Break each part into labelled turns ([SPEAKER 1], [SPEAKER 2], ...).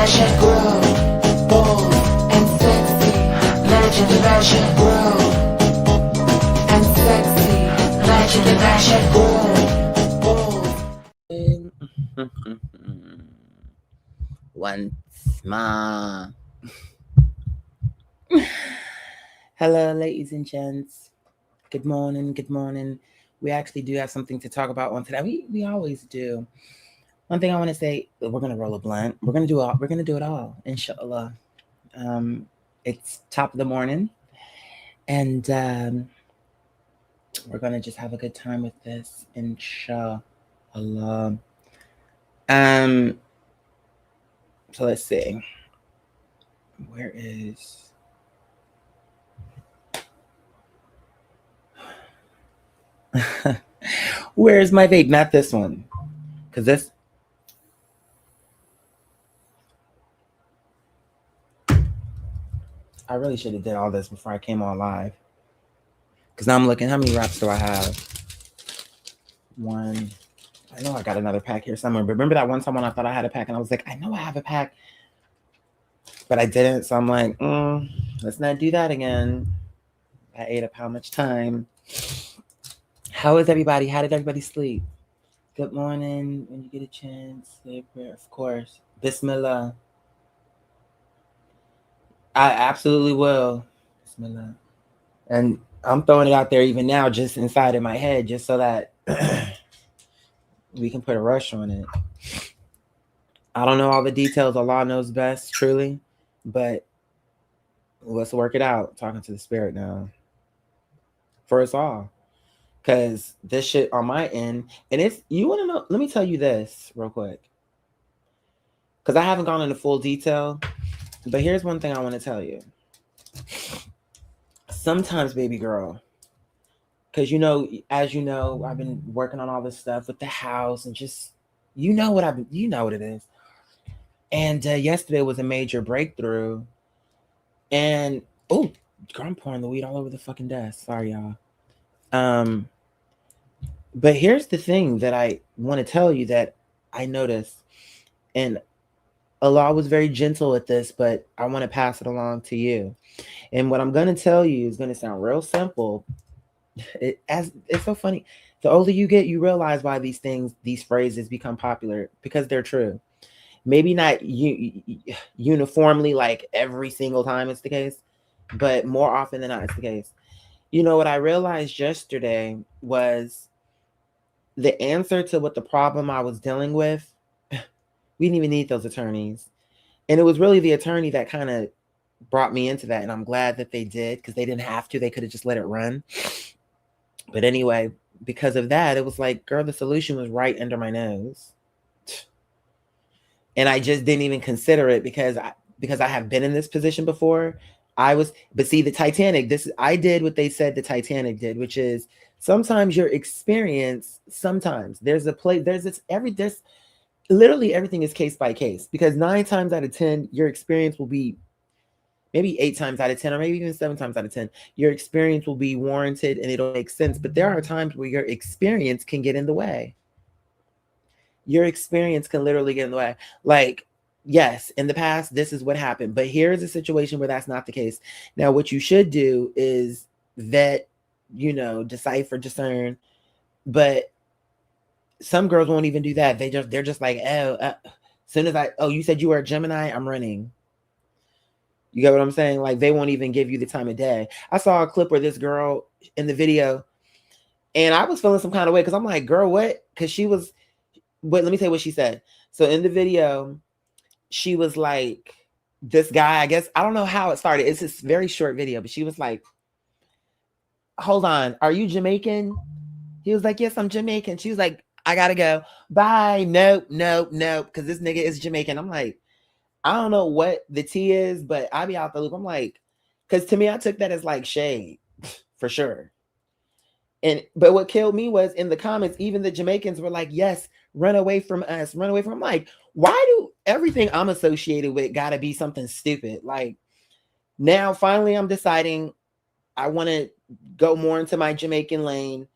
[SPEAKER 1] fashion, groove, bold and sexy. Legend of fashion, groove and sexy. Legend of fashion, groove, bold.
[SPEAKER 2] Once more. Hello, ladies and gents. Good morning. Good morning. We actually do have something to talk about on today. We always do. One thing I want to say, we're gonna roll a blunt. We're gonna do it all, inshallah. It's top of the morning, and we're gonna just have a good time with this, inshallah. So let's see. Where is where's my vape? Not this one, because this. I really should have did all this before I came on live. Because now I'm looking, how many wraps do I have? One. I know I got another pack here somewhere. But remember that one time when I thought I had a pack and I was like, I know I have a pack. But I didn't. So I'm like, let's not do that again. I ate up how much time. How is everybody? How did everybody sleep? Good morning. When you get a chance, say a prayer, of course. Bismillah. I absolutely will. Bismillah. And I'm throwing it out there even now, just inside of my head, just so that we can put a rush on it. I don't know all the details. Allah knows best, truly. But let's work it out. Talking to the spirit now. For us all. Because this shit on my end, and it's, you want to know, let me tell you this real quick. Because I haven't gone into full detail. But here's one thing I want to tell you. Sometimes, baby girl, because as you know, I've been working on all this stuff with the house and just, you know what it is. And yesterday was a major breakthrough. And girl, I'm pouring the weed all over the fucking desk. Sorry, y'all. But here's the thing that I want to tell you that I noticed, and Allah was very gentle at this, but I want to pass it along to you. And what I'm going to tell you is going to sound real simple. It's so funny. The older you get, you realize why these phrases become popular, because they're true. Maybe not uniformly, like every single time it's the case, but more often than not, it's the case. You know what I realized yesterday was the answer to what the problem I was dealing with. We didn't even need those attorneys. And it was really the attorney that kind of brought me into that. And I'm glad that they did, because they didn't have to. They could have just let it run. But anyway, because of that, it was like, girl, the solution was right under my nose. And I just didn't even consider it because I have been in this position before. But see, the Titanic, I did what they said the Titanic did, which is sometimes your experience, sometimes there's literally everything is case by case, because 9 times out of 10, your experience will be, maybe 8 times out of 10, or maybe even 7 times out of 10, your experience will be warranted and it'll make sense. But there are times where your experience can get in the way. Your experience can literally get in the way. Like, yes, in the past, this is what happened. But here's a situation where that's not the case. Now, what you should do is vet, decipher, discern. But some girls won't even do that. They're just like, as soon as you said you were a Gemini, I'm running. You get what I'm saying? Like, they won't even give you the time of day. I saw a clip where this girl in the video, and I was feeling some kind of way, because I'm like, girl, what? Because she was, but let me tell you what she said. So in the video, she was like, this guy, I guess, I don't know how it started. It's this very short video, but she was like, hold on, are you Jamaican? He was like, yes, I'm Jamaican. She was like, I gotta go. Bye. Nope. Because this nigga is Jamaican. I'm like, I don't know what the tea is, but I be out the loop. I'm like, because to me, I took that as like shade, for sure. But what killed me was in the comments, even the Jamaicans were like, yes, run away from us, run away from. I'm like, why do everything I'm associated with gotta be something stupid? Like, now finally I'm deciding I want to go more into my Jamaican lane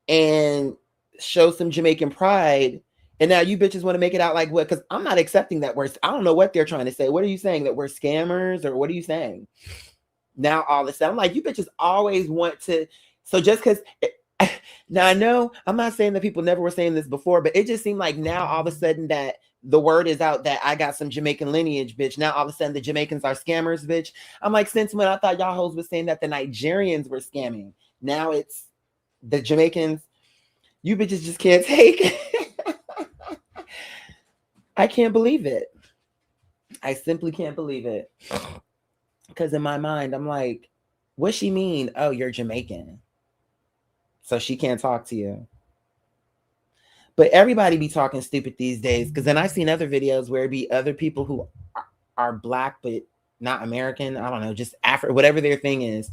[SPEAKER 2] and show some Jamaican pride And now you bitches want to make it out like what? Because I'm not accepting that we're, I don't know what they're trying to say. What are you saying? That we're scammers, or what are you saying? Now all of a sudden, I'm like, you bitches always want to. So just because, now I know I'm not saying that people never were saying this before, but it just seemed like now all of a sudden that the word is out that I got some Jamaican lineage, bitch. Now all of a sudden the Jamaicans are scammers, bitch. I'm like, since when? I thought y'all hoes was saying that the Nigerians were scamming. Now it's the Jamaicans. You bitches just can't take it. I can't believe it. I simply can't believe it. Because in my mind, I'm like, what she mean? Oh, you're Jamaican, so she can't talk to you. But everybody be talking stupid these days. Because then I've seen other videos where it be other people who are black but not American. I don't know, just Afro, whatever their thing is.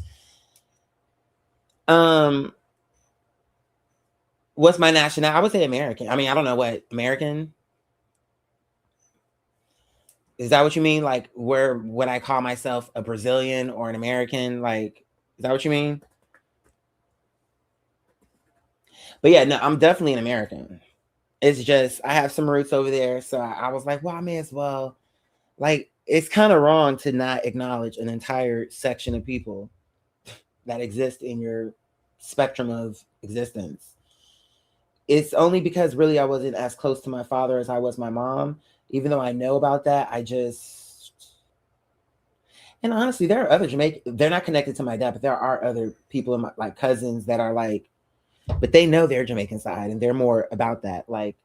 [SPEAKER 2] What's my nationality? I would say American. I mean, I don't know what American. Is that what you mean? Like, where would I call myself a Brazilian or an American? Like, is that what you mean? But yeah, no, I'm definitely an American. It's just, I have some roots over there. So I was like, well, I may as well. Like, it's kind of wrong to not acknowledge an entire section of people that exist in your spectrum of existence. It's only because really I wasn't as close to my father as I was my mom. Even though I know about that, I just, and honestly, there are other Jamaican, they're not connected to my dad, but there are other people in my, like, cousins that are like, but they know their Jamaican side and they're more about that. Like,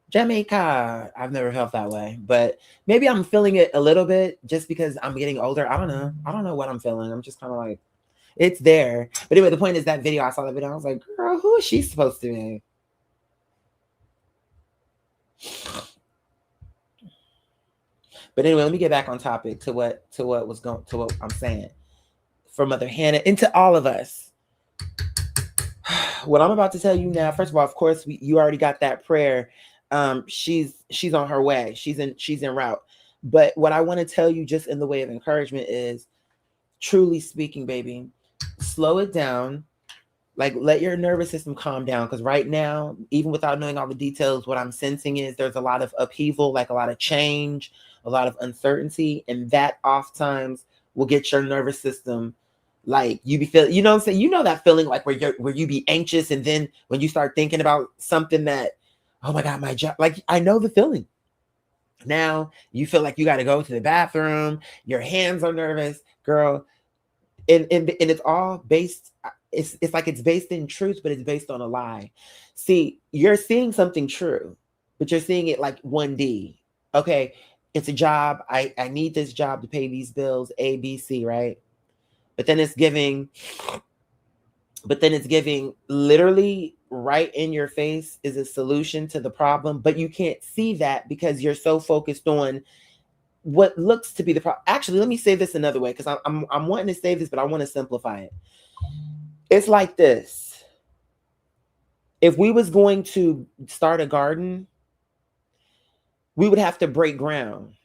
[SPEAKER 2] Jamaica, I've never felt that way, but maybe I'm feeling it a little bit just because I'm getting older. I don't know. I don't know what I'm feeling. I'm just kind of like, it's there. But anyway, the point is that video, I saw that video. I was like, girl, who is she supposed to be? But anyway, let me get back on topic to what was going to what I'm saying. For Mother Hannah and to all of us. What I'm about to tell you now, first of all, of course, you already got that prayer. She's on her way. She's en route. But what I want to tell you just in the way of encouragement is, truly speaking, baby, slow it down. Like, let your nervous system calm down. Because right now, even without knowing all the details, what I'm sensing is there's a lot of upheaval, like a lot of change, a lot of uncertainty. And that oftentimes will get your nervous system, like, you be feeling, you know what I'm saying? You know that feeling like where you be anxious, and then when you start thinking about something that, oh my God, my job, like, I know the feeling. Now you feel like you got to go to the bathroom, your hands are nervous, girl. And it's all based, it's like it's based in truth, but it's based on a lie. See, you're seeing something true, but you're seeing it like 1D. Okay, it's a job. I need this job to pay these bills, A, B, C, right? But then it's giving literally right in your face is a solution to the problem, but you can't see that because you're so focused on what looks to be the problem. Actually, let me say this another way, because I'm wanting to say this, but I want to simplify it. It's like this. If we was going to start a garden, we would have to break ground.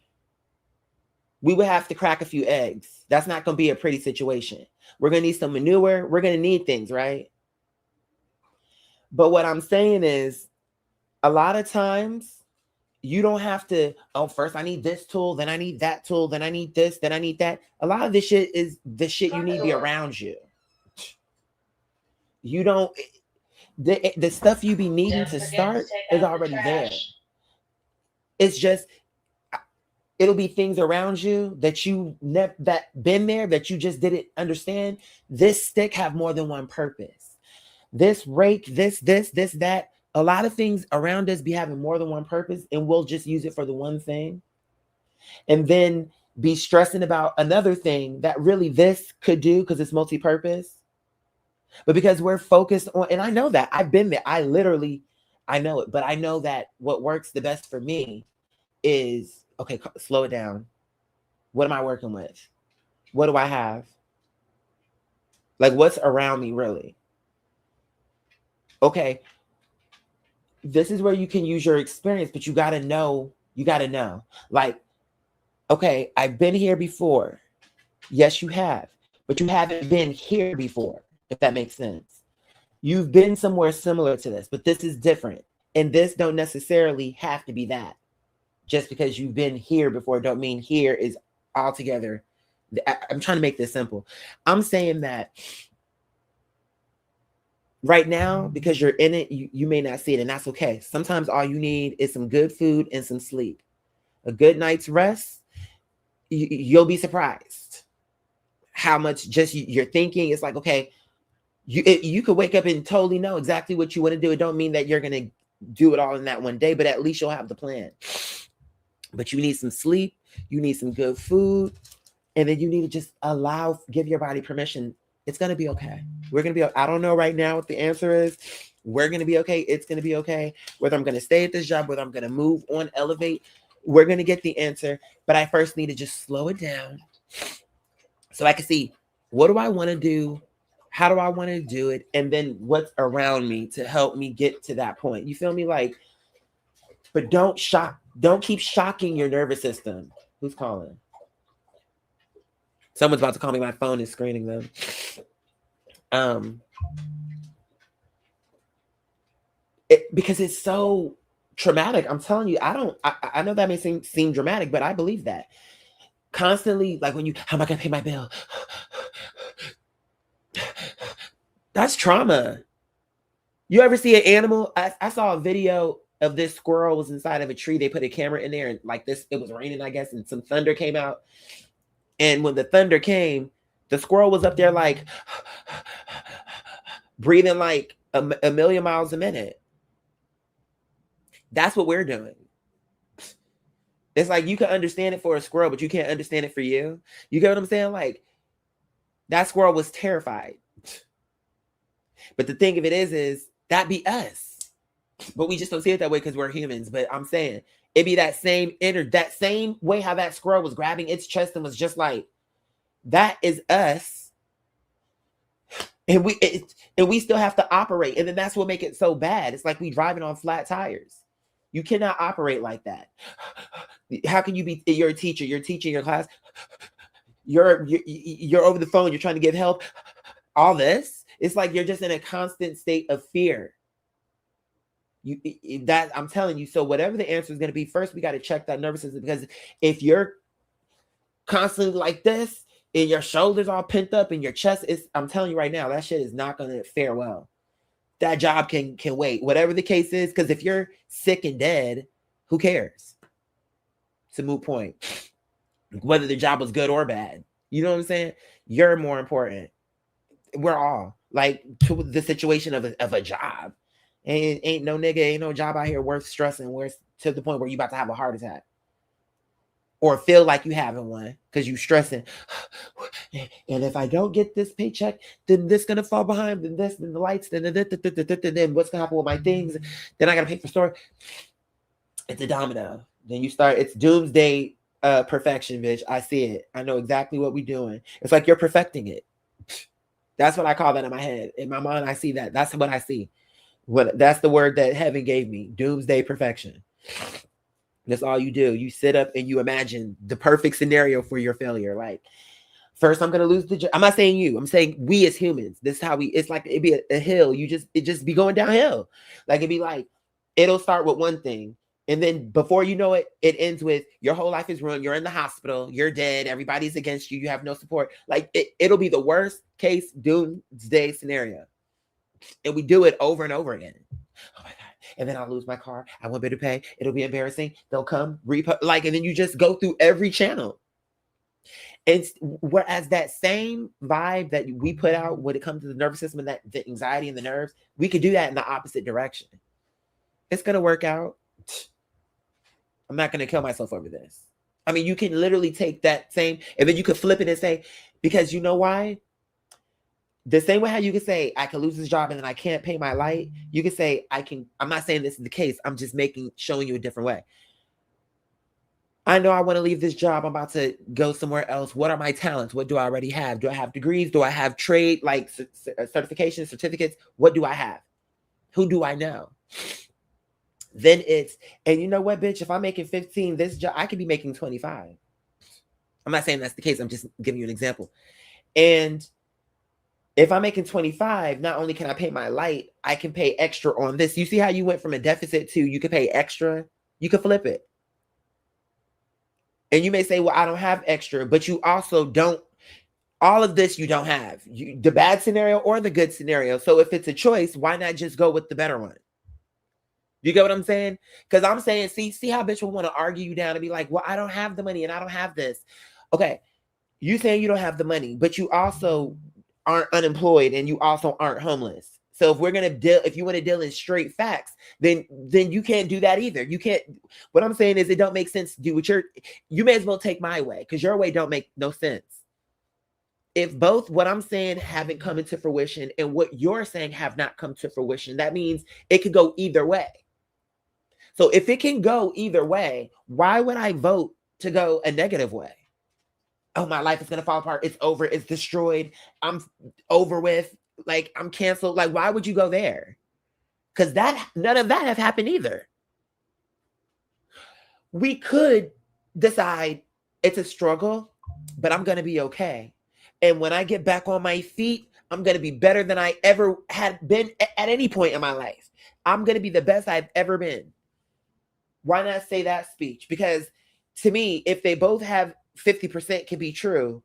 [SPEAKER 2] We would have to crack a few eggs. That's not going to be a pretty situation. We're going to need some manure. We're going to need things, right? But what I'm saying is, a lot of times, you don't have to, oh, first I need this tool, then I need that tool, then I need this, then I need that. A lot of this shit is the shit you need to be around you. You don't, the stuff you be needing to start is already there. It's just, it'll be things around you that you never, that been there, that you just didn't understand. This stick have more than one purpose. This rake, this, that. A lot of things around us be having more than one purpose, and we'll just use it for the one thing. And then be stressing about another thing that really this could do because it's multi-purpose. But because we're focused on, and I know that, I've been there. I know it, but I know that what works the best for me is, okay, slow it down. What am I working with? What do I have? Like, what's around me really? Okay, this is where you can use your experience, but you got to know, like, okay, I've been here before. Yes, you have, but you haven't been here before, if that makes sense. You've been somewhere similar to this, but this is different. And this don't necessarily have to be that. Just because you've been here before don't mean here is altogether. I'm trying to make this simple. I'm saying that right now, because you're in it, you may not see it, and that's okay. Sometimes all you need is some good food and some sleep. A good night's rest, you'll be surprised how much just you're thinking. It's like, okay, you could wake up and totally know exactly what you want to do. It don't mean that you're going to do it all in that one day, but at least you'll have the plan. But you need some sleep, you need some good food, and then you need to just give your body permission. It's going to be okay. We're going to be, I don't know right now what the answer is. We're going to be okay. It's going to be okay. Whether I'm going to stay at this job, whether I'm going to move on, elevate, we're going to get the answer. But I first need to just slow it down so I can see, what do I want to do? How do I want to do it? And then what's around me to help me get to that point. You feel me? Like, but don't keep shocking your nervous system. Who's calling? Someone's about to call me. My phone is screening them. Because it's so traumatic. I'm telling you, I know that may seem dramatic, but I believe that. Constantly, like how am I gonna pay my bill? That's trauma. You ever see an animal? I saw a video of this squirrel was inside of a tree. They put a camera in there, and like this, it was raining, I guess, and some thunder came out. And when the thunder came, the squirrel was up there like breathing like a million miles a minute. That's what we're doing. It's like you can understand it for a squirrel, but you can't understand it for you. You get what I'm saying? Like, that squirrel was terrified. But the thing of it is that be us. But we just don't see it that way because we're humans. But I'm saying it'd be that same way how that squirrel was grabbing its chest and was just like, that is us. And we still have to operate. And then that's what make it so bad. It's like we driving on flat tires. You cannot operate like that. How can you be? You're a teacher. You're teaching your class. You're over the phone. You're trying to give help. All this. It's like you're just in a constant state of fear. That I'm telling you. So whatever the answer is going to be, first we got to check that nervous system, because if you're constantly like this and your shoulders all pent up and your chest is, I'm telling you right now, that shit is not going to fare well. That job can wait, whatever the case is. Because if you're sick and dead, who cares? It's a moot point. Whether the job was good or bad, you know what I'm saying? You're more important. We're all like to the situation of a job. Ain't no job out here worth stressing, worth to the point where you about to have a heart attack or feel like you having one because you stressing. And if I don't get this paycheck, then this gonna fall behind, then this, then the lights, then what's gonna happen with my things? Then I gotta pay for store. It's a domino. Then you start. It's doomsday perfection, bitch. I see it. I know exactly what we're doing. It's like you're perfecting it. That's what I call that in my head. In my mind, I see that. That's what I see. That's the word that heaven gave me. Doomsday perfection. That's all you do. You sit up and you imagine the perfect scenario for your failure. Like, first, I'm gonna lose the job. I'm not saying you. I'm saying we as humans. This is how it's like. It'd be a hill. It just be going downhill. Like it'd be like, it'll start with one thing, and then before you know it, it ends with your whole life is ruined. You're in the hospital. You're dead. Everybody's against you. You have no support. Like it'll be the worst case doomsday scenario, and we do it over and over again. Oh my God. And then I'll lose my car. I won't be able to pay. It'll be embarrassing. They'll come, and then you just go through every channel. And whereas that same vibe that we put out when it comes to the nervous system and the anxiety and the nerves, we could do that in the opposite direction. It's going to work out. I'm not going to kill myself over this. I mean, you can literally take that same, and then you could flip it and say, because you know why? The same way how you can say, I can lose this job and then I can't pay my light. You can say, I'm not saying this is the case. I'm just showing you a different way. I know I want to leave this job. I'm about to go somewhere else. What are my talents? What do I already have? Do I have degrees? Do I have trade, like certifications, certificates? What do I have? Who do I know? Then and you know what, bitch? If I'm making 15, this job, I could be making 25. I'm not saying that's the case. I'm just giving you an example. And If I'm making 25, not only can I pay my light, I can pay extra on this. You see how you went from a deficit to you can pay extra? You can flip it. And you may say, well, I don't have extra, but you also don't. All of this you don't have. The bad scenario or the good scenario. So if it's a choice, why not just go with the better one? You get what I'm saying? Because I'm saying, see how bitch will want to argue you down and be like, well, I don't have the money and I don't have this. Okay, you saying you don't have the money, but you also aren't unemployed and you also aren't homeless. So if we're gonna deal, if you want to deal in straight facts, then you can't do that either. You can't. What I'm saying is, it don't make sense to do what you may as well take my way, because your way don't make no sense. If both what I'm saying haven't come into fruition and what you're saying have not come to fruition, that means it could go either way. So if it can go either way, why would I vote to go a negative way? Oh, my life is going to fall apart. It's over. It's destroyed. I'm over with. Like, I'm canceled. Like, why would you go there? Because none of that have happened either. We could decide it's a struggle, but I'm going to be okay. And when I get back on my feet, I'm going to be better than I ever had been at any point in my life. I'm going to be the best I've ever been. Why not say that speech? Because to me, if they both have 50% can be true,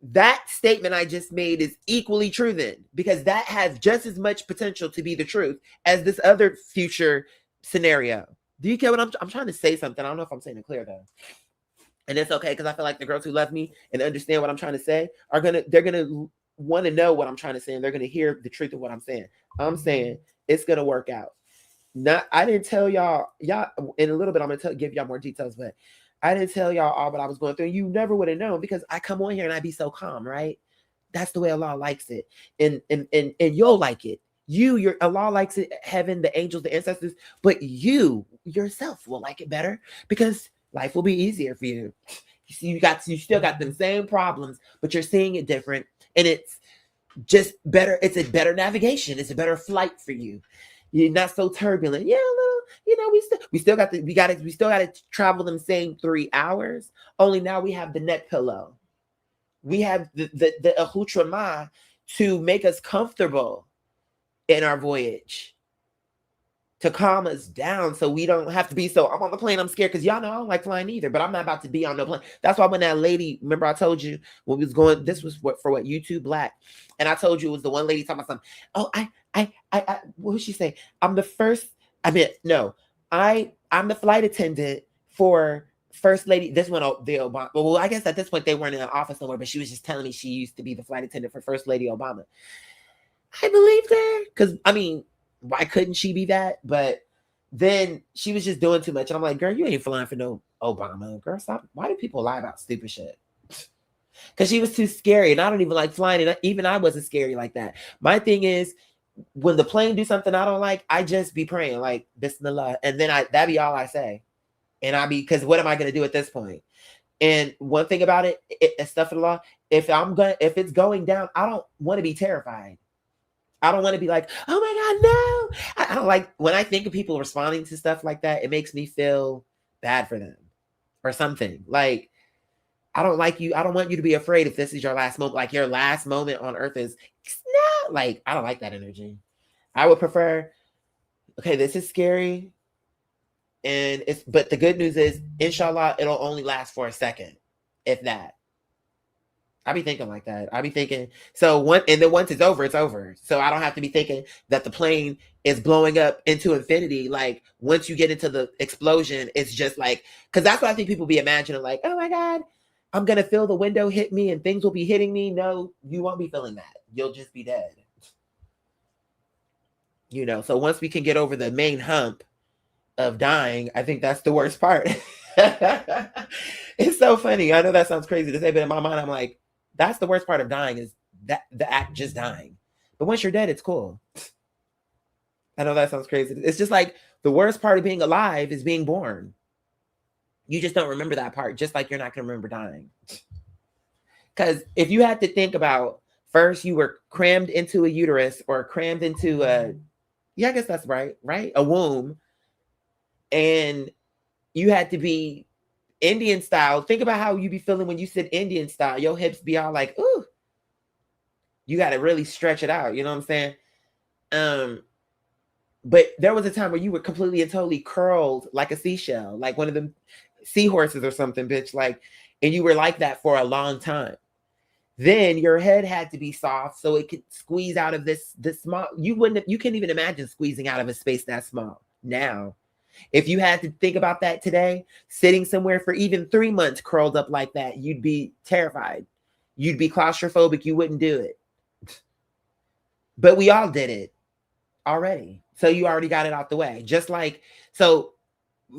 [SPEAKER 2] that statement I just made is equally true then, because that has just as much potential to be the truth as this other future scenario. Do you get what I'm trying to say something? I don't know if I'm saying it clear though. And it's okay, because I feel like the girls who love me and understand what I'm trying to say they're gonna want to know what I'm trying to say, and they're gonna hear the truth of what I'm saying. I'm saying it's gonna work out. I didn't tell y'all in a little bit. I'm gonna give y'all more details, but I didn't tell y'all all what I was going through. You never would have known, because I come on here and I be so calm, right? That's the way Allah likes it, and you'll like it. Allah likes it. Heaven, the angels, the ancestors, but you yourself will like it better, because life will be easier for you. You still got the same problems, but you're seeing it different, and it's just better. It's a better navigation. It's a better flight for you. You're not so turbulent. Yeah, we still got to travel them same 3 hours. Only now we have the neck pillow. We have the accoutrement to make us comfortable in our voyage, to calm us down, so we don't have to be so, I'm on the plane, I'm scared, because y'all know I don't like flying either, but I'm not about to be on no plane. That's why when that lady, remember I told you when we was going, this was for YouTube Black, and I told you it was the one lady talking about something. Oh, I what did she say? I'm the flight attendant for First Lady. This one, the Obama. Well, I guess at this point they weren't in the office no more, but she was just telling me she used to be the flight attendant for First Lady Obama. I believed her, because I mean, why couldn't she be that? But then she was just doing too much, and I'm like, girl, you ain't flying for no Obama. Girl, stop. Why do people lie about stupid shit? Because she was too scary, and I don't even like flying, and even I wasn't scary like that. My thing is, when the plane do something I don't like, I just be praying like Bismillah, and then that be all I say. And because what am I going to do at this point? And one thing about it, astaghfirullah, if it's going down, I don't want to be terrified. I don't want to be like, oh my God, no. I don't like, when I think of people responding to stuff like that, it makes me feel bad for them or something. Like, I don't like you. I don't want you to be afraid if this is your last moment. Like, your last moment on earth is not like, I don't like that energy. I would prefer, okay, this is scary. But the good news is, inshallah, it'll only last for a second, if that. I be thinking like that. I be thinking, and then once it's over, it's over. So I don't have to be thinking that the plane is blowing up into infinity. Like, once you get into the explosion, it's just like, because that's what I think people be imagining, like, oh my God, I'm going to feel the window hit me and things will be hitting me. No, you won't be feeling that. You'll just be dead. So once we can get over the main hump of dying, I think that's the worst part. It's so funny. I know that sounds crazy to say, but in my mind, I'm like, that's the worst part of dying, is that the act just dying. But once you're dead, it's cool. I know that sounds crazy. It's just like the worst part of being alive is being born. You just don't remember that part, just like you're not going to remember dying. Because if you had to think about, first you were crammed into a uterus or crammed into I guess that's right? A womb. And you had to be Indian style. Think about how you be feeling when you sit Indian style. Your hips be all like, ooh. You got to really stretch it out. You know what I'm saying? But there was a time where you were completely and totally curled like a seashell, like one of them seahorses or something, bitch. Like, and you were like that for a long time. Then your head had to be soft so it could squeeze out of this small. You can't even imagine squeezing out of a space that small now. If you had to think about that today, sitting somewhere for even 3 months curled up like that, you'd be terrified. You'd be claustrophobic. You wouldn't do it. But we all did it already. So you already got it out the way. Just like, so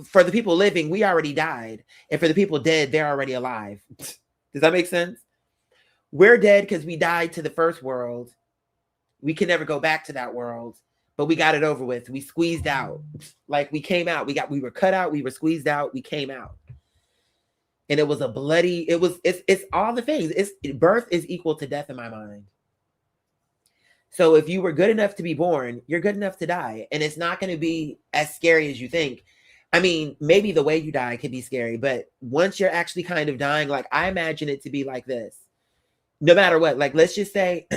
[SPEAKER 2] for the people living, we already died. And for the people dead, they're already alive. Does that make sense? We're dead because we died to the first world. We can never go back to that world, but we got it over with. We squeezed out. Like we came out. We were cut out. We were squeezed out. We came out. And it was a bloody, it's all the things. Birth is equal to death in my mind. So if you were good enough to be born, you're good enough to die. And it's not going to be as scary as you think. I mean, maybe the way you die could be scary, but once you're actually kind of dying, like I imagine it to be like this. No matter what, like let's just say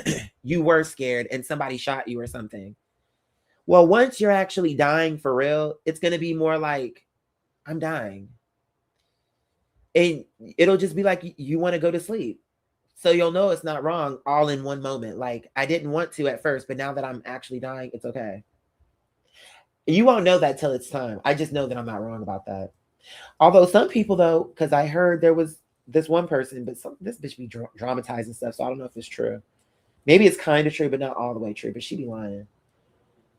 [SPEAKER 2] you were scared and somebody shot you or something. Well, once you're actually dying for real, it's going to be more like, I'm dying. And it'll just be like, you want to go to sleep. So you'll know it's not wrong all in one moment. Like I didn't want to at first, but now that I'm actually dying, it's okay. You won't know that till it's time. I just know that I'm not wrong about that. Although some people though, because I heard there was this one person, but this bitch be dramatizing stuff, so I don't know if it's true. Maybe it's kind of true, but not all the way true. But she be lying.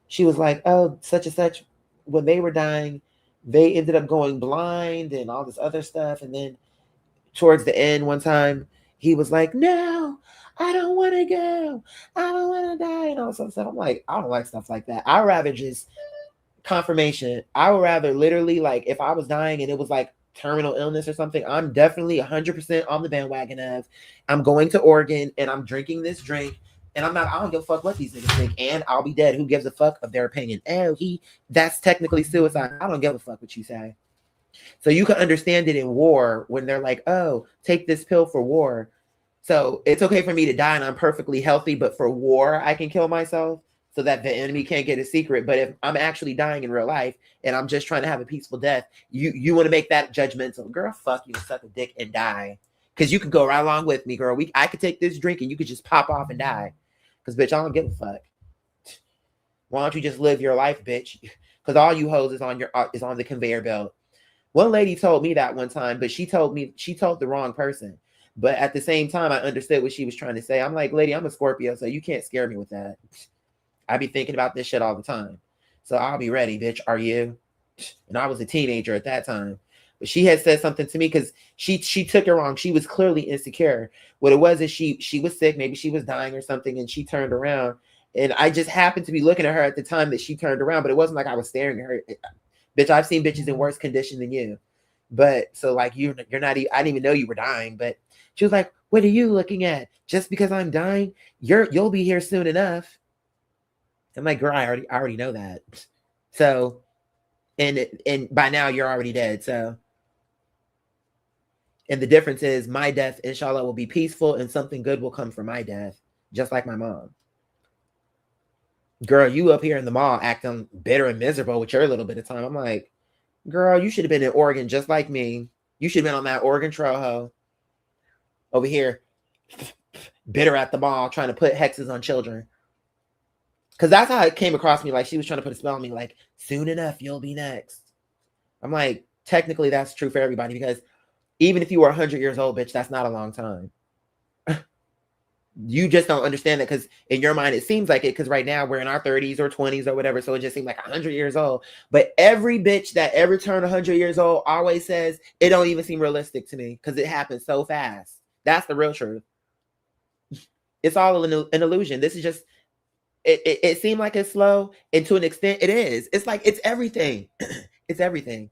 [SPEAKER 2] She was like, "Oh, such and such, when they were dying, they ended up going blind and all this other stuff." And then towards the end, one time, he was like, "No, I don't want to go. I don't want to die," and all this stuff. I'm like, I don't like stuff like that. I'd rather just confirmation. I would rather literally, like, if I was dying and it was like terminal illness or something, I'm definitely 100% on the bandwagon of I'm going to Oregon and I'm drinking this drink and I don't give a fuck what these niggas think, and I'll be dead. Who gives a fuck of their opinion? Oh, that's technically suicide. I don't give a fuck what you say. So you can understand it in war when they're like, oh, take this pill for war. So it's okay for me to die and I'm perfectly healthy, but for war, I can kill myself so that the enemy can't get a secret. But if I'm actually dying in real life and I'm just trying to have a peaceful death, you want to make that judgmental. Girl, fuck you, suck a dick and die. Because you could go right along with me, girl. I could take this drink and you could just pop off and die. Because, bitch, I don't give a fuck. Why don't you just live your life, bitch? Because all you hoes is on the conveyor belt. One lady told me that one time, but she told the wrong person. But at the same time, I understood what she was trying to say. I'm like, lady, I'm a Scorpio, so you can't scare me with that. I be thinking about this shit all the time. So I'll be ready, bitch. Are you? And I was a teenager at that time. But she had said something to me because she took it wrong. She was clearly insecure. What it was is she was sick. Maybe she was dying or something, and she turned around. And I just happened to be looking at her at the time that she turned around, but it wasn't like I was staring at her. Bitch, I've seen bitches in worse condition than you. But so like you're not, I didn't even know you were dying. But she was like, what are you looking at? Just because I'm dying, you'll be here soon enough. I'm like, girl, I already know that. So, and by now you're already dead. So, and the difference is my death, inshallah, will be peaceful and something good will come from my death, just like my mom. Girl, you up here in the mall acting bitter and miserable with your little bit of time. I'm like, girl, you should have been in Oregon just like me. You should have been on that Oregon Trail hoe. Over here, bitter at the mall, trying to put hexes on children. Because that's how it came across me. Like she was trying to put a spell on me. Like, soon enough, you'll be next. I'm like, technically, that's true for everybody. Because even if you were 100 years old, bitch, that's not a long time. You just don't understand that because in your mind, it seems like it. Because right now, we're in our 30s or 20s or whatever. So it just seemed like 100 years old. But every bitch that ever turned 100 years old always says, it don't even seem realistic to me. Because it happens so fast. That's the real truth. It's all an illusion. This is just... It seemed like it's slow, and to an extent it is. It's like it's everything. It's everything.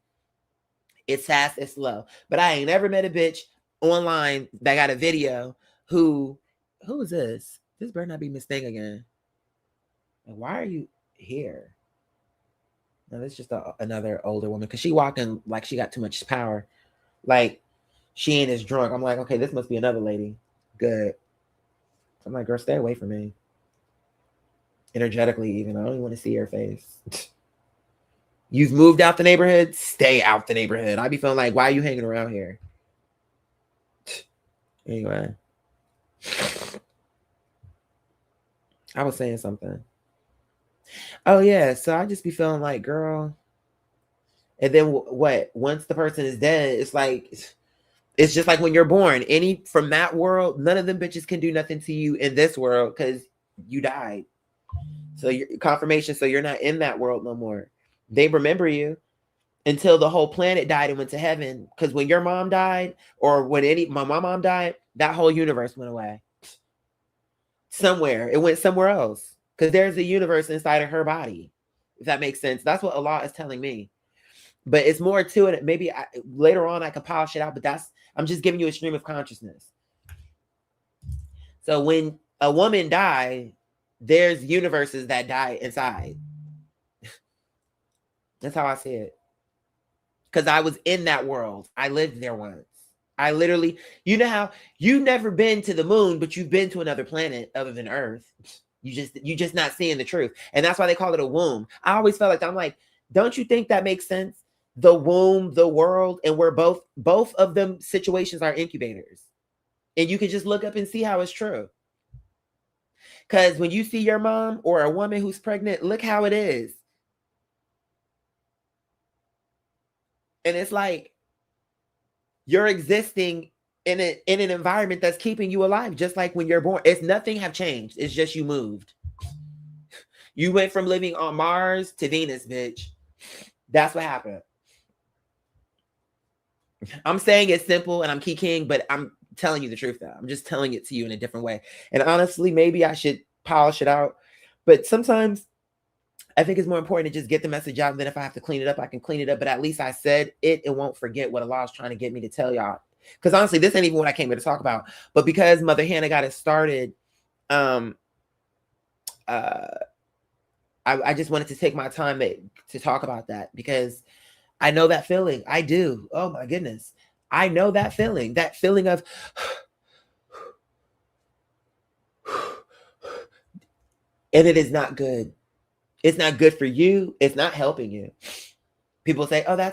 [SPEAKER 2] It's fast, it's slow. But I ain't never met a bitch online that got a video who is this? This better not be Miss Thing again. Like, why are you here? No, that's just another older woman because she walking like she got too much power. Like she ain't as drunk. I'm like, okay, this must be another lady. Good. I'm like, girl, stay away from me. Energetically, even. I don't even want to see your face. You've moved out the neighborhood, stay out the neighborhood. I be feeling like, why are you hanging around here? Anyway. I was saying something. Oh yeah, so I just be feeling like, girl. And then what? Once the person is dead, it's like, it's just like when you're born. Any from that world, none of them bitches can do nothing to you in this world because you died. So your confirmation, so you're not in that world no more. They remember you until the whole planet died and went to heaven. Because when your mom died, or when my mom died, that whole universe went away. Somewhere. It went somewhere else. Because there's a universe inside of her body. If that makes sense. That's what Allah is telling me. But it's more to it. Maybe later on I could polish it out, but I'm just giving you a stream of consciousness. So when a woman died, there's universes that die inside. That's how I see it. Because I was in that world. I lived there once. I literally, you know how you've never been to the moon, but you've been to another planet other than Earth. You just not seeing the truth. And that's why they call it a womb. I always felt like, I'm like, don't you think that makes sense? The womb, the world, and we're both of them situations are incubators. And you can just look up and see how it's true. Because when you see your mom or a woman who's pregnant, look how it is. And it's like you're existing in an environment that's keeping you alive, just like when you're born. It's nothing have changed. It's just you moved. You went from living on Mars to Venus, bitch. That's what happened. I'm saying it's simple and I'm kikiing, but I'm telling you the truth though. I'm just telling it to you in a different way. And honestly, maybe I should polish it out. But sometimes I think it's more important to just get the message out. And then if I have to clean it up, I can clean it up. But at least I said it and won't forget what Allah is trying to get me to tell y'all. Because honestly, this ain't even what I came here to talk about. But because Mother Hannah got it started, I just wanted to take my time to talk about that, because I know that feeling. I do. Oh my goodness. I know that feeling of, and it is not good. It's not good for you. It's not helping you. People say, oh,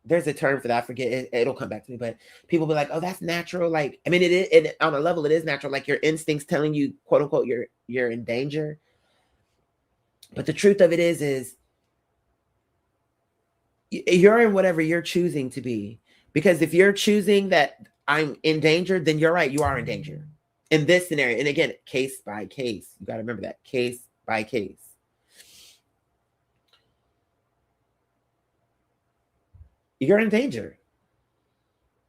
[SPEAKER 2] there's a term for that. I forget it. It'll come back to me. But people be like, oh, that's natural. Like, I mean, it is, and on a level, it is natural. Like your instincts telling you, quote unquote, you're in danger. But the truth of it is you're in whatever you're choosing to be. Because if you're choosing that I'm in danger, then you're right. You are in danger in this scenario. And again, case by case. You got to remember that, case by case. You're in danger.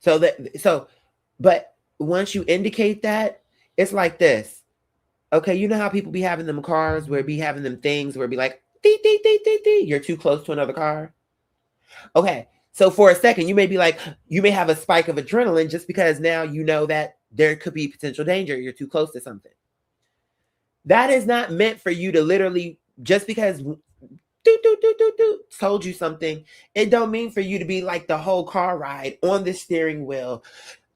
[SPEAKER 2] But once you indicate that, it's like this. Okay, you know how people be having them cars where be having them things where be like, dee, dee, dee, dee, dee, you're too close to another car. Okay, so for a second, you may be like, you may have a spike of adrenaline just because now you know that there could be potential danger. You're too close to something. That is not meant for you to literally, just because told you something, it don't mean for you to be like the whole car ride on the steering wheel.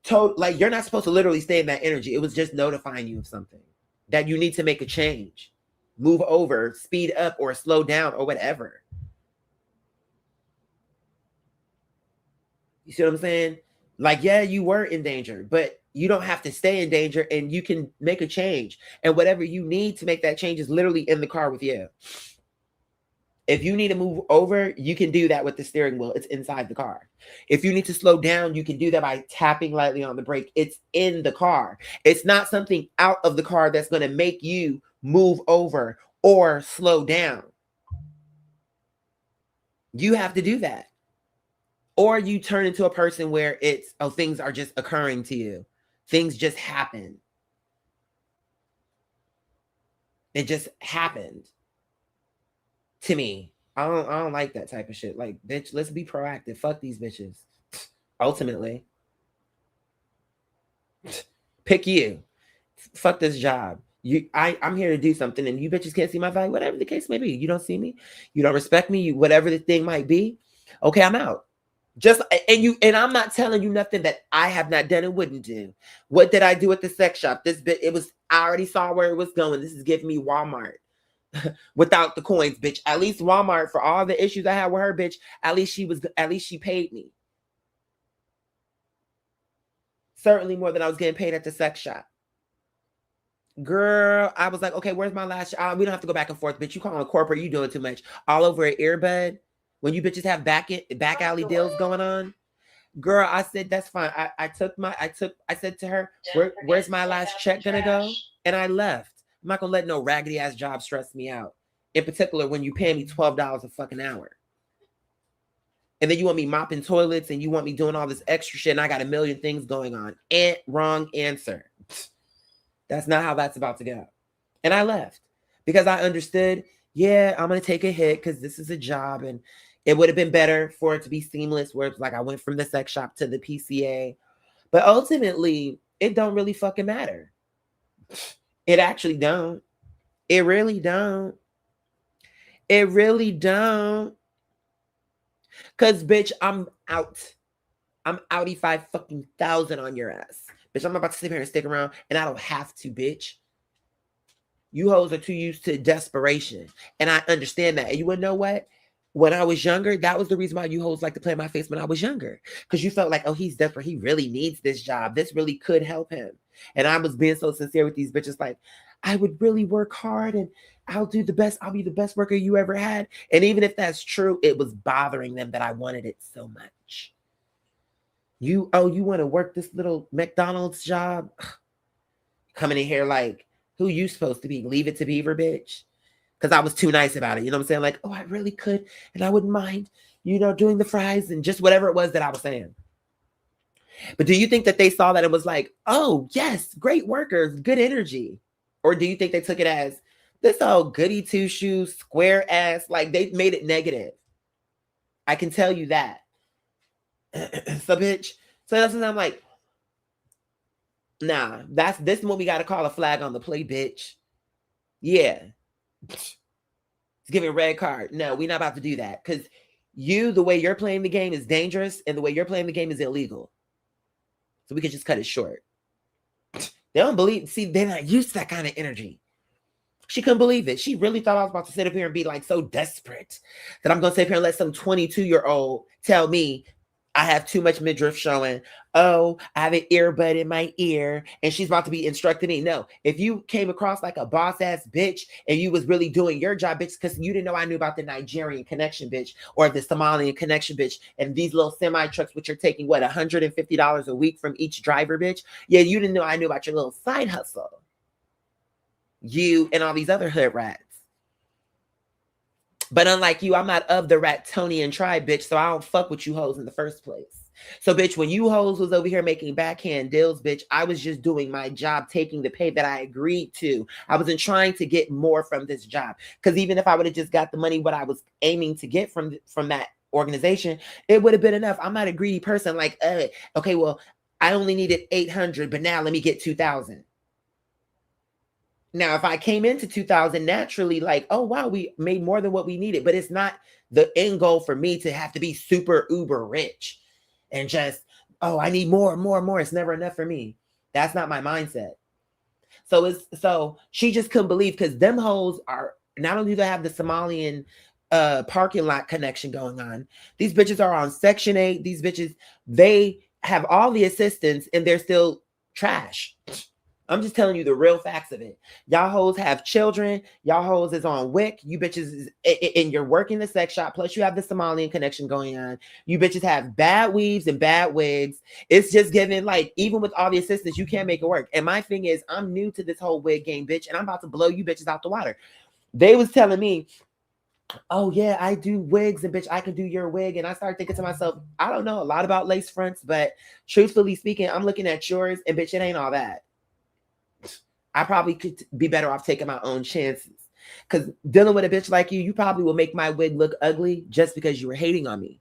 [SPEAKER 2] Like you're not supposed to literally stay in that energy. It was just notifying you of something that you need to make a change, move over, speed up, or slow down, or whatever. You see what I'm saying? Like, yeah, you were in danger, but you don't have to stay in danger, and you can make a change. And whatever you need to make that change is literally in the car with you. If you need to move over, you can do that with the steering wheel. It's inside the car. If you need to slow down, you can do that by tapping lightly on the brake. It's in the car. It's not something out of the car that's going to make you move over or slow down. You have to do that. Or you turn into a person where it's, oh, things are just occurring to you. Things just happen. It just happened. To me, I don't like that type of shit. Like, bitch, let's be proactive. Fuck these bitches. Ultimately, pick you. Fuck this job. I'm here to do something, and you bitches can't see my value. Whatever the case may be, you don't see me. You don't respect me. Whatever the thing might be. Okay, I'm out. And I'm not telling you nothing that I have not done and wouldn't do. What did I do at the sex shop? I already saw where it was going. This is giving me Walmart without the coins, bitch. At least Walmart, for all the issues I had with her, bitch, at least she paid me. Certainly more than I was getting paid at the sex shop. Girl, I was like, okay, where's my last we don't have to go back and forth, bitch. You calling corporate, you doing too much. All over an earbud. When you bitches have back alley deals going on. Girl, I said, that's fine. I said to her, where's my last check gonna go? And I left. I'm not gonna let no raggedy ass job stress me out. In particular, when you pay me $12 a fucking hour. And then you want me mopping toilets and you want me doing all this extra shit and I got a million things going on. And wrong answer. That's not how that's about to go. And I left because I understood, yeah, I'm going to take a hit because this is a job and it would have been better for it to be seamless where it's like I went from the sex shop to the PCA. But ultimately, it don't really fucking matter. It actually don't. It really don't. It really don't. Because, bitch, I'm out. I'm outie 5 fucking thousand on your ass. Bitch, I'm about to sit here and stick around, and I don't have to, bitch. You hoes are too used to desperation, and I understand that. And you wanna know what? When I was younger, that was the reason why you hoes like to play in my face when I was younger. Because you felt like, oh, he's desperate. He really needs this job. This really could help him. And I was being so sincere with these bitches, like, I would really work hard, and I'll do the best. I'll be the best worker you ever had. And even if that's true, it was bothering them that I wanted it so much. You want to work this little McDonald's job? Coming in here like, who you supposed to be? Leave it to Beaver, bitch? Because I was too nice about it. You know what I'm saying? Like, oh, I really could. And I wouldn't mind, doing the fries and just whatever it was that I was saying. But do you think that they saw that it was like, oh, yes, great workers, good energy? Or do you think they took it as, this old goody two-shoes, square ass, like they made it negative? I can tell you that. So, bitch. So that's what I'm like, nah, this one we got to call a flag on the play, bitch. Yeah. It's giving red card. No, we're not about to do that. Because the way you're playing the game is dangerous, and the way you're playing the game is illegal. So we can just cut it short. They don't believe, see, they're not used to that kind of energy. She couldn't believe it. She really thought I was about to sit up here and be like so desperate that I'm going to sit up here and let some 22-year-old tell me I have too much midriff showing. Oh, I have an earbud in my ear and she's about to be instructing me. No, if you came across like a boss ass bitch and you was really doing your job, bitch, because you didn't know I knew about the Nigerian connection, bitch, or the Somalian connection, bitch, and these little semi trucks, which are taking what, $150 a week from each driver, bitch. Yeah, you didn't know I knew about your little side hustle. You and all these other hood rats. But unlike you, I'm not of the Ratonian tribe, bitch, so I don't fuck with you hoes in the first place. So, bitch, when you hoes was over here making backhand deals, bitch, I was just doing my job, taking the pay that I agreed to. I wasn't trying to get more from this job. Because even if I would have just got the money, what I was aiming to get from that organization, it would have been enough. I'm not a greedy person like, okay, well, I only needed 800, but now let me get 2,000. Now, if I came into 2000 naturally, like, oh, wow, we made more than what we needed, but it's not the end goal for me to have to be super uber rich and just, oh, I need more and more and more. It's never enough for me. That's not my mindset. So she just couldn't believe because them hoes are, not only do they have the Somalian parking lot connection going on, these bitches are on Section 8. These bitches, they have all the assistance and they're still trash. I'm just telling you the real facts of it. Y'all hoes have children. Y'all hoes is on WIC. You bitches is, and you're working the sex shop. Plus you have the Somalian connection going on. You bitches have bad weaves and bad wigs. It's just giving, like, even with all the assistance, you can't make it work. And my thing is, I'm new to this whole wig game, bitch, and I'm about to blow you bitches out the water. They was telling me, oh yeah, I do wigs, and bitch, I can do your wig. And I started thinking to myself, I don't know a lot about lace fronts, but truthfully speaking, I'm looking at yours, and bitch, it ain't all that. I probably could be better off taking my own chances. Because dealing with a bitch like you probably will make my wig look ugly just because you were hating on me.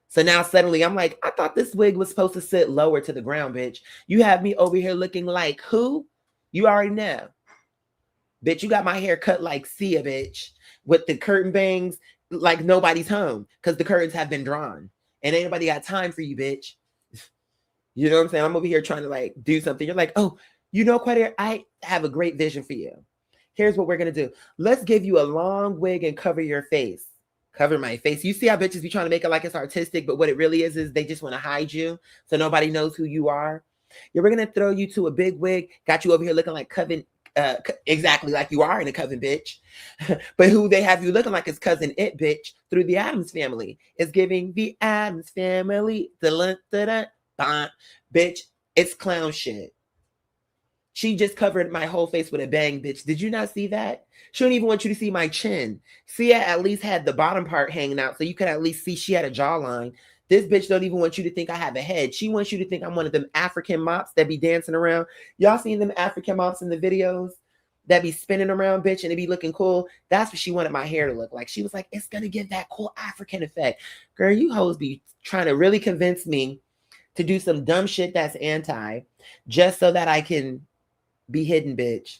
[SPEAKER 2] So now suddenly I'm like, I thought this wig was supposed to sit lower to the ground, bitch. You have me over here looking like who? You already know. Bitch, you got my hair cut like Sia, bitch. With the curtain bangs like nobody's home. Because the curtains have been drawn. And ain't nobody got time for you, bitch. You know what I'm saying? I'm over here trying to like do something. You're like, oh, You know, Quadir, I have a great vision for you. Here's what we're gonna do. Let's give you a long wig and cover your face. Cover my face. You see how bitches be trying to make it like it's artistic, but what it really is they just want to hide you so nobody knows who you are. Yeah, we're gonna throw you to a big wig. Got you over here looking like Coven, exactly like you are in a Coven, bitch. But who they have you looking like is Cousin It, bitch, through the Addams Family. It's giving the Addams Family. Bitch, it's clown shit. She just covered my whole face with a bang, bitch. Did you not see that? She don't even want you to see my chin. Sia at least had the bottom part hanging out so you could at least see she had a jawline. This bitch don't even want you to think I have a head. She wants you to think I'm one of them African mops that be dancing around. Y'all seen them African mops in the videos that be spinning around, bitch, and it be looking cool? That's what she wanted my hair to look like. She was like, it's going to give that cool African effect. Girl, you hoes be trying to really convince me to do some dumb shit that's anti just so that I can be hidden, bitch.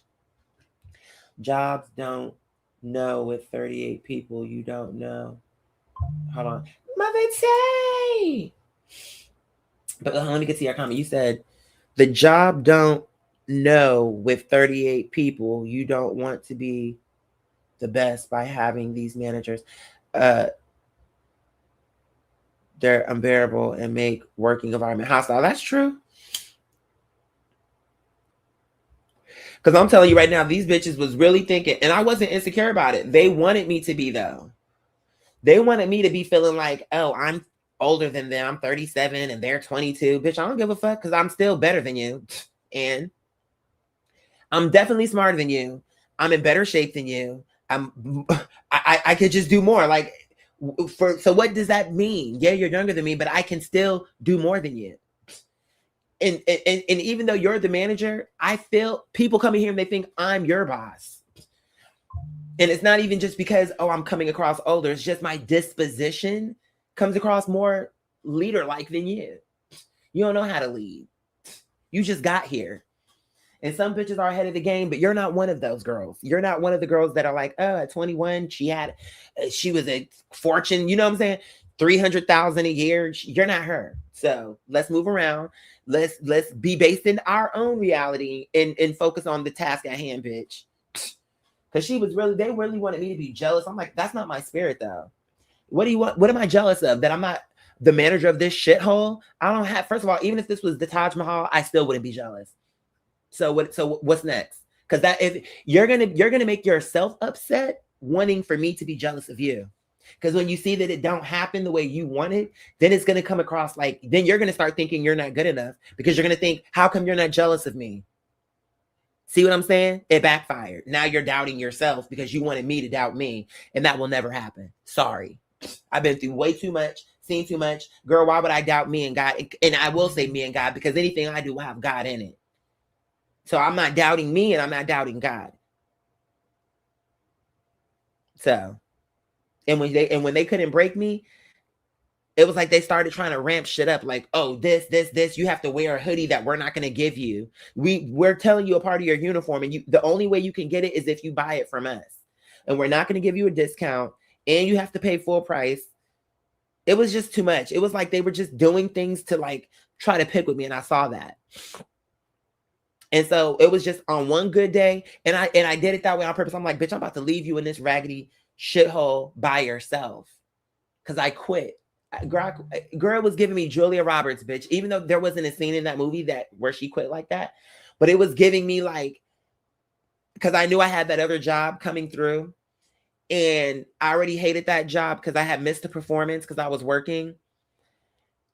[SPEAKER 2] Jobs don't know with 38 people you don't know. Hold on. Mother Tay! But let me get to your comment. You said, the job don't know with 38 people you don't want to be the best by having these managers. They're unbearable and make working environment hostile. That's true. Because I'm telling you right now, these bitches was really thinking, and I wasn't insecure about it. They wanted me to be, though. They wanted me to be feeling like, oh, I'm older than them. I'm 37 and they're 22. Bitch, I don't give a fuck because I'm still better than you. And I'm definitely smarter than you. I'm in better shape than you. I could just do more. Like, so what does that mean? Yeah, you're younger than me, but I can still do more than you. And even though you're the manager, I feel people come in here and they think I'm your boss. And it's not even just because, oh, I'm coming across older. It's just my disposition comes across more leader-like than you. You don't know how to lead. You just got here. And some bitches are ahead of the game, but you're not one of those girls. You're not one of the girls that are like, oh, at 21, she was a fortune, you know what I'm saying? 300,000 a year. You're not her. So let's move around. Let's be based in our own reality and focus on the task at hand, bitch. Because they really wanted me to be jealous. I'm like, that's not my spirit, though. What do you want? What am I jealous of? That I'm not the manager of this shithole? I don't have, first of all, even if this was the Taj Mahal, I still wouldn't be jealous. So what's next? Because that if you're gonna make yourself upset wanting for me to be jealous of you. Because when you see that it don't happen the way you want it, then it's gonna come across like, then you're gonna start thinking you're not good enough because you're gonna think, how come you're not jealous of me? See what I'm saying? It backfired. Now you're doubting yourself because you wanted me to doubt me, and that will never happen. Sorry. I've been through way too much, seen too much. Girl, why would I doubt me and God? And I will say me and God because anything I do will have God in it. So I'm not doubting me and I'm not doubting God. So, and when they couldn't break me, it was like they started trying to ramp shit up. Like, oh, this, you have to wear a hoodie that we're not going to give you. We're telling you a part of your uniform, and the only way you can get it is if you buy it from us. And we're not going to give you a discount, and you have to pay full price. It was just too much. It was like they were just doing things to like try to pick with me, and I saw that. And so it was just on one good day, and I did it that way on purpose. I'm like, bitch, I'm about to leave you in this raggedy shithole by yourself because I quit. Girl was giving me Julia Roberts, bitch, even though there wasn't a scene in that movie where she quit like that, but it was giving me like, because I knew I had that other job coming through, and I already hated that job because I had missed the performance because I was working,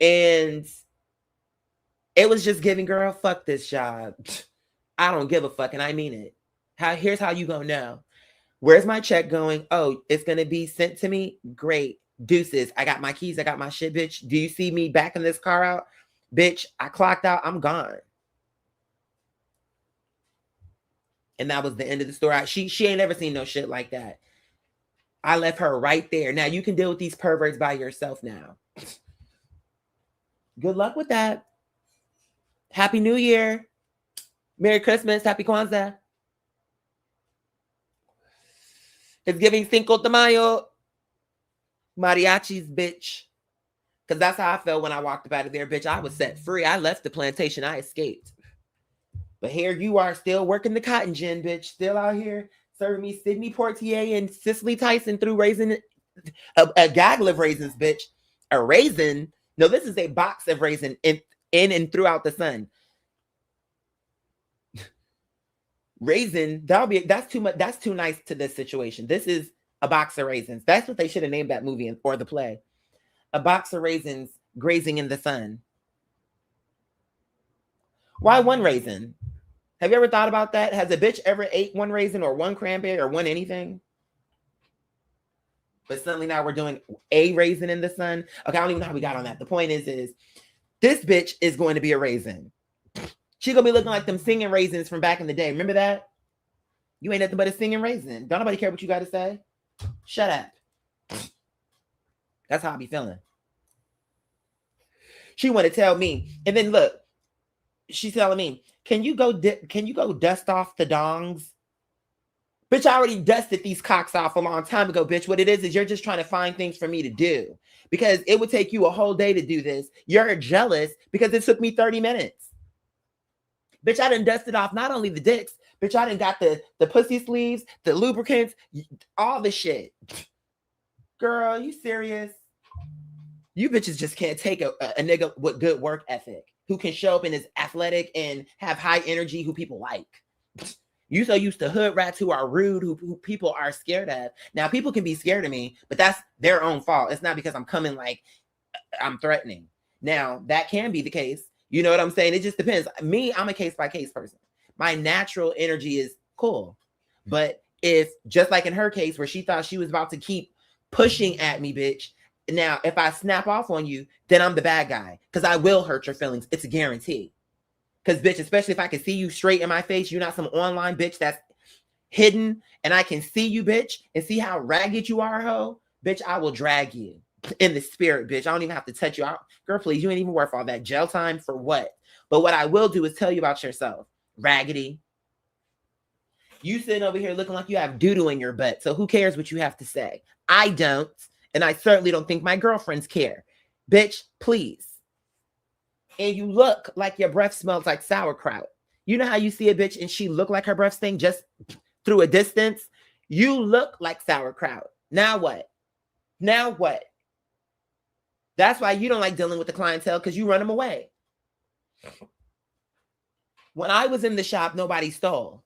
[SPEAKER 2] and it was just giving, girl, fuck this job. I don't give a fuck, and I mean it. Here's how you gonna know. Where's my check going? Oh, it's gonna be sent to me? Great. Deuces. I got my keys. I got my shit, bitch. Do you see me backing this car out? Bitch, I clocked out. I'm gone. And that was the end of the story. She ain't ever seen no shit like that. I left her right there. Now you can deal with these perverts by yourself now. Good luck with that. Happy New Year. Merry Christmas. Happy Kwanzaa. It's giving Cinco de Mayo. Mariachis, bitch. Because that's how I felt when I walked up out of there, bitch. I was set free. I left the plantation. I escaped. But here you are still working the cotton gin, bitch. Still out here serving me Sidney Poitier and Cicely Tyson through raisin, a gaggle of raisins, bitch. A raisin? No, this is a box of raisin in and throughout the sun. Raisin, that's too much. That's too nice to this situation. This is a box of raisins. That's what they should have named that movie or the play. A box of raisins grazing in the sun. Why one raisin? Have you ever thought about that? Has a bitch ever ate one raisin or one cranberry or one anything? But suddenly now we're doing a raisin in the sun. Okay, I don't even know how we got on that. The point is this bitch is going to be a raisin. She's going to be looking like them singing raisins from back in the day. Remember that? You ain't nothing but a singing raisin. Don't nobody care what you got to say. Shut up. That's how I be feeling. She want to tell me. And then look, she's telling me, can you go dust off the dongs? Bitch, I already dusted these cocks off a long time ago, bitch. What it is you're just trying to find things for me to do. Because it would take you a whole day to do this. You're jealous because it took me 30 minutes. Bitch, I done dusted off not only the dicks, bitch, I done got the pussy sleeves, the lubricants, all the shit. Girl, you serious? You bitches just can't take a nigga with good work ethic who can show up and is athletic and have high energy who people like. You so used to hood rats who are rude, who people are scared of. Now, people can be scared of me, but that's their own fault. It's not because I'm coming like I'm threatening. Now, that can be the case. You know what I'm saying? It just depends. Me, I'm a case-by-case person. My natural energy is cool. But if, just like in her case, where she thought she was about to keep pushing at me, bitch, now, if I snap off on you, then I'm the bad guy. Because I will hurt your feelings. It's a guarantee. Because, bitch, especially if I can see you straight in my face, you're not some online bitch that's hidden, and I can see you, bitch, and see how ragged you are, ho. Bitch, I will drag you in the spirit, bitch. I don't even have to touch you out. Girl, please, you ain't even worth all that jail time for what? But what I will do is tell you about yourself. Raggedy. You sitting over here looking like you have doo-doo in your butt, so who cares what you have to say? I don't, and I certainly don't think my girlfriends care. Bitch, please. And you look like your breath smells like sauerkraut. You know how you see a bitch and she look like her breath stink just through a distance? You look like sauerkraut. Now what? Now what? That's why you don't like dealing with the clientele, because you run them away. When I was in the shop, nobody stole.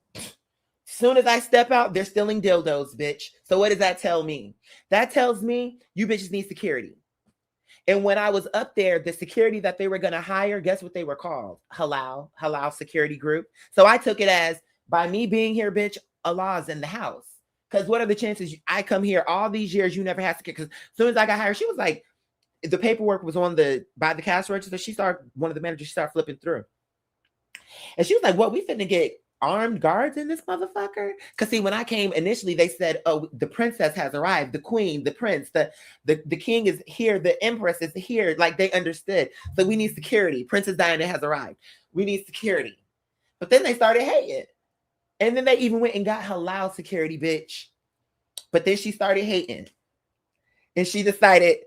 [SPEAKER 2] Soon as I step out, they're stealing dildos, bitch. So what does that tell me? That tells me you bitches need security. And when I was up there, the security that they were going to hire, guess what they were called? Halal Security Group. So I took it as, by me being here, bitch, Allah's in the house. Because what are the chances I come here all these years, you never had security? Because as soon as I got hired, she was like, the paperwork was by the cash register. One of the managers, she started flipping through. And she was like, what, we finna get armed guards in this motherfucker? Because see, when I came initially, they said, oh, the princess has arrived, the queen, the prince, the king is here, the empress is here. Like, they understood. So we need security. Princess Diana has arrived. We need security. But then they started hating. And then they even went and got halal security, bitch. But then she started hating. And she decided,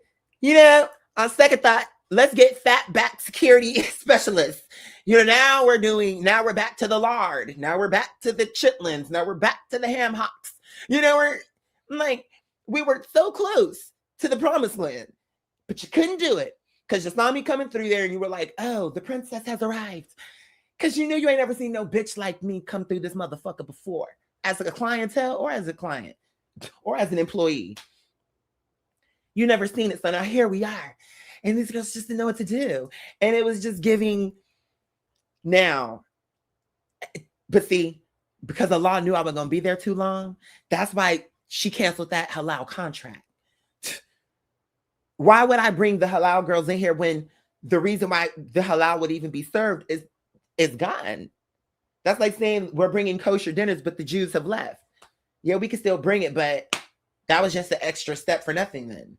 [SPEAKER 2] you know, on second thought, let's get fat back security specialists. You know, now we're back to the lard. Now we're back to the chitlins. Now we're back to the ham hocks. You know, we were so close to the promised land, but you couldn't do it because you saw me coming through there and you were like, oh, the princess has arrived. Because you knew you ain't never seen no bitch like me come through this motherfucker before, as a clientele or as a client or as an employee. You never seen it. So now here we are. And these girls just didn't know what to do. And it was just giving now. But see, because Allah knew I wasn't going to be there too long, that's why she canceled that halal contract. Why would I bring the halal girls in here when the reason why the halal would even be served is gone? That's like saying we're bringing kosher dinners, but the Jews have left. Yeah, we can still bring it, but that was just an extra step for nothing then.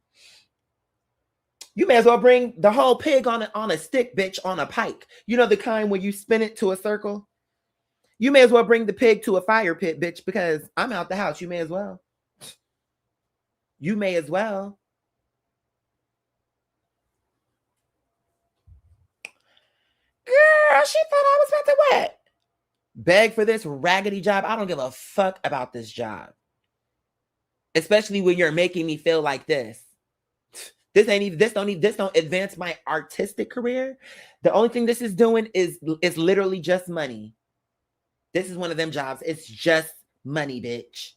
[SPEAKER 2] You may as well bring the whole pig on a stick, bitch, on a pike. You know, the kind where you spin it to a circle? You may as well bring the pig to a fire pit, bitch, because I'm out the house. You may as well. You may as well. Girl, she thought I was about to what? beg for this raggedy job. I don't give a fuck about this job. Especially when you're making me feel like this. This don't advance my artistic career. The only thing this is doing is literally just money. This is one of them jobs. It's just money, bitch.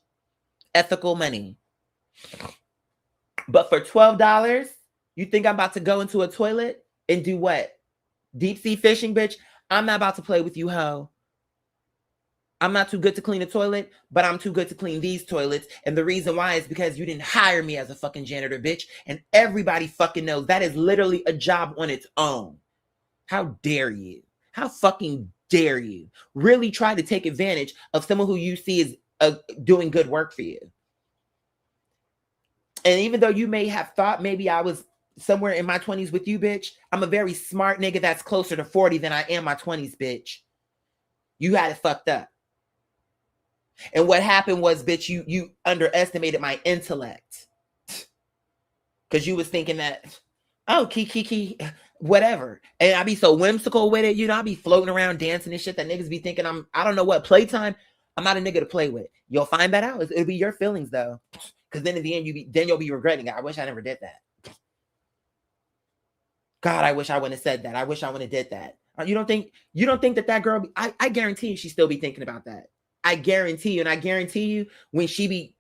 [SPEAKER 2] Ethical money. But for $12, you think I'm about to go into a toilet and do what? Deep sea fishing, bitch? I'm not about to play with you, hoe. I'm not too good to clean a toilet, but I'm too good to clean these toilets. And the reason why is because you didn't hire me as a fucking janitor, bitch. And everybody fucking knows that is literally a job on its own. How dare you? How fucking dare you really try to take advantage of someone who you see is doing good work for you? And even though you may have thought maybe I was somewhere in my 20s with you, bitch, I'm a very smart nigga that's closer to 40 than I am my 20s, bitch. You had it fucked up. And what happened was, bitch, you underestimated my intellect. Because you was thinking that, oh, kiki, whatever. And I be so whimsical with it. You know, I be floating around dancing and shit that niggas be thinking I don't know what, playtime. I'm not a nigga to play with. You'll find that out. It'll be your feelings, though. Because then in the end, you'll be regretting it. I wish I never did that. God, I wish I wouldn't have said that. I wish I wouldn't have did that. You don't think that girl, I guarantee you she still be thinking about that. I guarantee you, and I guarantee you, when she be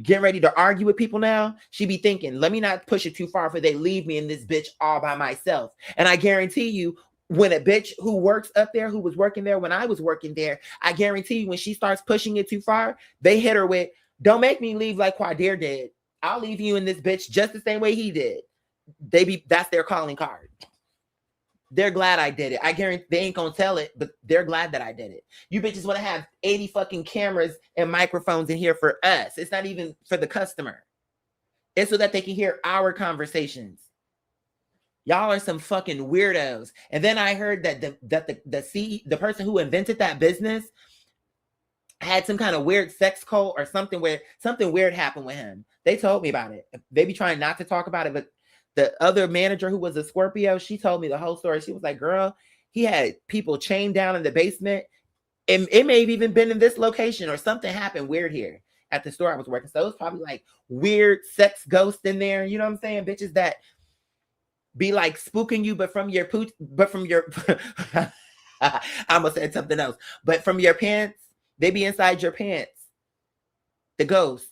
[SPEAKER 2] getting ready to argue with people now, she be thinking, let me not push it too far for they leave me in this bitch all by myself. And I guarantee you, when a bitch who works up there, who was working there when I was working there, I guarantee you, when she starts pushing it too far, they hit her with, don't make me leave like Quadir did. I'll leave you in this bitch just the same way he did. That's their calling card. They're glad I did it. I guarantee they ain't gonna tell it, but they're glad that I did it. You bitches want to have 80 fucking cameras and microphones in here for us. It's not even for the customer. It's so that they can hear our conversations. Y'all are some fucking weirdos. And then I heard that the person who invented that business had some kind of weird sex cult or something where something weird happened with him. They told me about it. They be trying not to talk about it, but the other manager who was a Scorpio, she told me the whole story. She was like, girl, he had people chained down in the basement. And it may have even been in this location or something happened weird here at the store I was working. So it was probably like weird sex ghosts in there. You know what I'm saying? Bitches that be like spooking you, but from your I almost said something else, but from your pants, they be inside your pants. The ghost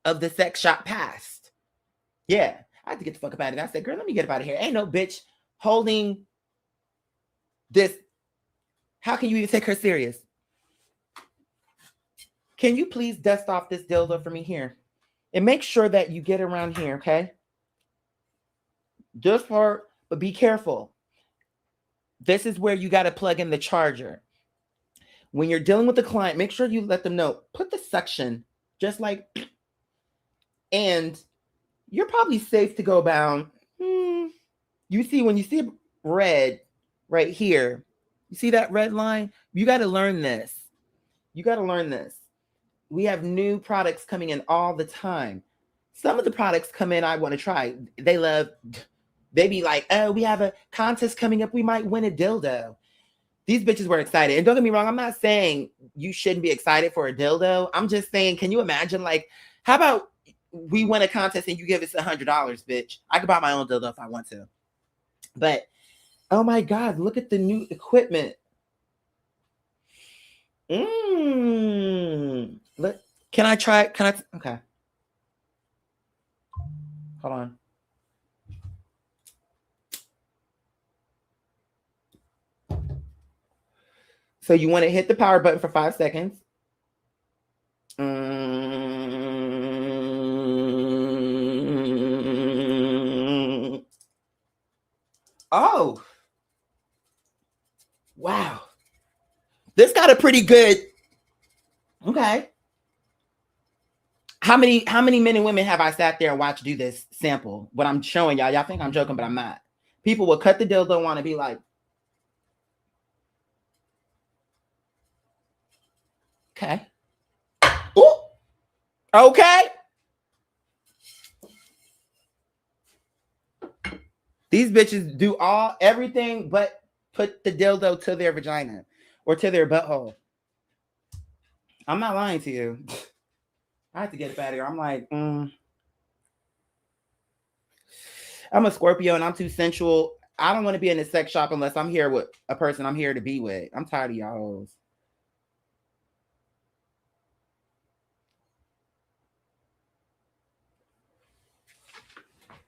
[SPEAKER 2] of the sex shop past. Yeah. I had to get the fuck up out of it. I said, girl, let me get up out of here. Ain't no bitch holding this. How can you even take her serious? Can you please dust off this dildo for me here? And make sure that you get around here, okay? But be careful. This is where you got to plug in the charger. When you're dealing with the client, make sure you let them know. Put the suction, just like, and you're probably safe to go down. You see, when you see red right here, you see that red line? You got to learn this. You got to learn this. We have new products coming in all the time. Some of the products come in, I want to try. They be like, oh, we have a contest coming up. We might win a dildo. These bitches were excited. And don't get me wrong, I'm not saying you shouldn't be excited for a dildo. I'm just saying, can you imagine, like, how about we win a contest and you give us $100, bitch? I could buy my own dildo if I want to. But, oh my God, look at the new equipment. Look, can I try? Okay. Hold on. So you want to hit the power button for 5 seconds. Oh. Wow. This got a pretty good. Okay. How many men and women have I sat there and watched do this sample? What I'm showing y'all. Y'all think I'm joking, but I'm not. People will cut the dildo, want to be like, okay. Ooh. Okay. These bitches do everything but put the dildo to their vagina. or to their butthole. I'm not lying to you. I had to get it out of here. I'm like, I'm a Scorpio and I'm too sensual. I don't want to be in a sex shop unless I'm here with a person I'm here to be with. I'm tired of y'all hoes.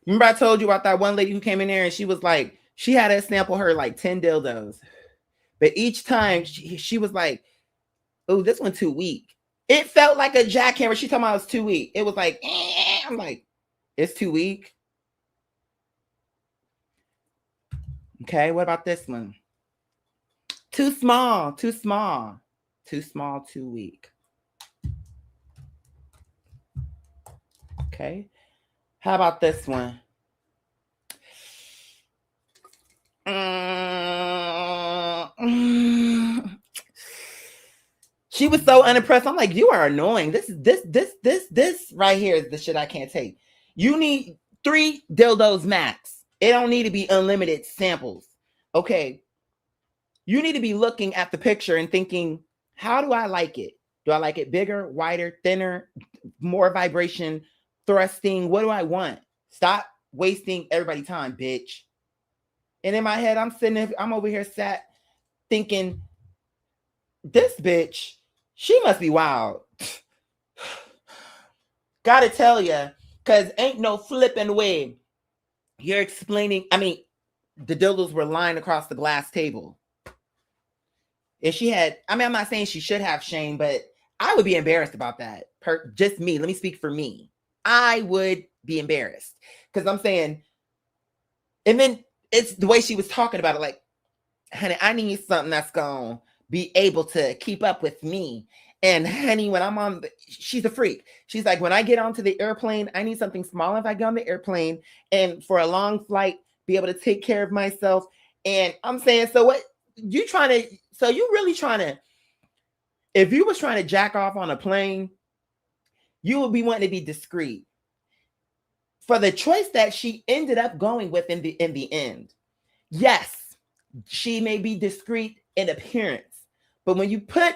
[SPEAKER 2] Remember I told you about that one lady who came in there and she was like, she had us sample her like 10 dildos. But each time she was like, oh, this one too weak. It felt like a jackhammer. She told me it was too weak. It was like, I'm like, it's too weak. Okay, what about this one? Too small, too small. Too small, too weak. Okay. How about this one? She was so unimpressed. I'm like, you are annoying. This right here is the shit I can't take. You need 3 dildos max. It don't need to be unlimited samples. Okay. You need to be looking at the picture and thinking, how do I like it? Do I like it bigger, wider, thinner, more vibration, thrusting? What do I want? Stop wasting everybody's time, bitch. And in my head, I'm over here sat thinking, this bitch, she must be wild. Gotta tell you, because ain't no flipping way. You're explaining, I mean, the dildos were lying across the glass table. If she had, I mean, I'm not saying she should have shame, but I would be embarrassed about that. Just me. Let me speak for me. I would be embarrassed because I'm saying, and then it's the way she was talking about it. Like, honey, I need something that's going to be able to keep up with me. And honey, when I'm on, she's a freak. She's like, when I get onto the airplane, I need something small if I get on the airplane and for a long flight, be able to take care of myself. And I'm saying, so what you trying to, so you really trying to, if you was trying to jack off on a plane, you would be wanting to be discreet. For the choice that she ended up going with in the end, yes, she may be discreet in appearance, but when you put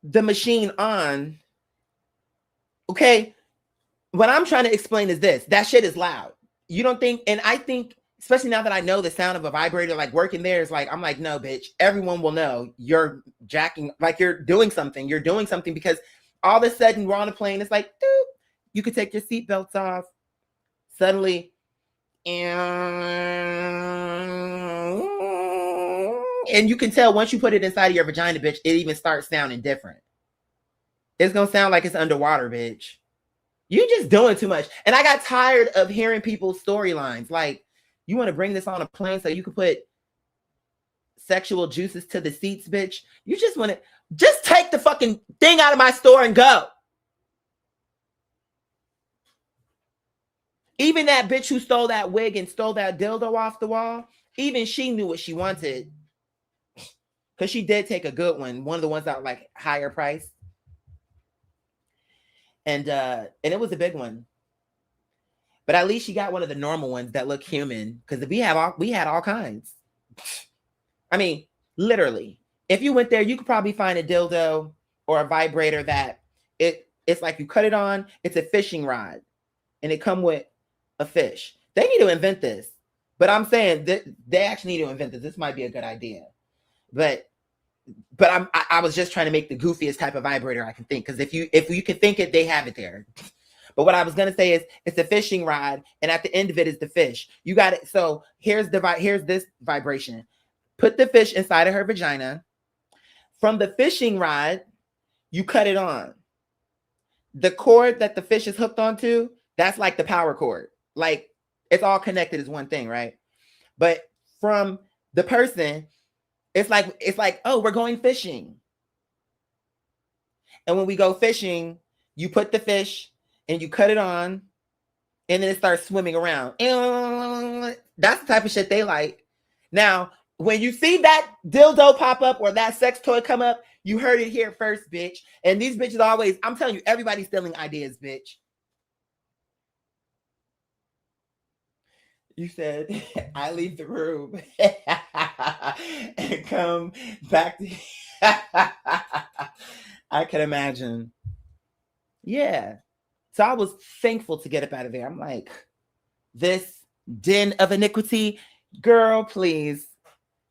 [SPEAKER 2] the machine on, okay, what I'm trying to explain is this: that shit is loud. You don't think? And I think, especially now that I know the sound of a vibrator, like working there is like, I'm like, no, bitch, everyone will know you're jacking, like you're doing something. You're doing something because all of a sudden we're on a plane. It's like, doop, you could take your seatbelts off. Suddenly, and you can tell once you put it inside of your vagina, bitch, it even starts sounding different. It's going to sound like it's underwater, bitch. You just doing too much. And I got tired of hearing people's storylines. Like, you want to bring this on a plane so you can put sexual juices to the seats, bitch? You just want to just take the fucking thing out of my store and go. Even that bitch who stole that wig and stole that dildo off the wall, even she knew what she wanted. Because she did take a good one of the ones that were like higher price. And it was a big one. But at least she got one of the normal ones that look human. Because we had all kinds. I mean, literally. If you went there, you could probably find a dildo or a vibrator that it's like you cut it on, it's a fishing rod. And it come with a fish. They need to invent this. But I'm saying that they actually need to invent this. This might be a good idea. But I was just trying to make the goofiest type of vibrator I can think. Because if you can think it, they have it there. But what I was gonna say is it's a fishing rod, and at the end of it is the fish. You got it. So here's this vibration. Put the fish inside of her vagina. From the fishing rod, you cut it on. The cord that the fish is hooked onto, that's like the power cord. Like it's all connected as one thing, right? But from the person, it's like, oh, we're going fishing. And when we go fishing, you put the fish and you cut it on, and then it starts swimming around. That's the type of shit they like. Now, when you see that dildo pop up or that sex toy come up, you heard it here first, bitch. And these bitches always, I'm telling you, everybody's stealing ideas, bitch. You said, I leave the room. and come back to I can imagine. Yeah. So I was thankful to get up out of there. I'm like, this den of iniquity, girl, please.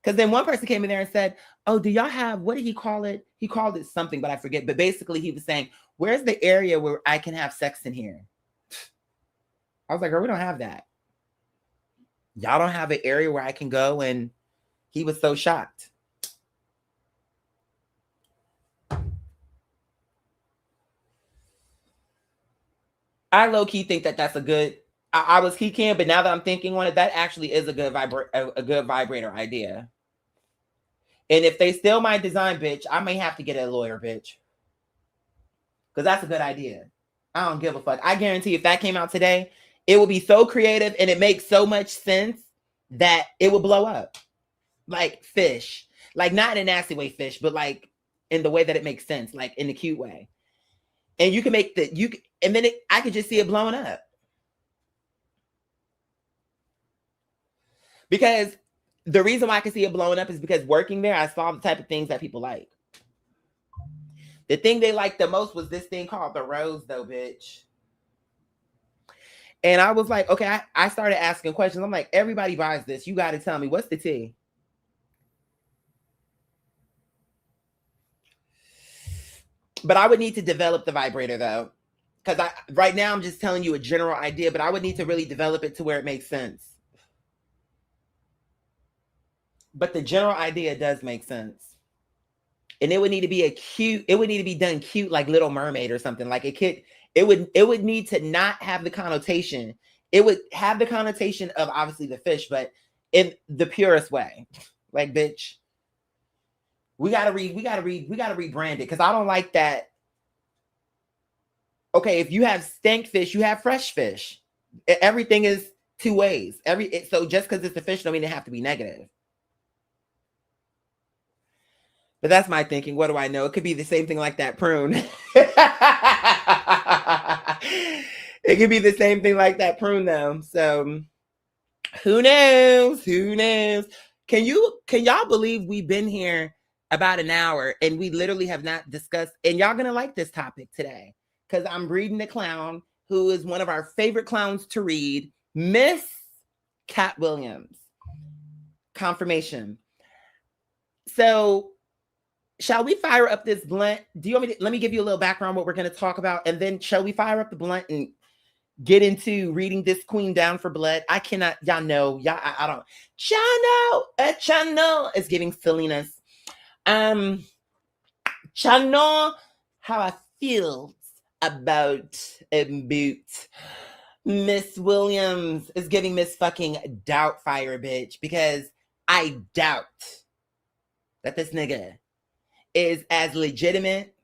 [SPEAKER 2] Because then one person came in there and said, oh, do y'all have, what did he call it? He called it something, but I forget. But basically he was saying, where's the area where I can have sex in here? I was like, girl, we don't have that. Y'all don't have an area where I can go? And he was so shocked. I low-key think that that's a good, I was geeking, but now that I'm thinking on it, that actually is a good vibrator idea. And if they steal my design, bitch, I may have to get a lawyer, bitch. Because that's a good idea. I don't give a fuck. I guarantee if that came out today, it would be so creative and it makes so much sense that it would blow up. Like fish. Like not in a nasty way fish, but like in the way that it makes sense, like in the cute way. And you can make and then I could just see it blowing up. Because the reason why I can see it blowing up is because working there, I saw the type of things that people like. The thing they liked the most was this thing called the rose, though, bitch. And I was like, okay, I started asking questions. I'm like, everybody buys this. You got to tell me, what's the tea? But I would need to develop the vibrator, though. Because right now I'm just telling you a general idea, but I would need to really develop it to where it makes sense. But the general idea does make sense. And it would need to be it would need to be done cute like Little Mermaid or something. Like it would need to not have the connotation. It would have the connotation of obviously the fish, but in the purest way. Like, bitch, we gotta rebrand it because I don't like that. Okay, if you have stank fish, you have fresh fish. Everything is two ways. So just because it's a fish don't mean it have to be negative. But that's my thinking. What do I know? It could be the same thing like that prune. It could be the same thing like that prune though. So who knows? Who knows? Can y'all believe we've been here about an hour and we literally have not discussed, and y'all gonna like this topic today because I'm reading the clown who is one of our favorite clowns to read, Miss Katt Williams. Confirmation. So shall we fire up this blunt? Do you want me to, let me give you a little background what we're going to talk about, and then shall we fire up the blunt and get into reading this queen down for blood? I cannot, y'all know, I don't, Chano is giving silliness. Chano, how I feel about Miss Williams is giving Miss fucking Doubtfire, bitch, because I doubt that this nigga is as legitimate.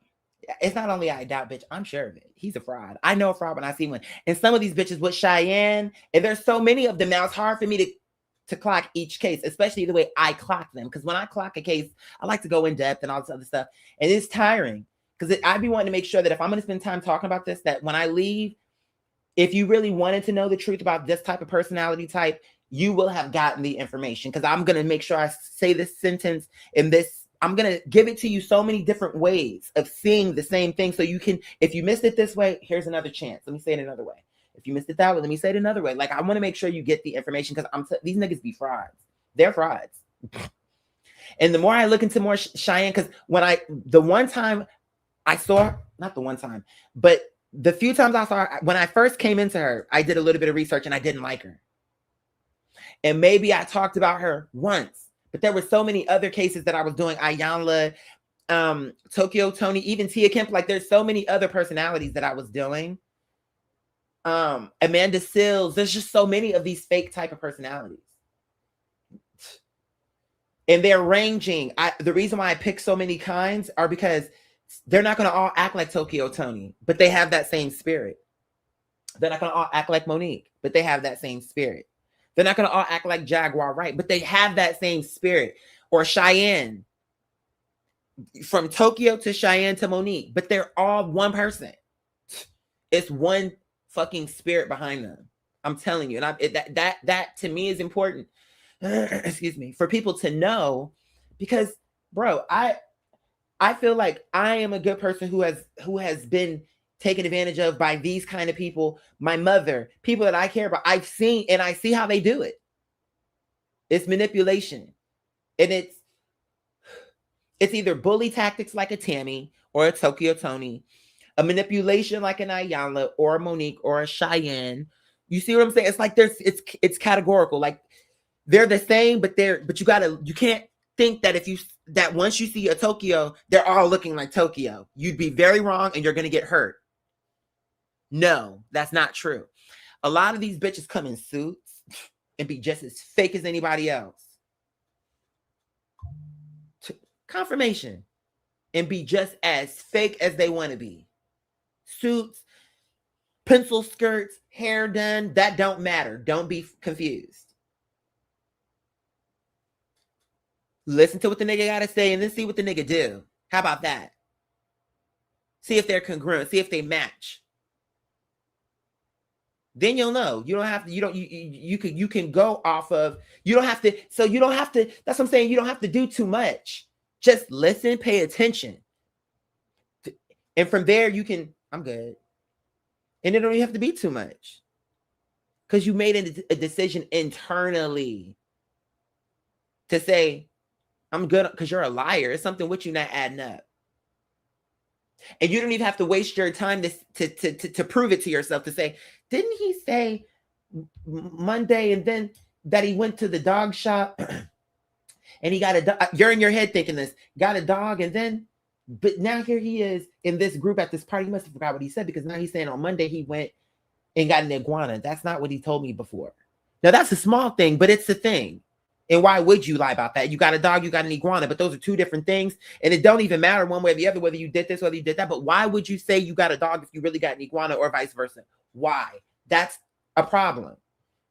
[SPEAKER 2] It's not only I doubt, bitch, I'm sure of it. He's a fraud. I know a fraud when I see one. And some of these bitches with Cheyenne, and there's so many of them now, it's hard for me to clock each case, especially the way I clock them. Because when I clock a case, I like to go in depth and all this other stuff. And it's tiring. Because I'd be wanting to make sure that if I'm going to spend time talking about this, that when I leave, if you really wanted to know the truth about this type of personality type, you will have gotten the information. Because I'm going to make sure I say this sentence in this. I'm going to give it to you so many different ways of seeing the same thing. So you can, if you missed it this way, here's another chance. Let me say it another way. If you missed it that way, let me say it another way. Like, I want to make sure you get the information because these niggas be frauds. They're frauds. And the more I look into more Cheyenne, because the one time I saw, not the one time, but the few times I saw her, when I first came into her, I did a little bit of research and I didn't like her. And maybe I talked about her once. But there were so many other cases that I was doing. Iyanla, Tokyo Tony, even Tia Kemp. Like, there's so many other personalities that I was doing. Amanda Sills. There's just so many of these fake type of personalities. And they're ranging. The reason why I pick so many kinds are because they're not going to all act like Tokyo Tony, but they have that same spirit. They're not going to all act like Monique, but they have that same spirit. They're not going to all act like Jaguar Wright, but they have that same spirit. Or Cheyenne. From Tokyo to Cheyenne to Monique. But they're all one person. It's one fucking spirit behind them. I'm telling you. And that to me is important. excuse me, for people to know, because bro, I feel like I am a good person who has been taken advantage of by these kind of people. My mother, people that I care about, I've seen and I see how they do it. It's manipulation. And it's either bully tactics like a Tammy or a Tokyo Tony, a manipulation like an Ayala or a Monique or a Cheyenne. You see what I'm saying? It's like it's categorical. Like they're the same, but you can't think that that once you see a Tokyo, they're all looking like Tokyo. You'd be very wrong and you're gonna get hurt. No, that's not true. A lot of these bitches come in suits and be just as fake as anybody else. Confirmation. And be just as fake as they want to be. Suits, pencil skirts, hair done, that don't matter. Don't be confused. Listen to what the nigga gotta say and then see what the nigga do. How about that? See if they're congruent. See if they match. Then you'll know. You don't have to, you can go off of, you don't have to, that's what I'm saying, you don't have to do too much. Just listen, pay attention. And from there I'm good. And it don't even have to be too much. Because you made a decision internally to say, I'm good, because you're a liar. It's something with you not adding up. And you don't even have to waste your time to prove it to yourself, to say, didn't he say Monday and then that he went to the dog shop and he got a dog? You're in your head thinking this, got a dog, and then, but now here he is in this group at this party. He must have forgot what he said, because now he's saying on Monday he went and got an iguana. That's not what he told me before. Now that's a small thing, but it's a thing. And why would you lie about that? You got a dog, you got an iguana, but those are two different things. And it don't even matter one way or the other, whether you did this, whether you did that. But why would you say you got a dog if you really got an iguana, or vice versa? Why? That's a problem.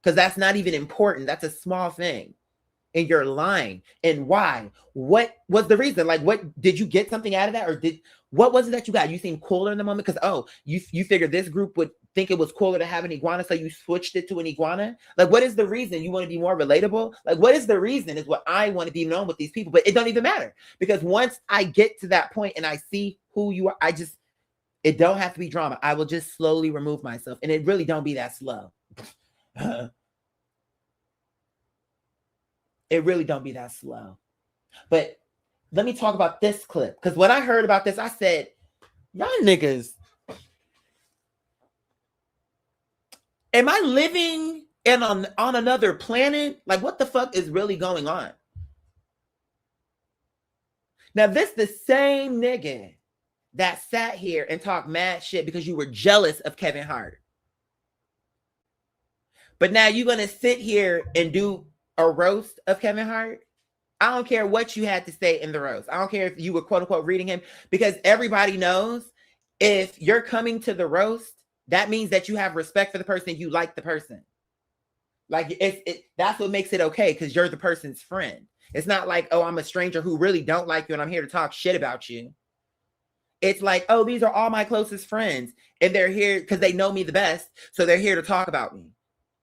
[SPEAKER 2] Because that's not even important. That's a small thing. And you're lying. And why? What was the reason? Like, what did you get something out of that? Or what was it that you got? You seemed cooler in the moment because, you figured this group would think it was cooler to have an iguana, so you switched it to an iguana? Like, what is the reason? You want to be more relatable? Like, what is the reason is what I want to be known with these people. But it don't even matter, because once I get to that point and I see who you are, it don't have to be drama. I will just slowly remove myself. And it really don't be that slow. It really don't be that slow. But let me talk about this clip. Because when I heard about this, I said, y'all niggas, am I living on another planet? Like, what the fuck is really going on? Now, this the same nigga that sat here and talked mad shit because you were jealous of Kevin Hart. But now you're going to sit here and do a roast of Kevin Hart? I don't care what you had to say in the roast. I don't care if you were quote unquote reading him, because everybody knows if you're coming to the roast, that means that you have respect for the person, you like the person. Like that's what makes it okay, because you're the person's friend. It's not like, oh, I'm a stranger who really don't like you and I'm here to talk shit about you. It's like, oh, these are all my closest friends and they're here because they know me the best, so they're here to talk about me.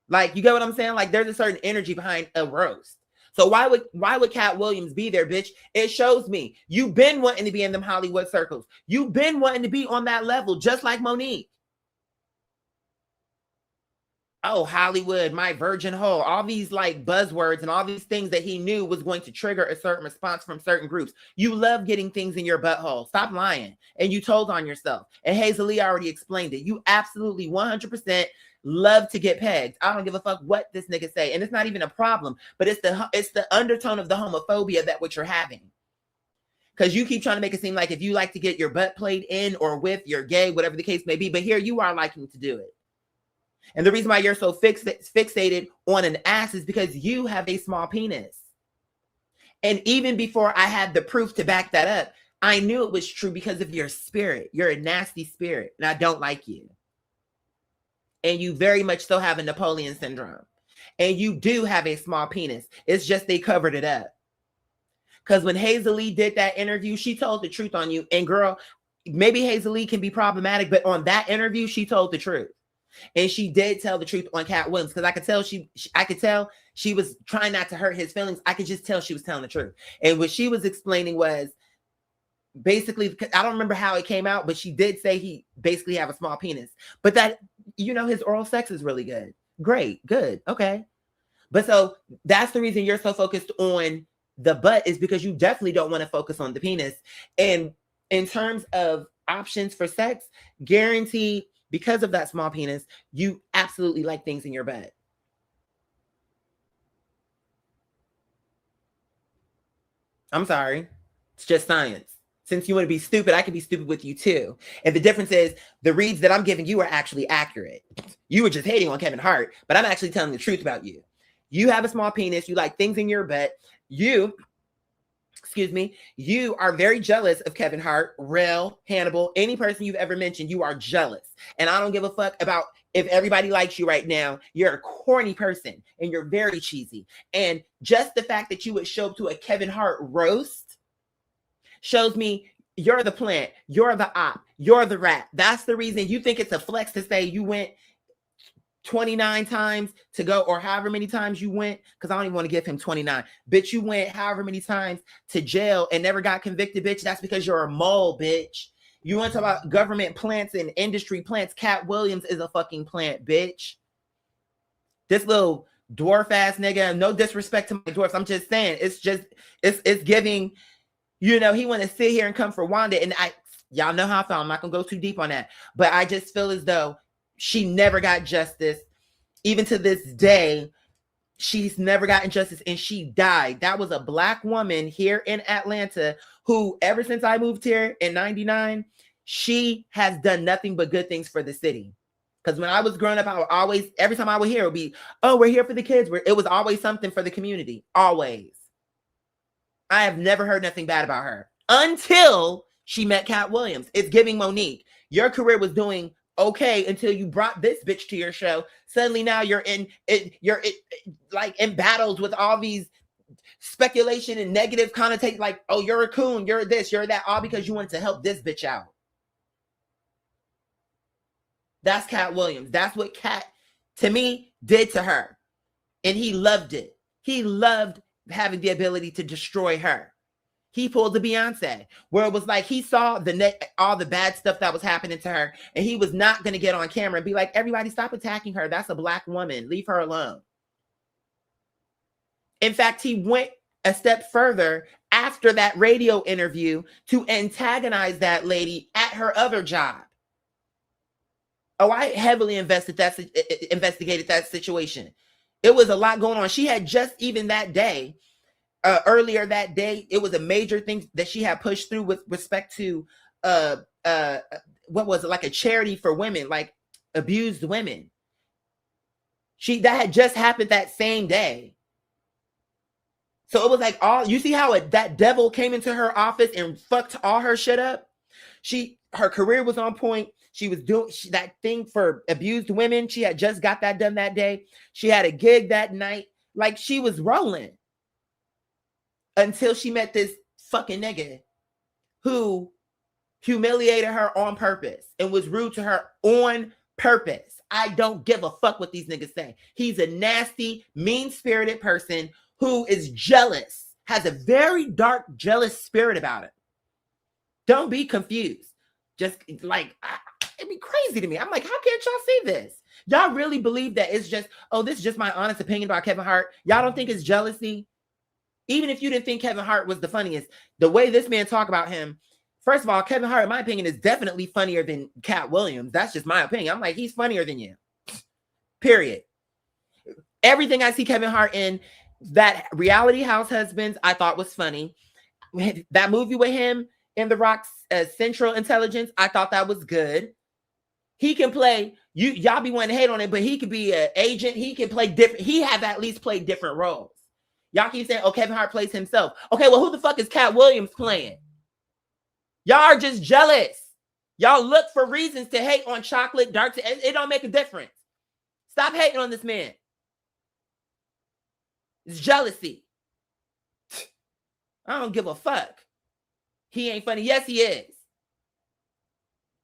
[SPEAKER 2] Like, you get what I'm saying? Like, there's a certain energy behind a roast. So why would Cat Williams be there, bitch? It shows me you've been wanting to be in them Hollywood circles. You've been wanting to be on that level, just like Monique. Oh, Hollywood, my virgin hole, all these like buzzwords and all these things that he knew was going to trigger a certain response from certain groups. You love getting things in your butthole. Stop lying. And you told on yourself. And Hazel Lee already explained it. You absolutely 100% love to get pegged. I don't give a fuck what this nigga say. And it's not even a problem, but it's the undertone of the homophobia that what you're having. Because you keep trying to make it seem like if you like to get your butt played in or with, you're gay, whatever the case may be. But here you are liking to do it. And the reason why you're so fixated on an ass is because you have a small penis. And even before I had the proof to back that up, I knew it was true because of your spirit. You're a nasty spirit, and I don't like you. And you very much so have a Napoleon syndrome. And you do have a small penis. It's just they covered it up. Because when Hazel Lee did that interview, she told the truth on you. And girl, maybe Hazel Lee can be problematic, but on that interview, she told the truth. And she did tell the truth on Cat Williams, because I could tell I could tell she was trying not to hurt his feelings. I could just tell she was telling the truth. And what she was explaining was basically, I don't remember how it came out, but she did say he basically have a small penis. But that, his oral sex is really good. Great, good, okay. But so that's the reason you're so focused on the butt, is because you definitely don't want to focus on the penis. And in terms of options for sex, guaranteed, because of that small penis, you absolutely like things in your butt. I'm sorry. It's just science. Since you want to be stupid, I can be stupid with you too. And the difference is the reads that I'm giving you are actually accurate. You were just hating on Kevin Hart, but I'm actually telling the truth about you. You have a small penis. You like things in your butt. You are very jealous of Kevin Hart, Rel, Hannibal, any person you've ever mentioned. You are jealous. And I don't give a fuck about if everybody likes you right now. You're a corny person and you're very cheesy. And just the fact that you would show up to a Kevin Hart roast shows me you're the plant, you're the op, you're the rat. That's the reason you think it's a flex to say you went 29 times to go, or however many times you went, because I don't even want to give him 29. Bitch, you went however many times to jail and never got convicted, bitch. That's because you're a mole, bitch. You want to talk about government plants and industry plants? Cat Williams is a fucking plant, bitch. This little dwarf ass nigga, no disrespect to my dwarfs. I'm just saying, it's giving, he want to sit here and come for Wanda. And y'all know how I feel. I'm not going to go too deep on that. But I just feel as though she never got justice. Even to this day, she's never gotten justice, and she died. That was a Black woman here in Atlanta who, ever since I moved here in 99, she has done nothing but good things for the city. Because when I was growing up, I would always, every time I would hear, it would be, oh, we're here for the kids. It was always something for the community. Always. I have never heard nothing bad about her until she met Cat Williams. It's giving Monique. Your career was doing okay until you brought this bitch to your show. Suddenly now you're in battles with all these speculation and negative connotations, like, oh, you're a coon, you're this, you're that, all because you wanted to help this bitch out. That's Cat Williams. That's what Cat, to me, did to her. And he loved it. He loved having the ability to destroy her. He pulled the Beyonce, where it was like he saw all the bad stuff that was happening to her, and he was not going to get on camera and be like, everybody stop attacking her. That's a Black woman. Leave her alone. In fact, he went a step further after that radio interview to antagonize that lady at her other job. Oh, I heavily investigated that situation. It was a lot going on. She had just even that day, earlier that day, it was a major thing that she had pushed through with respect to what was it, like a charity for women, like abused women. That had just happened that same day. So it was like, you see how that devil came into her office and fucked all her shit up? Her career was on point. She was doing that thing for abused women. She had just got that done that day. She had a gig that night. Like, she was rolling. Until she met this fucking nigga who humiliated her on purpose and was rude to her on purpose. I don't give a fuck what these niggas say. He's a nasty, mean-spirited person who is jealous, has a very dark, jealous spirit about it. Don't be confused. Just like, it'd be crazy to me. I'm like, how can't y'all see this? Y'all really believe that it's just, oh, this is just my honest opinion about Kevin Hart? Y'all don't think it's jealousy? Even if you didn't think Kevin Hart was the funniest, the way this man talk about him, first of all, Kevin Hart, in my opinion, is definitely funnier than Cat Williams. That's just my opinion. I'm like, he's funnier than you. Period. Everything I see Kevin Hart in, that Reality House Husbands, I thought was funny. That movie with him in The Rock's Central Intelligence, I thought that was good. He can play, y'all be wanting to hate on it, but he could be an agent. He can play different. He have at least played different roles. Y'all keep saying, oh, Kevin Hart plays himself. Okay, well, who the fuck is Cat Williams playing? Y'all are just jealous. Y'all look for reasons to hate on Chocolate Dark. It don't make a difference. Stop hating on this man. It's jealousy. I don't give a fuck. He ain't funny. Yes, he is.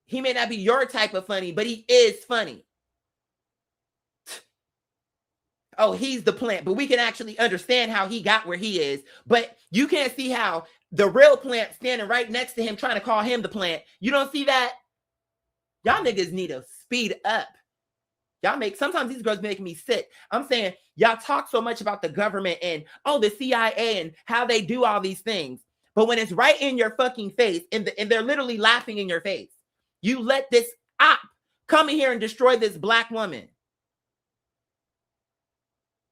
[SPEAKER 2] He may not be your type of funny, but he is funny. Oh, he's the plant, but we can actually understand how he got where he is. But you can't see how the real plant standing right next to him trying to call him the plant. You don't see that? Y'all niggas need to speed up. Sometimes these girls make me sick. I'm saying y'all talk so much about the government and the CIA and how they do all these things. But when it's right in your fucking face and they're literally laughing in your face, you let this op come in here and destroy this black woman.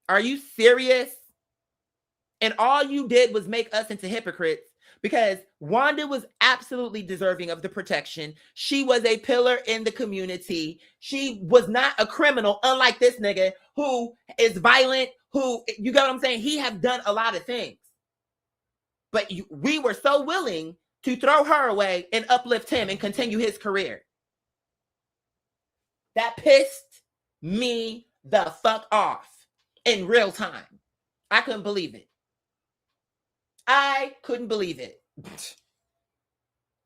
[SPEAKER 2] Are you serious? And all you did was make us into hypocrites because Wanda was absolutely deserving of the protection. She was a pillar in the community. She was not a criminal, unlike this nigga who is violent, who, you get what I'm saying? He have done a lot of things. But we were so willing to throw her away and uplift him and continue his career. That pissed me the fuck off in real time. I couldn't believe it. I couldn't believe it.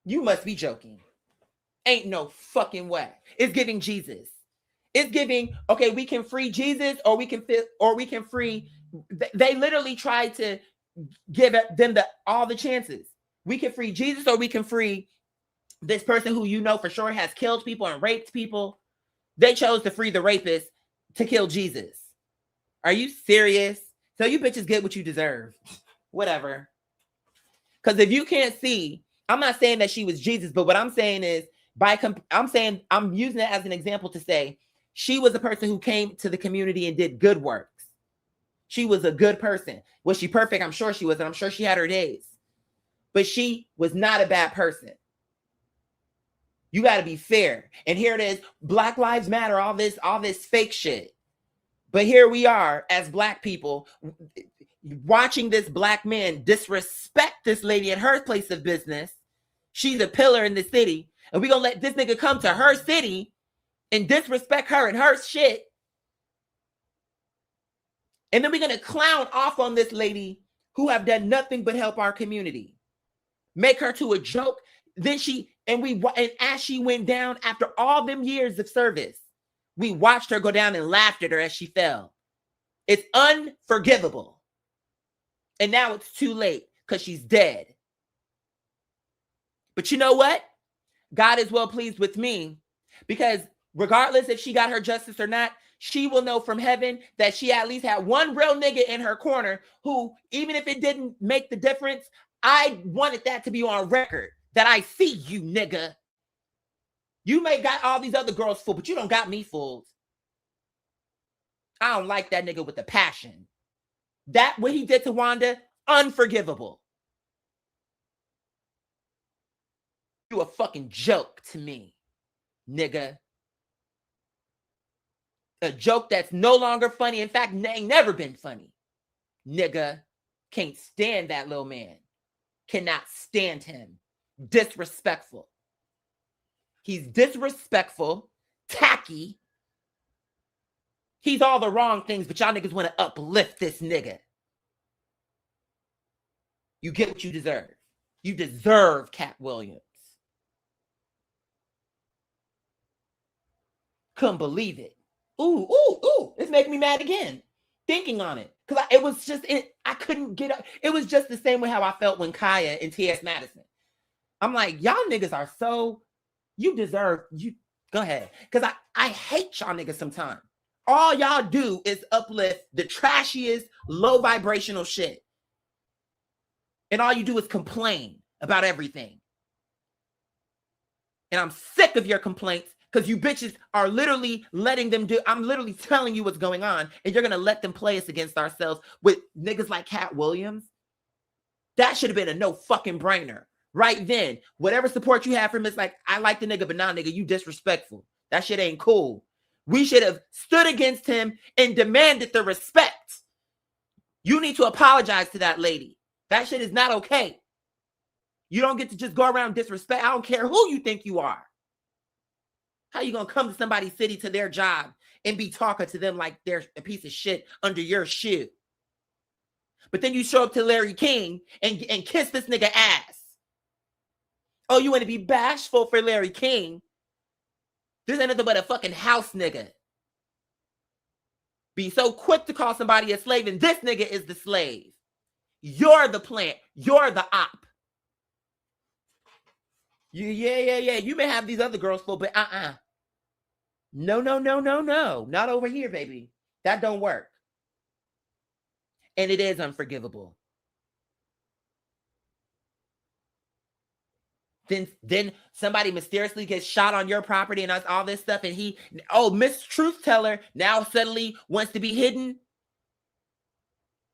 [SPEAKER 2] You must be joking. Ain't no fucking way. It's giving Jesus. It's giving, okay, we can free Jesus or we can free. They literally tried to give them all the chances. We can free Jesus or we can free this person who you know for sure has killed people and raped people. They chose to free the rapist to kill Jesus. Are you serious? So you bitches get what you deserve. Whatever. Because if you can't see, I'm not saying that she was Jesus, but what I'm saying is, I'm using it as an example to say she was a person who came to the community and did good works. She was a good person. Was she perfect? I'm sure she was, and I'm sure she had her days. But she was not a bad person. You got to be fair. And here it is, Black Lives Matter, all this fake shit. But here we are as Black people watching this Black man disrespect this lady at her place of business. She's a pillar in the city. And we're going to let this nigga come to her city and disrespect her and her shit. And then we're going to clown off on this lady who have done nothing but help our community. Make her to a joke. Then as she went down after all them years of service, we watched her go down and laughed at her as she fell. It's unforgivable. And now it's too late because she's dead. But you know what? God is well pleased with me because regardless if she got her justice or not, she will know from heaven that she at least had one real nigga in her corner who, even if it didn't make the difference, I wanted that to be on record that I see you, nigga. You may got all these other girls fooled, but you don't got me fooled. I don't like that nigga with the passion. That what he did to Wanda, unforgivable. You a fucking joke to me, nigga. A joke that's no longer funny. In fact, ain't never been funny. Nigga, can't stand that little man. Cannot stand him. Disrespectful. He's disrespectful, tacky. He's all the wrong things, but y'all niggas want to uplift this nigga. You get what you deserve. You deserve Cat Williams. Couldn't believe it. Ooh. It's making me mad again. Thinking on it. Because I couldn't get up. It was just the same way how I felt when Kaya and T.S. Madison. I'm like, y'all niggas are so, you go ahead. Because I hate y'all niggas sometimes. All y'all do is uplift the trashiest, low vibrational shit. And all you do is complain about everything. And I'm sick of your complaints because you bitches are literally letting them I'm literally telling you what's going on. And you're going to let them play us against ourselves with niggas like Cat Williams. That should have been a no fucking brainer. Right then, whatever support you have from it's like, I like the nigga, but nah, nigga, you disrespectful. That shit ain't cool. We should have stood against him and demanded the respect. You need to apologize to that lady. That shit is not okay. You don't get to just go around disrespect. I don't care who you think you are. How you gonna come to somebody's city, to their job, and be talking to them like they're a piece of shit under your shoe? But then you show up to Larry King and kiss this nigga ass. Oh, you want to be bashful for Larry King? This ain't nothing but a fucking house nigga. Be so quick to call somebody a slave, and this nigga is the slave. You're the plant. You're the op. Yeah. You may have these other girls full, but No. Not over here, baby. That don't work. And it is unforgivable. Then somebody mysteriously gets shot on your property and all this stuff, and Miss Truth Teller now suddenly wants to be hidden.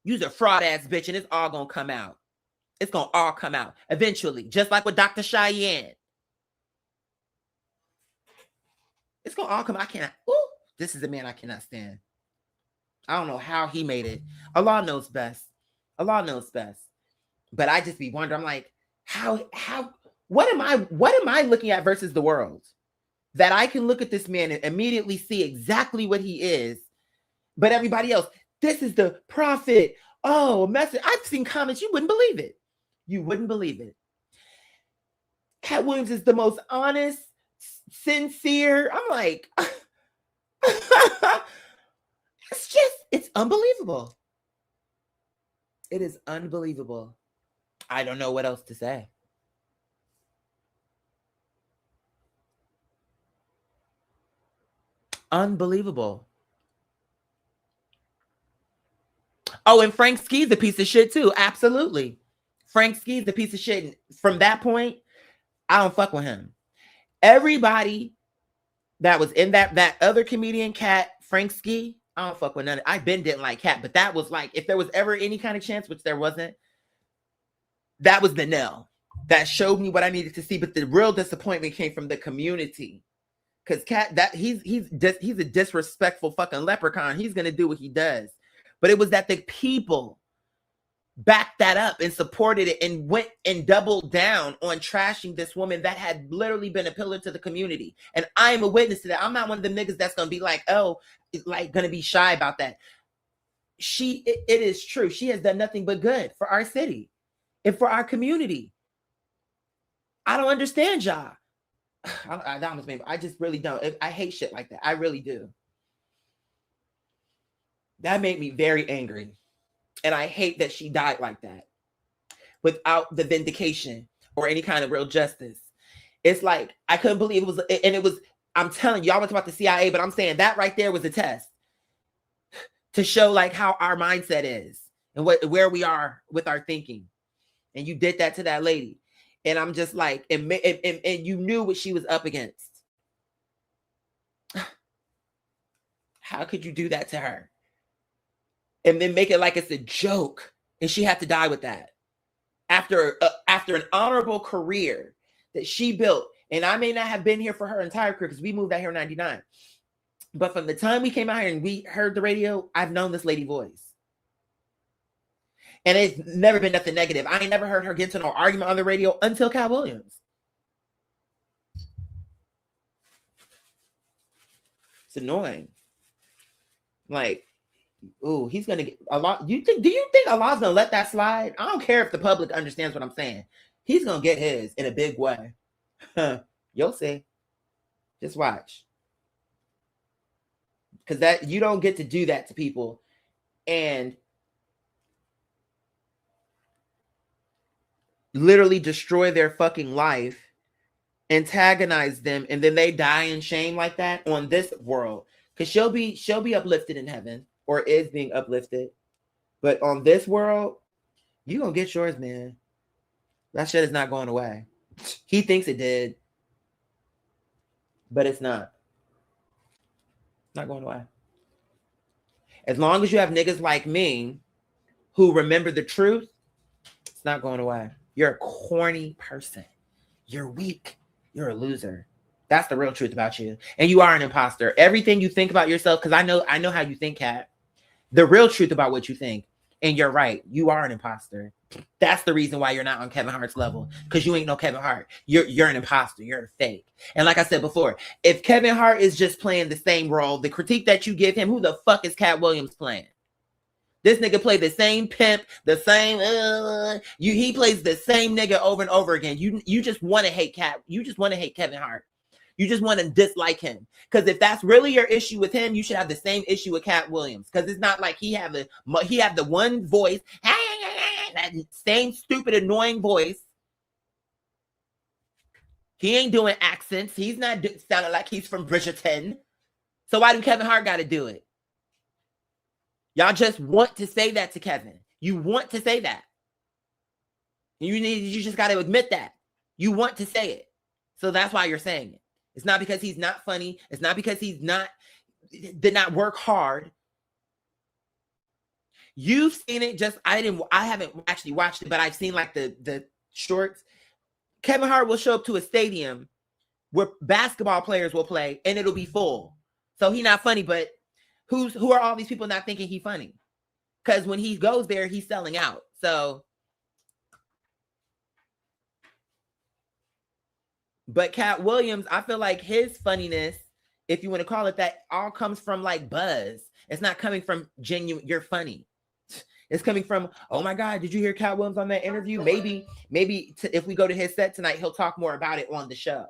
[SPEAKER 2] You's a fraud ass bitch, and it's all gonna come out. It's gonna all come out eventually, just like with Dr. Cheyenne. It's gonna all come out. This is a man I cannot stand. I don't know how he made it. Allah knows best. Allah knows best. But I just be wondering, I'm like, what am I looking at versus the world? That I can look at this man and immediately see exactly what he is. But everybody else, this is the prophet. Oh, a message. I've seen comments, you wouldn't believe it. You wouldn't believe it. Katt Williams is the most honest, sincere. I'm like, it's unbelievable. It is unbelievable. I don't know what else to say. Unbelievable. Oh, and Frank Ski's a piece of shit too. Absolutely. Frank Ski's a piece of shit. And from that point, I don't fuck with him. Everybody that was in that other comedian, Katt, Frank Ski, I don't fuck with none. I didn't like Katt, but that was like, if there was ever any kind of chance, which there wasn't, that was the nail that showed me what I needed to see. But the real disappointment came from the community. Because Katt, he's a disrespectful fucking leprechaun. He's gonna do what he does. But it was that the people backed that up and supported it and went and doubled down on trashing this woman that had literally been a pillar to the community. And I am a witness to that. I'm not one of them niggas that's gonna be like, gonna be shy about that. It is true. She has done nothing but good for our city and for our community. I don't understand y'all. I just really don't. I hate shit like that. I really do. That made me very angry. And I hate that she died like that without the vindication or any kind of real justice. It's like, I couldn't believe it was, I'm telling you, y'all went about the CIA, but I'm saying that right there was a test to show like how our mindset is and where we are with our thinking. And you did that to that lady. And I'm just like, and you knew what she was up against. How could you do that to her? And then make it like it's a joke, and she had to die with that after an honorable career that she built. And I may not have been here for her entire career because we moved out here in '99, but from the time we came out here and we heard the radio, I've known this lady voice, and it's never been nothing negative. I ain't never heard her get into no argument on the radio until Katt Williams. It's annoying. Like, ooh, he's gonna get a lot. Do you think Allah's gonna let that slide? I don't care if the public understands what I'm saying. He's gonna get his in a big way. You'll see. Just watch. Because that you don't get to do that to people and literally destroy their fucking life, antagonize them, and then they die in shame like that on this world. Because she'll be uplifted in heaven. Or is being uplifted. But on this world, you're going to get yours, man. That shit is not going away. He thinks it did. But it's not. Not going away. As long as you have niggas like me who remember the truth, it's not going away. You're a corny person. You're weak. You're a loser. That's the real truth about you. And you are an imposter. Everything you think about yourself, because I know how you think, Katt. The real truth about what you think. And you're right. You are an imposter. That's the reason why you're not on Kevin Hart's level. Because you ain't no Kevin Hart. You're an imposter. You're a fake. And like I said before, if Kevin Hart is just playing the same role, the critique that you give him, who the fuck is Katt Williams playing? This nigga played the same pimp, the same, he plays the same nigga over and over again. You just want to hate Katt. You just want to hate Kevin Hart. You just want to dislike him. Because if that's really your issue with him, you should have the same issue with Cat Williams. Because it's not like he have the one voice, that same stupid, annoying voice. He ain't doing accents. He's not sounding like he's from Bridgerton. So why do Kevin Hart got to do it? Y'all just want to say that to Kevin. You want to say that. You just got to admit that. You want to say it. So that's why you're saying it. It's not because he's not funny. It's not because did not work hard. You've seen it. I haven't actually watched it, but I've seen like the shorts. Kevin Hart will show up to a stadium where basketball players will play and it'll be full. So he's not funny, but who are all these people not thinking he's funny? Because when he goes there, he's selling out. So, but Cat Williams, I feel like his funniness, if you want to call it that, all comes from like buzz. It's not coming from genuine, you're funny. It's coming from, oh my God, did you hear Cat Williams on that interview? Maybe if we go to his set tonight, he'll talk more about it on the show.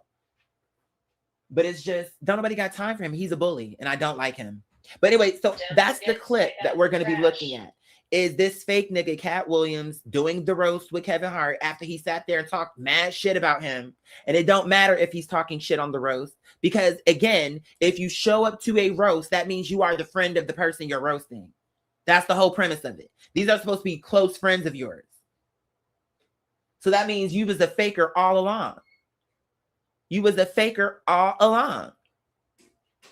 [SPEAKER 2] But it's just, don't nobody got time for him. He's a bully and I don't like him. But anyway, so that's the clip that we're going to be looking at. Is this fake nigga Cat Williams doing the roast with Kevin Hart after he sat there and talked mad shit about him. And it don't matter if he's talking shit on the roast. Because again, if you show up to a roast, that means you are the friend of the person you're roasting. That's the whole premise of it. These are supposed to be close friends of yours. So that means you was a faker all along. You was a faker all along.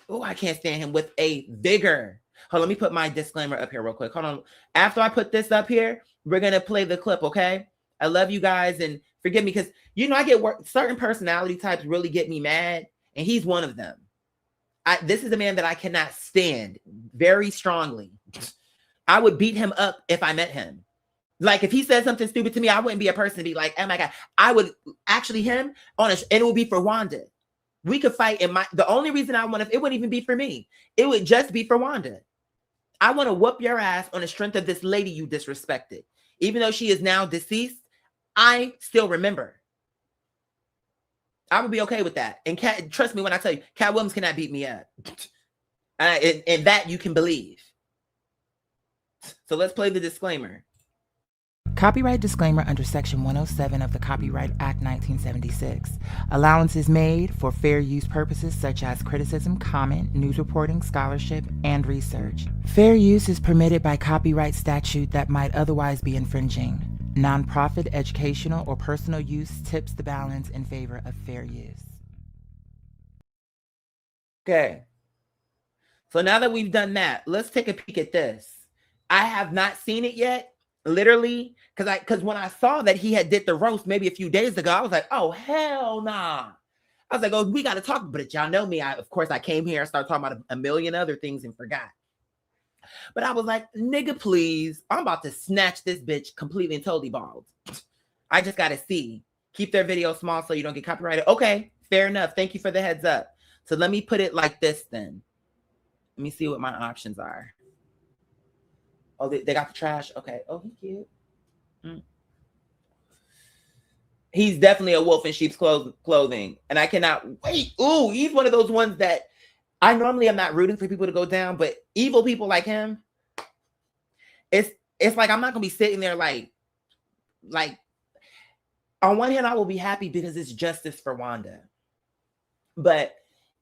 [SPEAKER 2] Oh, I can't stand him with a vigor. Hold on, let me put my disclaimer up here real quick. Hold on. After I put this up here, we're going to play the clip, okay? I love you guys, and forgive me because, I get certain personality types really get me mad, and he's one of them. This is a man that I cannot stand very strongly. I would beat him up if I met him. Like, if he said something stupid to me, I wouldn't be a person to be like, oh my God. I would actually and it would be for Wanda. We could fight the only reason it wouldn't even be for me. It would just be for Wanda. I want to whoop your ass on the strength of this lady you disrespected. Even though she is now deceased, I still remember. I would be okay with that. And trust me when I tell you, Cat Williams cannot beat me up. And that you can believe. So let's play the disclaimer. Copyright disclaimer under Section 107 of the Copyright Act 1976. Allowances made for fair use purposes such as criticism, comment, news reporting, scholarship, and research. Fair use is permitted by copyright statute that might otherwise be infringing. Nonprofit, educational, or personal use tips the balance in favor of fair use. Okay. So now that we've done that, let's take a peek at this. I have not seen it yet. Literally, because when I saw that he had did the roast maybe a few days ago, I was like, oh, hell nah. I was like, oh, we got to talk. But y'all know me. Of course, I came here and started talking about a million other things and forgot. But I was like, nigga, please. I'm about to snatch this bitch completely and totally bald. I just got to see. Keep their video small so you don't get copyrighted. Okay, fair enough. Thank you for the heads up. So let me put it like this then. Let me see what my options are. Oh, they got the trash. Okay. Oh, he's cute. He's definitely a wolf in sheep's clothing. And I cannot wait. Ooh, he's one of those ones that I normally am not rooting for people to go down, but evil people like him, it's like I'm not going to be sitting there like on one hand, I will be happy because it's justice for Wanda. But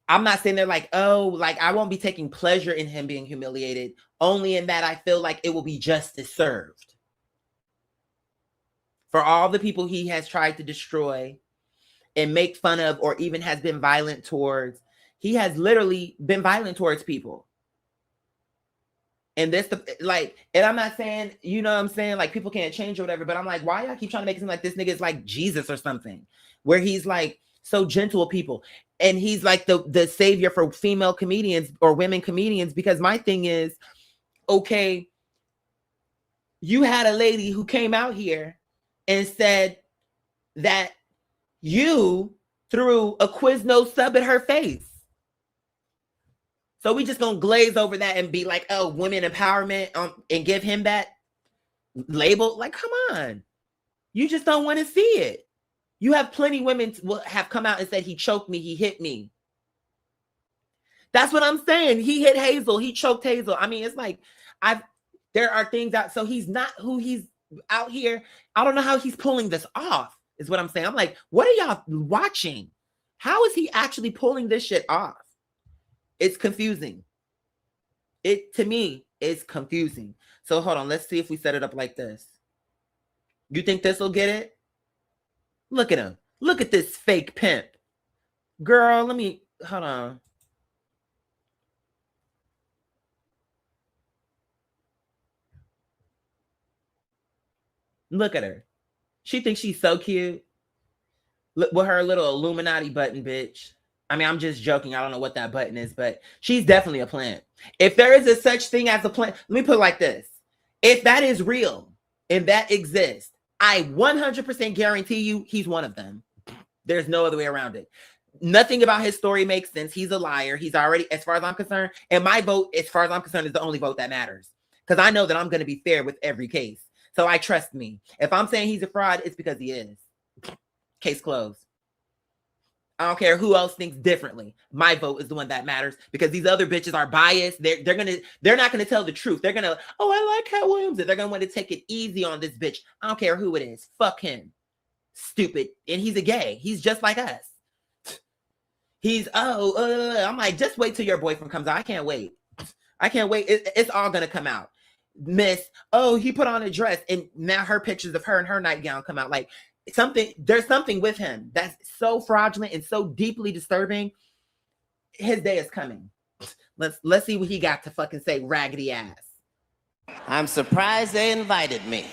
[SPEAKER 2] I'm not sitting there like, oh, like I won't be taking pleasure in him being humiliated, only in that I feel like it will be justice served. For all the people he has tried to destroy and make fun of or even has been violent towards, he has literally been violent towards people. And and I'm not saying, you know what I'm saying? Like people can't change or whatever, but I'm like, why y'all keep trying to make it seem like this nigga is like Jesus or something, where he's like so gentle with people. And he's like the savior for female comedians or women comedians, because my thing is, okay, you had a lady who came out here and said that you threw a Quiznos sub at her face. So we just gonna glaze over that and be like, oh, women empowerment and give him that label? Like, come on. You just don't want to see it. You have plenty women will have come out and said he choked me, he hit me. That's what I'm saying. He hit Hazel. He choked Hazel. I mean, it's like there are things out. So he's not who he's out here. I don't know how he's pulling this off, is what I'm saying. I'm like, what are y'all watching? How is he actually pulling this shit off? It's confusing. It, to me, is confusing. So hold on. Let's see if we set it up like this. You think this will get it? Look at him. Look at this fake pimp. Girl, let me, hold on. Look at her. She thinks she's so cute. Look with her little Illuminati button, bitch. I mean, I'm just joking. I don't know what that button is, but she's definitely a plant. If there is a such thing as a plant, let me put it like this. If that is real and that exists, I 100% guarantee you he's one of them. There's no other way around it. Nothing about his story makes sense. He's a liar. He's already, as far as I'm concerned, and my vote, as far as I'm concerned, is the only vote that matters. Because I know that I'm going to be fair with every case. So I trust me. If I'm saying he's a fraud, it's because he is. Case closed. I don't care who else thinks differently. My vote is the one that matters because these other bitches are biased. They're not gonna tell the truth. They're gonna, oh, I like Cat Williams. They're gonna want to take it easy on this bitch. I don't care who it is. Fuck him. Stupid. And he's a gay. He's just like us. He's I'm like, just wait till your boyfriend comes out. I can't wait. I can't wait. It's all gonna come out. Miss, oh, he put on a dress, and now her pictures of her and her nightgown come out. Like, there's something with him that's so fraudulent and so deeply disturbing. His day is coming. Let's see what he got to fucking say, raggedy ass.
[SPEAKER 3] I'm surprised they invited me.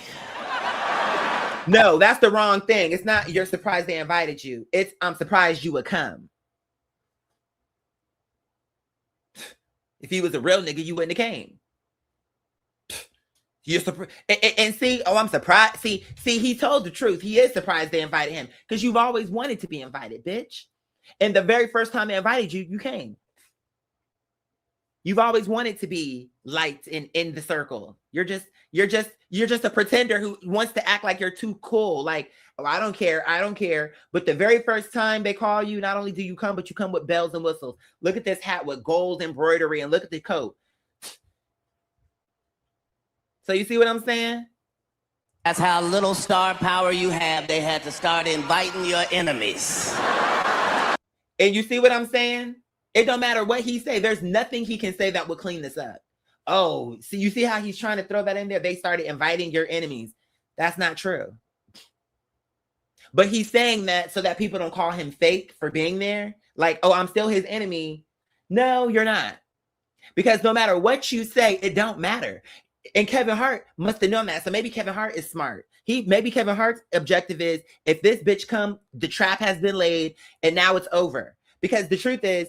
[SPEAKER 2] No, that's the wrong thing. It's not you're surprised they invited you. It's I'm surprised you would come. If he was a real nigga, you wouldn't have came. You're surprised, and see, oh, I'm surprised. See, he told the truth. He is surprised they invited him because you've always wanted to be invited, bitch. And the very first time they invited you, you came. You've always wanted to be liked in the circle. You're just a pretender who wants to act like you're too cool. Like, oh, I don't care. But the very first time they call you, not only do you come, but you come with bells and whistles. Look at this hat with gold embroidery, and look at the coat. So you see what I'm saying?
[SPEAKER 3] That's how little star power you have. They had to start inviting your enemies.
[SPEAKER 2] And you see what I'm saying? It don't matter what he say. There's nothing he can say that will clean this up. Oh, see, you see how he's trying to throw that in there? They started inviting your enemies. That's not true. But he's saying that so that people don't call him fake for being there. Like, oh, I'm still his enemy. No, you're not. Because no matter what you say, it don't matter. And Kevin Hart must have known that. So maybe Kevin Hart is smart. Maybe Kevin Hart's objective is, if this bitch come, the trap has been laid and now it's over. Because the truth is,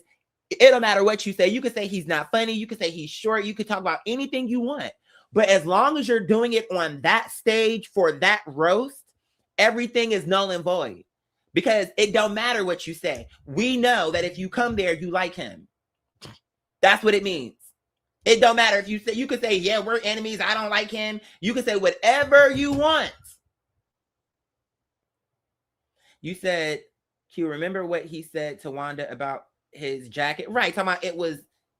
[SPEAKER 2] it don't matter what you say. You could say he's not funny. You could say he's short. You could talk about anything you want. But as long as you're doing it on that stage for that roast, everything is null and void. Because it don't matter what you say. We know that if you come there, you like him. That's what it means. It don't matter if you could say, yeah, we're enemies. I don't like him. You can say whatever you want. You said, Q, remember what he said to Wanda about his jacket? Right. Talking about it was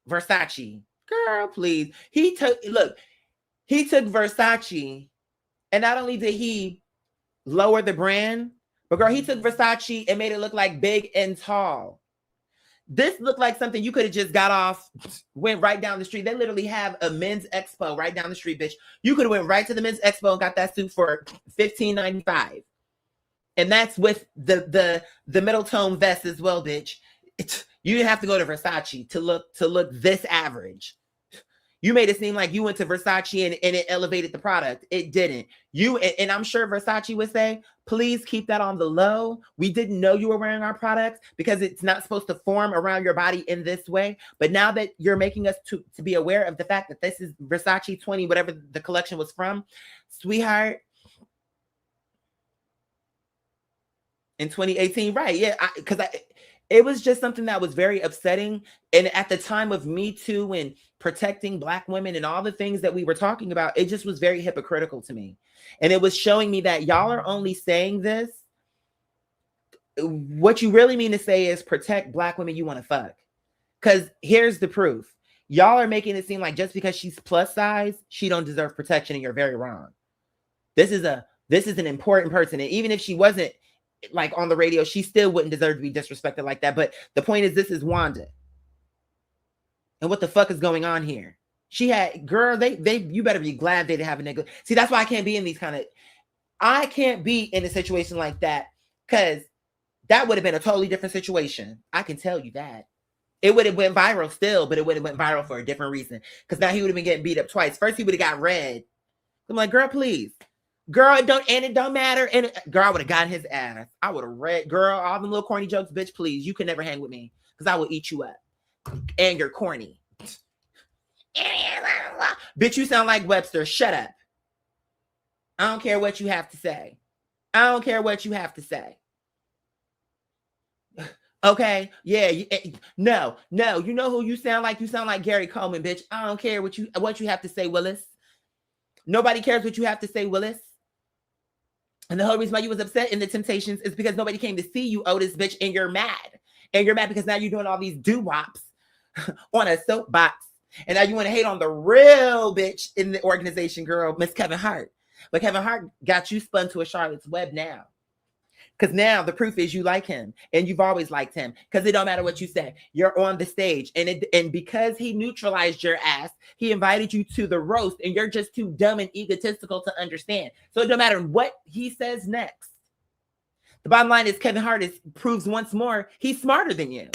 [SPEAKER 2] Versace. Girl, please. He took Versace, and not only did he lower the brand, but girl, he took Versace and made it look like big and tall. This looked like something you could have just got off, went right down the street. They literally have a men's expo right down the street, bitch. You could have went right to the men's expo and got that suit for $15.95. And that's with the middle tone vest as well, bitch. You didn't have to go to Versace to look this average. You made it seem like you went to Versace and it elevated the product. It didn't. And I'm sure Versace would say, please keep that on the low. We didn't know you were wearing our products because it's not supposed to form around your body in this way. But now that you're making us to be aware of the fact that this is Versace 20, whatever the collection was from, sweetheart, in 2018, right? Yeah, because it was just something that was very upsetting. And at the time of Me Too and protecting Black women and all the things that we were talking about, it just was very hypocritical to me. And it was showing me that y'all are only saying this. What you really mean to say is protect Black women you want to fuck. Because here's the proof. Y'all are making it seem like just because she's plus size, she don't deserve protection, and you're very wrong. This is an important person. And even if she wasn't like on the radio, she still wouldn't deserve to be disrespected like that. But the point is, this is Wanda. And what the fuck is going on here? She had, girl, you better be glad they didn't have a nigga. See, that's why I can't be in these I can't be in a situation like that, because that would have been a totally different situation. I can tell you that. It would have went viral still, but it would have went viral for a different reason. Because now he would have been getting beat up twice. First, he would have got red. I'm like, girl, please. Girl, it don't matter. And girl, I would have gotten his ass. I would have read, girl, all them little corny jokes, bitch, please. You can never hang with me. Because I will eat you up. And you're corny. Bitch, you sound like Webster. Shut up. I don't care what you have to say. I don't care what you have to say. Okay, yeah, no, you know who you sound like? You sound like Gary Coleman, bitch. I don't care what you have to say, Willis. Nobody cares what you have to say, Willis. And the whole reason why you was upset in the Temptations is because nobody came to see you, Otis, bitch, and you're mad. And you're mad because now you're doing all these doo-wops on a soapbox. And now you want to hate on the real bitch in the organization, girl, Miss Kevin Hart. But Kevin Hart got you spun to a Charlotte's Web now. Because now the proof is you like him, and you've always liked him. Because it don't matter what you say, you're on the stage, and because he neutralized your ass, he invited you to the roast, and you're just too dumb and egotistical to understand. So it don't matter what he says next. The bottom line is Kevin Hart proves once more he's smarter than you.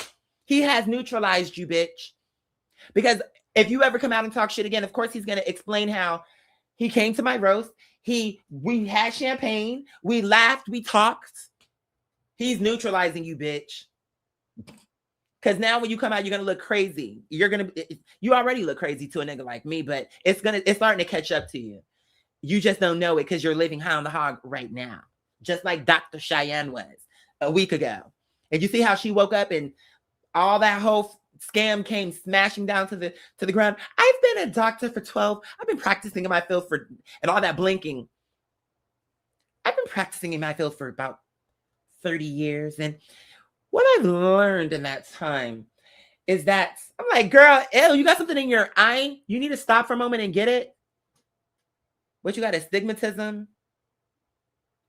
[SPEAKER 2] He has neutralized you, bitch. Because if you ever come out and talk shit again, of course he's gonna explain how he came to my roast. We had champagne, we laughed, we talked. He's neutralizing you, bitch. Because now when you come out, you're gonna look crazy. You already look crazy to a nigga like me, but it's starting to catch up to you. You just don't know it because you're living high on the hog right now, just like Dr. Cheyenne was a week ago. And you see how she woke up and all that whole scam came smashing down to the ground. I've been a doctor for 12. I've been practicing in my field and all that blinking. I've been practicing in my field for about 30 years. And what I've learned in that time is that I'm like, girl, ew, you got something in your eye? You need to stop for a moment and get it? What, you got astigmatism?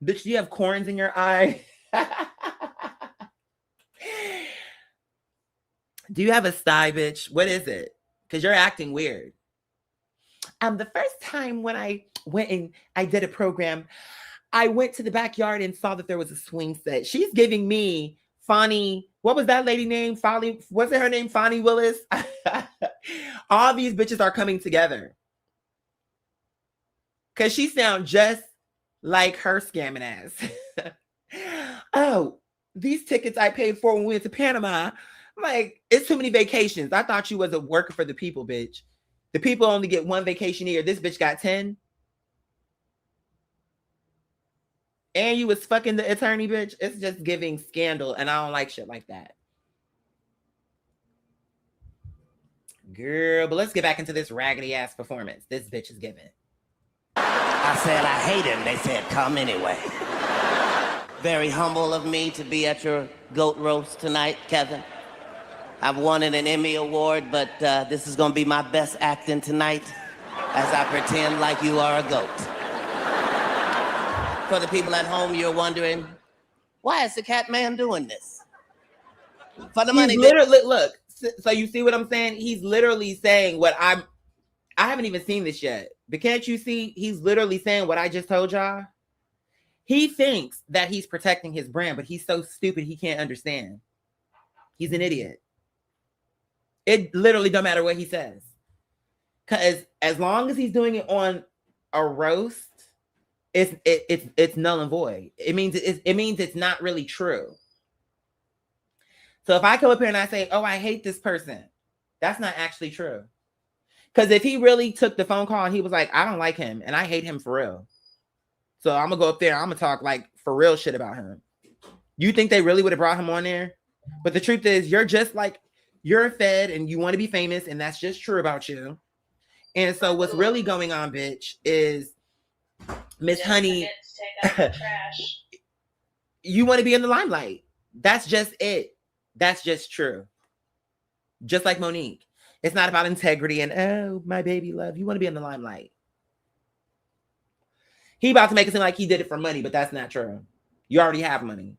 [SPEAKER 2] Bitch, do you have corns in your eye? Do you have a sty, bitch? What is it? Because you're acting weird. The first time when I went and I did a program, I went to the backyard and saw that there was a swing set. She's giving me Fonnie. What was that lady name? Fonnie. Was it her name? Fonnie Willis? All these bitches are coming together. Because she sounds just like her scamming ass. Oh, these tickets I paid for when we went to Panama. I'm like, it's too many vacations. I thought you was a worker for the people, bitch. The people only get one vacation a year. This bitch got 10. And you was fucking the attorney, bitch. It's just giving scandal, and I don't like shit like that. Girl, but let's get back into this raggedy ass performance this bitch is giving.
[SPEAKER 3] I said I hate him. They said, come anyway. Very humble of me to be at your goat roast tonight, Kevin. I've won an Emmy Award, but this is gonna be my best acting tonight as I pretend like you are a goat. For the people at home, you're wondering, why is the cat man doing this? For the money.
[SPEAKER 2] Look, so you see what I'm saying? He's literally saying what I haven't even seen this yet, but can't you see he's literally saying what I just told y'all? He thinks that he's protecting his brand, but he's so stupid he can't understand. He's an idiot. It literally don't matter what he says. Because as long as he's doing it on a roast, it's null and void. It means it's not really true. So if I come up here and I say, oh, I hate this person, that's not actually true. Because if he really took the phone call and he was like, I don't like him and I hate him for real. So I'm gonna go up there, I'm gonna talk like for real shit about him. You think they really would have brought him on there? But the truth is, you're fed and you want to be famous, and that's just true about you. And so what's really going on, bitch, is Miss Honey, you want to be in the limelight. That's just it. That's just true. Just like Monique. It's not about integrity and, oh, my baby love. You want to be in the limelight. He about to make it seem like he did it for money, but that's not true. You already have money.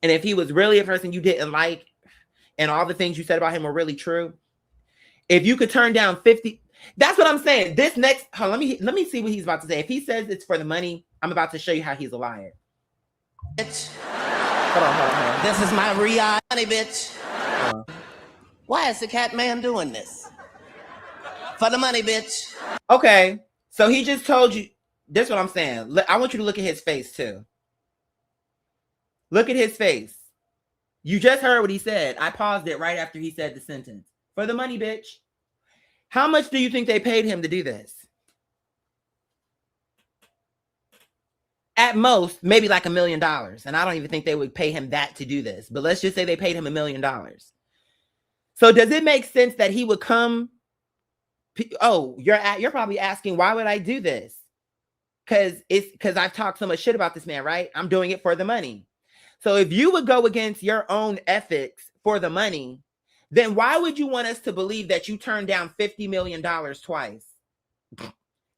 [SPEAKER 2] And if he was really a person you didn't like, and all the things you said about him were really true, if you could turn down 50, that's what I'm saying. This next, let me see what he's about to say. If he says it's for the money, I'm about to show you how he's a liar.
[SPEAKER 3] Bitch.
[SPEAKER 2] Hold on.
[SPEAKER 3] This is my money, bitch. Why is the cat man doing this? For the money, bitch.
[SPEAKER 2] Okay, so he just told you. This is what I'm saying. I want you to look at his face too. Look at his face. You just heard what he said. I paused it right after he said the sentence. For the money, bitch. How much do you think they paid him to do this? At most, maybe like $1 million. And I don't even think they would pay him that to do this. But let's just say they paid him $1 million. So does it make sense that he would come? Oh, you're probably asking, why would I do this? Because I've talked so much shit about this man, right? I'm doing it for the money. So if you would go against your own ethics for the money, then why would you want us to believe that you turned down $50 million twice?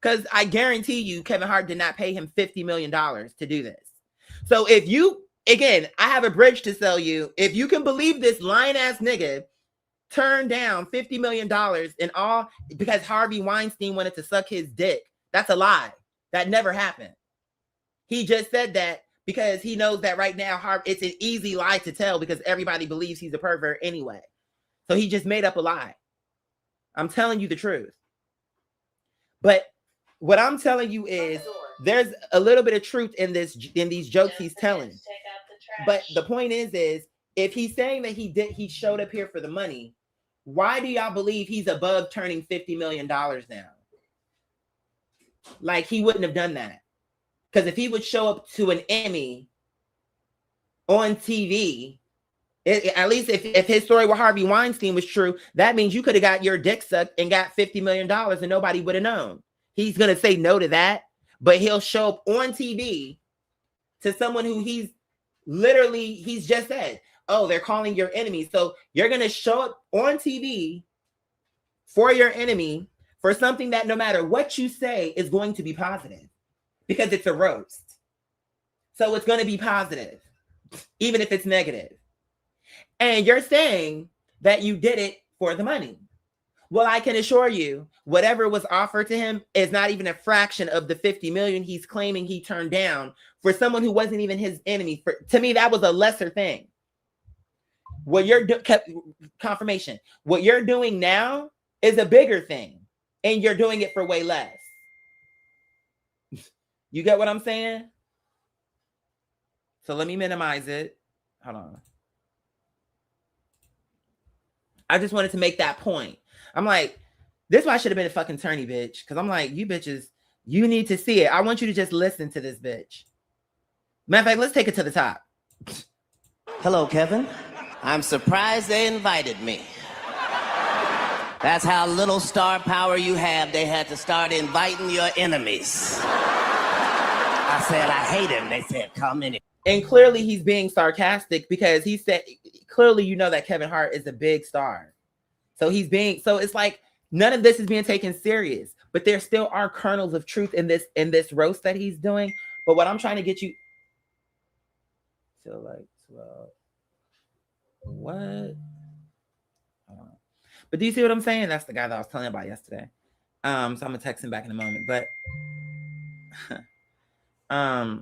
[SPEAKER 2] Because I guarantee you, Kevin Hart did not pay him $50 million to do this. So if you, again, I have a bridge to sell you. If you can believe this lying ass nigga turned down $50 million in all because Harvey Weinstein wanted to suck his dick, that's a lie. That never happened. He just said that because he knows that right now it's an easy lie to tell because everybody believes he's a pervert anyway. So he just made up a lie. I'm telling you the truth. But what I'm telling you is there's a little bit of truth in these jokes he's telling. But the point is if he's saying that he showed up here for the money, why do y'all believe he's above turning $50 million down? Like he wouldn't have done that. Because if he would show up to an Emmy on TV, at least if his story with Harvey Weinstein was true, that means you could have got your dick sucked and got $50 million and nobody would have known. He's going to say no to that, but he'll show up on TV to someone who he's just said, oh, they're calling your enemy. So you're going to show up on TV for your enemy for something that no matter what you say is going to be positive because it's a roast. So it's going to be positive, even if it's negative. And you're saying that you did it for the money. Well, I can assure you, whatever was offered to him is not even a fraction of the 50 million he's claiming he turned down for someone who wasn't even his enemy. To me, that was a lesser thing. What you're confirmation. What you're doing now is a bigger thing, and you're doing it for way less. You get what I'm saying? So let me minimize it. Hold on. I just wanted to make that point. I'm like, this is why I should have been a fucking attorney, bitch. Because I'm like, you bitches, you need to see it. I want you to just listen to this bitch. Matter of fact, let's take it to the top.
[SPEAKER 3] Hello, Kevin. I'm surprised they invited me. That's how little star power you have. They had to start inviting your enemies. I said, I hate him. They said, come in.
[SPEAKER 2] And clearly he's being sarcastic because he said, clearly you know that Kevin Hart is a big star. So it's like none of this is being taken serious, but there still are kernels of truth in this roast that he's doing. But what I'm trying to get you to like 12. What? But do you see what I'm saying? That's the guy that I was telling you about yesterday. So I'm gonna text him back in a moment. But I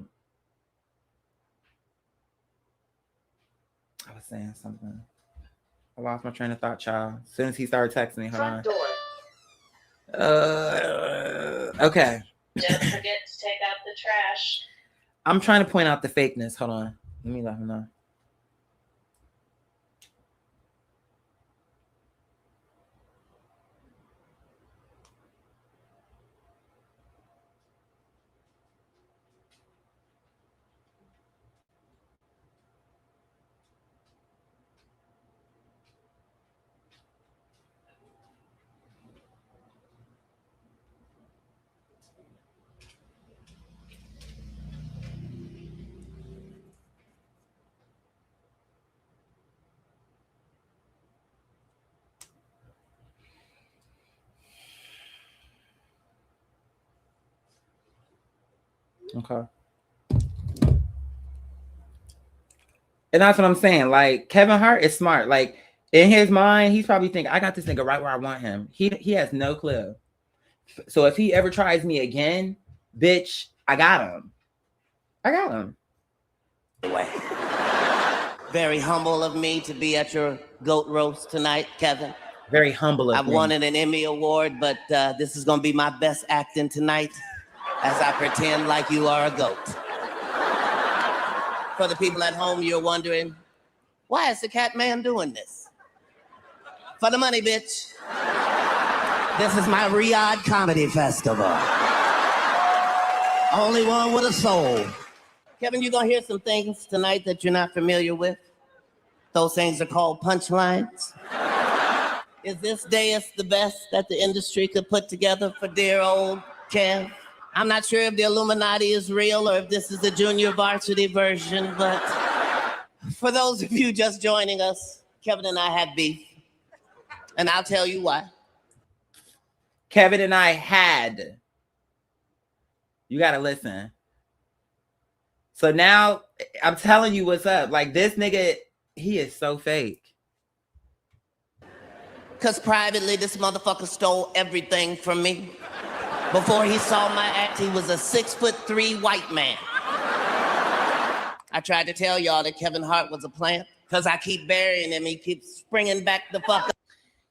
[SPEAKER 2] was saying something. I lost my train of thought, child. As soon as he started texting me, hold on. Okay.
[SPEAKER 4] Don't forget to take out the trash.
[SPEAKER 2] I'm trying to point out the fakeness. Hold on. Let me let him know. Okay. And that's what I'm saying. Like, Kevin Hart is smart. Like, in his mind, he's probably thinking, I got this nigga right where I want him. He has no clue. So if he ever tries me again, bitch, I got him. I got him.
[SPEAKER 3] Anyway. Very humble of me to be at your goat roast tonight, Kevin.
[SPEAKER 2] Very humble of
[SPEAKER 3] I've
[SPEAKER 2] me.
[SPEAKER 3] wanted an Emmy Award, but this is gonna be my best acting tonight as I pretend like you are a goat. For the people at home, you're wondering, why is the Cat Man doing this? For the money, bitch. This is my Riyadh Comedy Festival. Only one with a soul. Kevin, you're gonna hear some things tonight that you're not familiar with. Those things are called punchlines. Is this dais the best that the industry could put together for dear old Kev? I'm not sure if the Illuminati is real or if this is the junior varsity version, but for those of you just joining us, Kevin and I had beef, and I'll tell you why.
[SPEAKER 2] Kevin and I had. You gotta listen. So now I'm telling you what's up. Like, this nigga, he is so fake.
[SPEAKER 3] Because privately, this motherfucker stole everything from me. Before he saw my act, he was a 6'3" white man. I tried to tell y'all that Kevin Hart was a plant because I keep burying him. He keeps springing back the fuck up.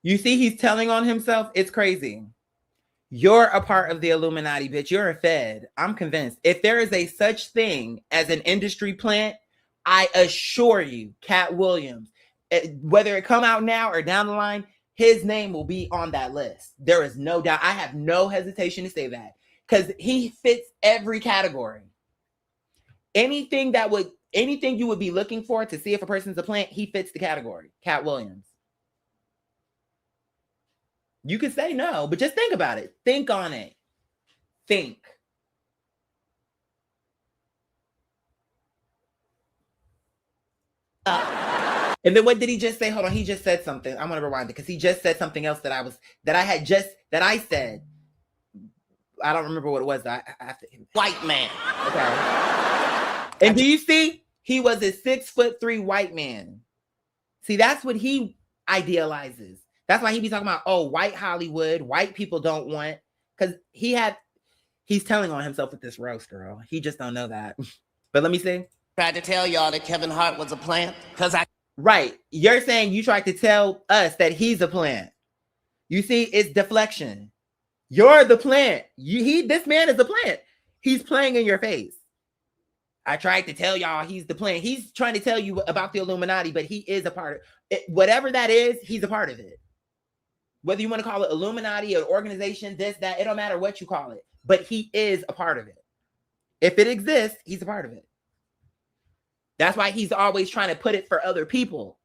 [SPEAKER 2] You see, he's telling on himself. It's crazy. You're a part of the Illuminati, bitch. You're a Fed. I'm convinced. If there is a such thing as an industry plant, I assure you, Cat Williams, whether it come out now or down the line, his name will be on that list. There is no doubt. I have no hesitation to say that because he fits every category. Anything you would be looking for to see if a person's a plant, he fits the category. Cat Williams. You could say no, but just think about it. Think on it. Think. And then what did he just say? Hold on, he just said something. I'm gonna rewind it because he just said something else that I said. I don't remember what it was. I have to.
[SPEAKER 3] White man.
[SPEAKER 2] Okay. And do you see? He was a 6'3" white man. See, that's what he idealizes. That's why he be talking about, oh, white Hollywood, white people don't want, because he's telling on himself with this roast, girl. He just don't know that. But let me see.
[SPEAKER 3] Tried to tell y'all that Kevin Hart was a plant because
[SPEAKER 2] Right. You're saying you tried to tell us that he's a plant. You see, it's deflection. You're the plant. This man is the plant. He's playing in your face. I tried to tell y'all he's the plant. He's trying to tell you about the Illuminati, but he is a part of it. Whatever that is, he's a part of it. Whether you want to call it Illuminati or organization, this, that, it don't matter what you call it. But he is a part of it. If it exists, he's a part of it. That's why he's always trying to put it for other people.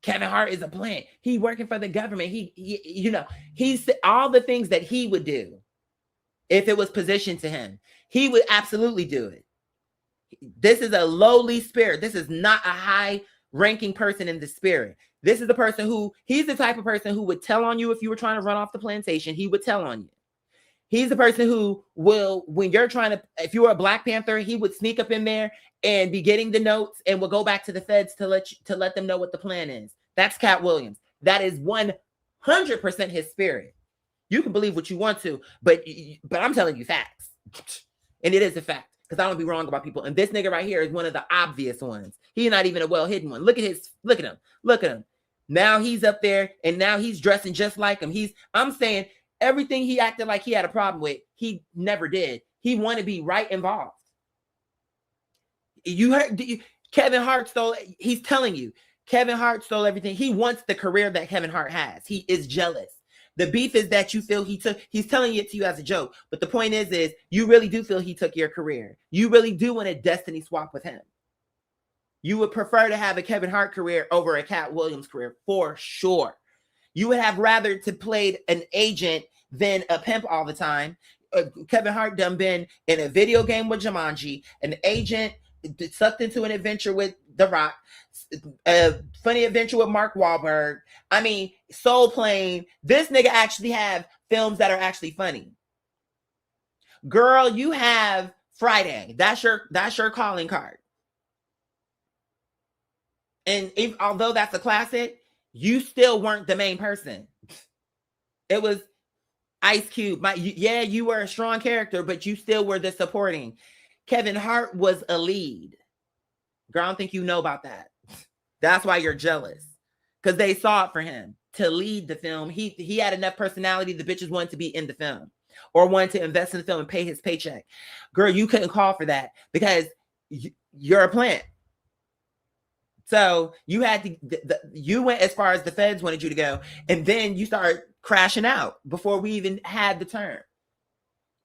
[SPEAKER 2] Kevin Hart is a plant. He working for the government. He's all the things that he would do if it was positioned to him. He would absolutely do it. This is a lowly spirit. This is not a high-ranking person in the spirit. This is the person he's the type of person who would tell on you if you were trying to run off the plantation. He would tell on you. He's the person who will, when you're trying to, if you were a Black Panther, he would sneak up in there and be getting the notes and will go back to the feds to let them know what the plan is. That's Cat Williams. That is 100% his spirit. You can believe what you want to, but I'm telling you facts. And it is a fact because I don't be wrong about people. And this nigga right here is one of the obvious ones. He's not even a well-hidden one. Look at him. Now he's up there and now he's dressing just like him. I'm saying everything he acted like he had a problem with, he never did. He wanted to be right involved. You heard Kevin Hart stole, he's telling you, Kevin Hart stole everything. He wants the career that Kevin Hart has. He is jealous. The beef is that you feel he's telling it to you as a joke. But the point is you really do feel he took your career. You really do want a destiny swap with him. You would prefer to have a Kevin Hart career over a Cat Williams career for sure. You would have rather to played an agent than a pimp all the time. Kevin Hart done been in a video game with Jumanji, an agent sucked into an adventure with The Rock, a funny adventure with Mark Wahlberg. I mean, Soul Plane. This nigga actually have films that are actually funny. Girl, you have Friday. That's your calling card. And although that's a classic, you still weren't the main person. It was Ice Cube. You were a strong character, but you still were the supporting. Kevin Hart was a lead. Girl, I don't think you know about that. That's why you're jealous. Because they saw it for him to lead the film. He had enough personality. The bitches wanted to be in the film or wanted to invest in the film and pay his paycheck. Girl, you couldn't call for that because you're a plant. So you had to, you went as far as the feds wanted you to go. And then you started crashing out before we even had the turn.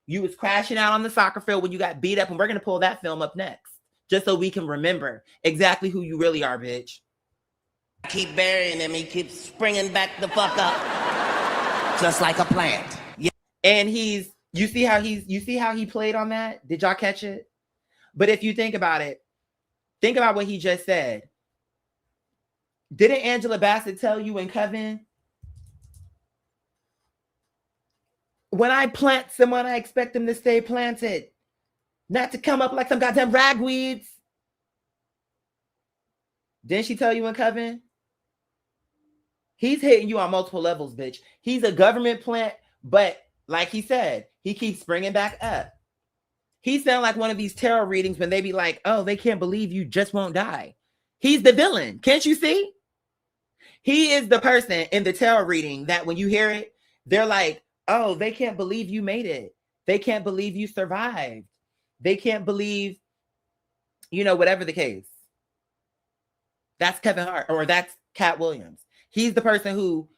[SPEAKER 2] You was crashing out on the soccer field when you got beat up. And we're going to pull that film up next. Just so we can remember exactly who you really are, bitch.
[SPEAKER 3] I keep burying him. He keeps springing back the fuck up. Just like a plant. Yeah.
[SPEAKER 2] And you see how he played on that? Did y'all catch it? But if you think about it, think about what he just said. Didn't Angela Bassett tell you in Coven? When I plant someone, I expect them to stay planted. Not to come up like some goddamn ragweeds. Didn't she tell you in Coven? He's hitting you on multiple levels, bitch. He's a government plant, but like he said, he keeps springing back up. He sounds like one of these tarot readings when they be like, oh, they can't believe you just won't die. He's the villain. Can't you see? He is the person in the tarot reading that when you hear it, they're like, oh, they can't believe you made it. They can't believe you survived. They can't believe, whatever the case. That's Kevin Hart, or that's Cat Williams. He's the person who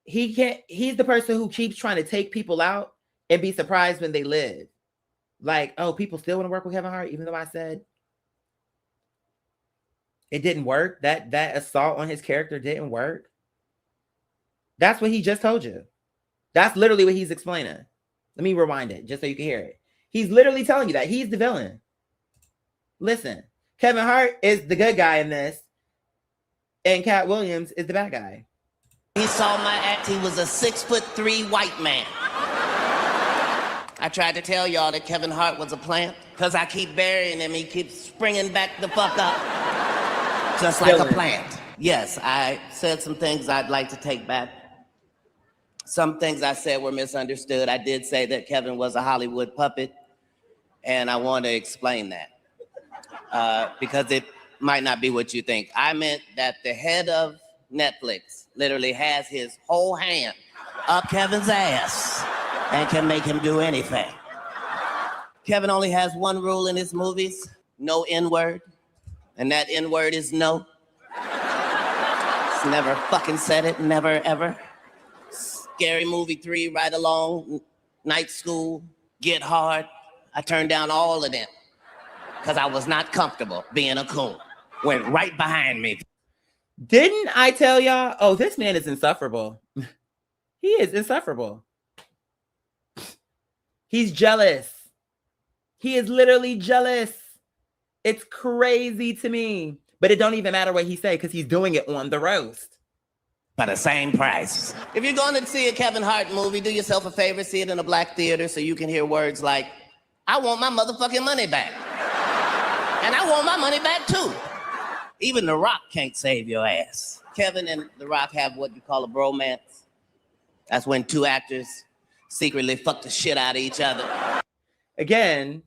[SPEAKER 2] he's the person who keeps trying to take people out and be surprised when they live. Like, oh, people still want to work with Kevin Hart, even though I said it didn't work. That assault on his character didn't work. That's what he just told you. That's literally what he's explaining. Let me rewind it just so you can hear it. He's literally telling you that he's the villain. Listen, Kevin Hart is the good guy in this, and Cat Williams is the bad guy.
[SPEAKER 3] He saw my act. He was a 6'3" white man. I tried to tell y'all that Kevin Hart was a plant because I keep burying him. He keeps springing back the fuck up. Just like a plant. Yes, I said some things I'd like to take back. Some things I said were misunderstood. I did say that Kevin was a Hollywood puppet, and I want to explain that because it might not be what you think. I meant that the head of Netflix literally has his whole hand up Kevin's ass and can make him do anything. Kevin only has one rule in his movies: no N-word, and that N-word is no. He's never fucking said it, never ever. Scary Movie 3, Ride Along, Night School, Get Hard. I turned down all of them because I was not comfortable being a coon. Went right behind me.
[SPEAKER 2] Didn't I tell y'all? Oh, this man is insufferable. He is insufferable. He's jealous. He is literally jealous. It's crazy to me. But it don't even matter what he say because he's doing it on the roast.
[SPEAKER 3] For the same price. If you're going to see a Kevin Hart movie, do yourself a favor, see it in a black theater so you can hear words like, I want my motherfucking money back. And I want my money back too. Even The Rock can't save your ass. Kevin and The Rock have what you call a bromance. That's when two actors secretly fuck the shit out of each other.
[SPEAKER 2] Again,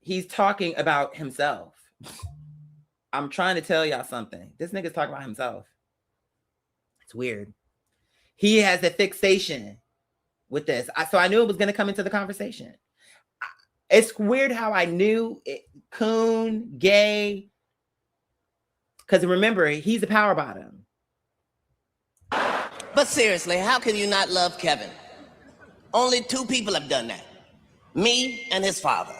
[SPEAKER 2] he's talking about himself. I'm trying to tell y'all something. This nigga's talking about himself. It's weird. He has a fixation with this. So I knew it was going to come into the conversation. It's weird how I knew it, coon, gay, because remember, he's a power bottom.
[SPEAKER 3] But seriously, how can you not love Kevin? Only two people have done that. Me and his father.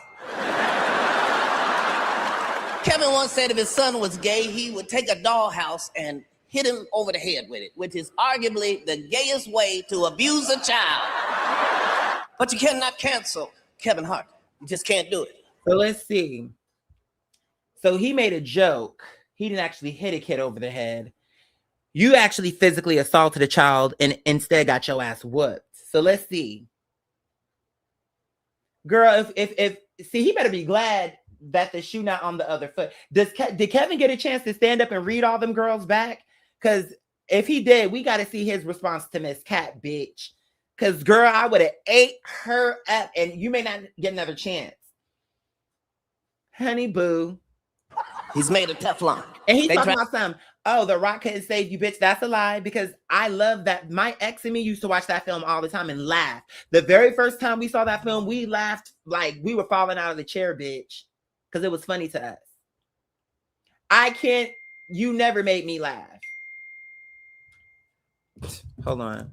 [SPEAKER 3] Kevin once said if his son was gay, he would take a dollhouse and hit him over the head with it, which is arguably the gayest way to abuse a child. But you cannot cancel Kevin Hart. You just can't do it.
[SPEAKER 2] So let's see. So he made a joke. He didn't actually hit a kid over the head. You actually physically assaulted a child and instead got your ass whooped. So let's see. Girl, if see, he better be glad that the shoe not on the other foot. Did Kevin get a chance to stand up and read all them girls back? Because if he did, we got to see his response to Miss Cat, bitch. Because, girl, I would have ate her up, and you may not get another chance. Honey boo.
[SPEAKER 3] He's made of Teflon.
[SPEAKER 2] And he's talking about something. Oh, The Rock couldn't save you, bitch. That's a lie, because I love that. My ex and me used to watch that film all the time and laugh. The very first time we saw that film, we laughed like we were falling out of the chair, bitch, because it was funny to us. You never made me laugh. Hold on.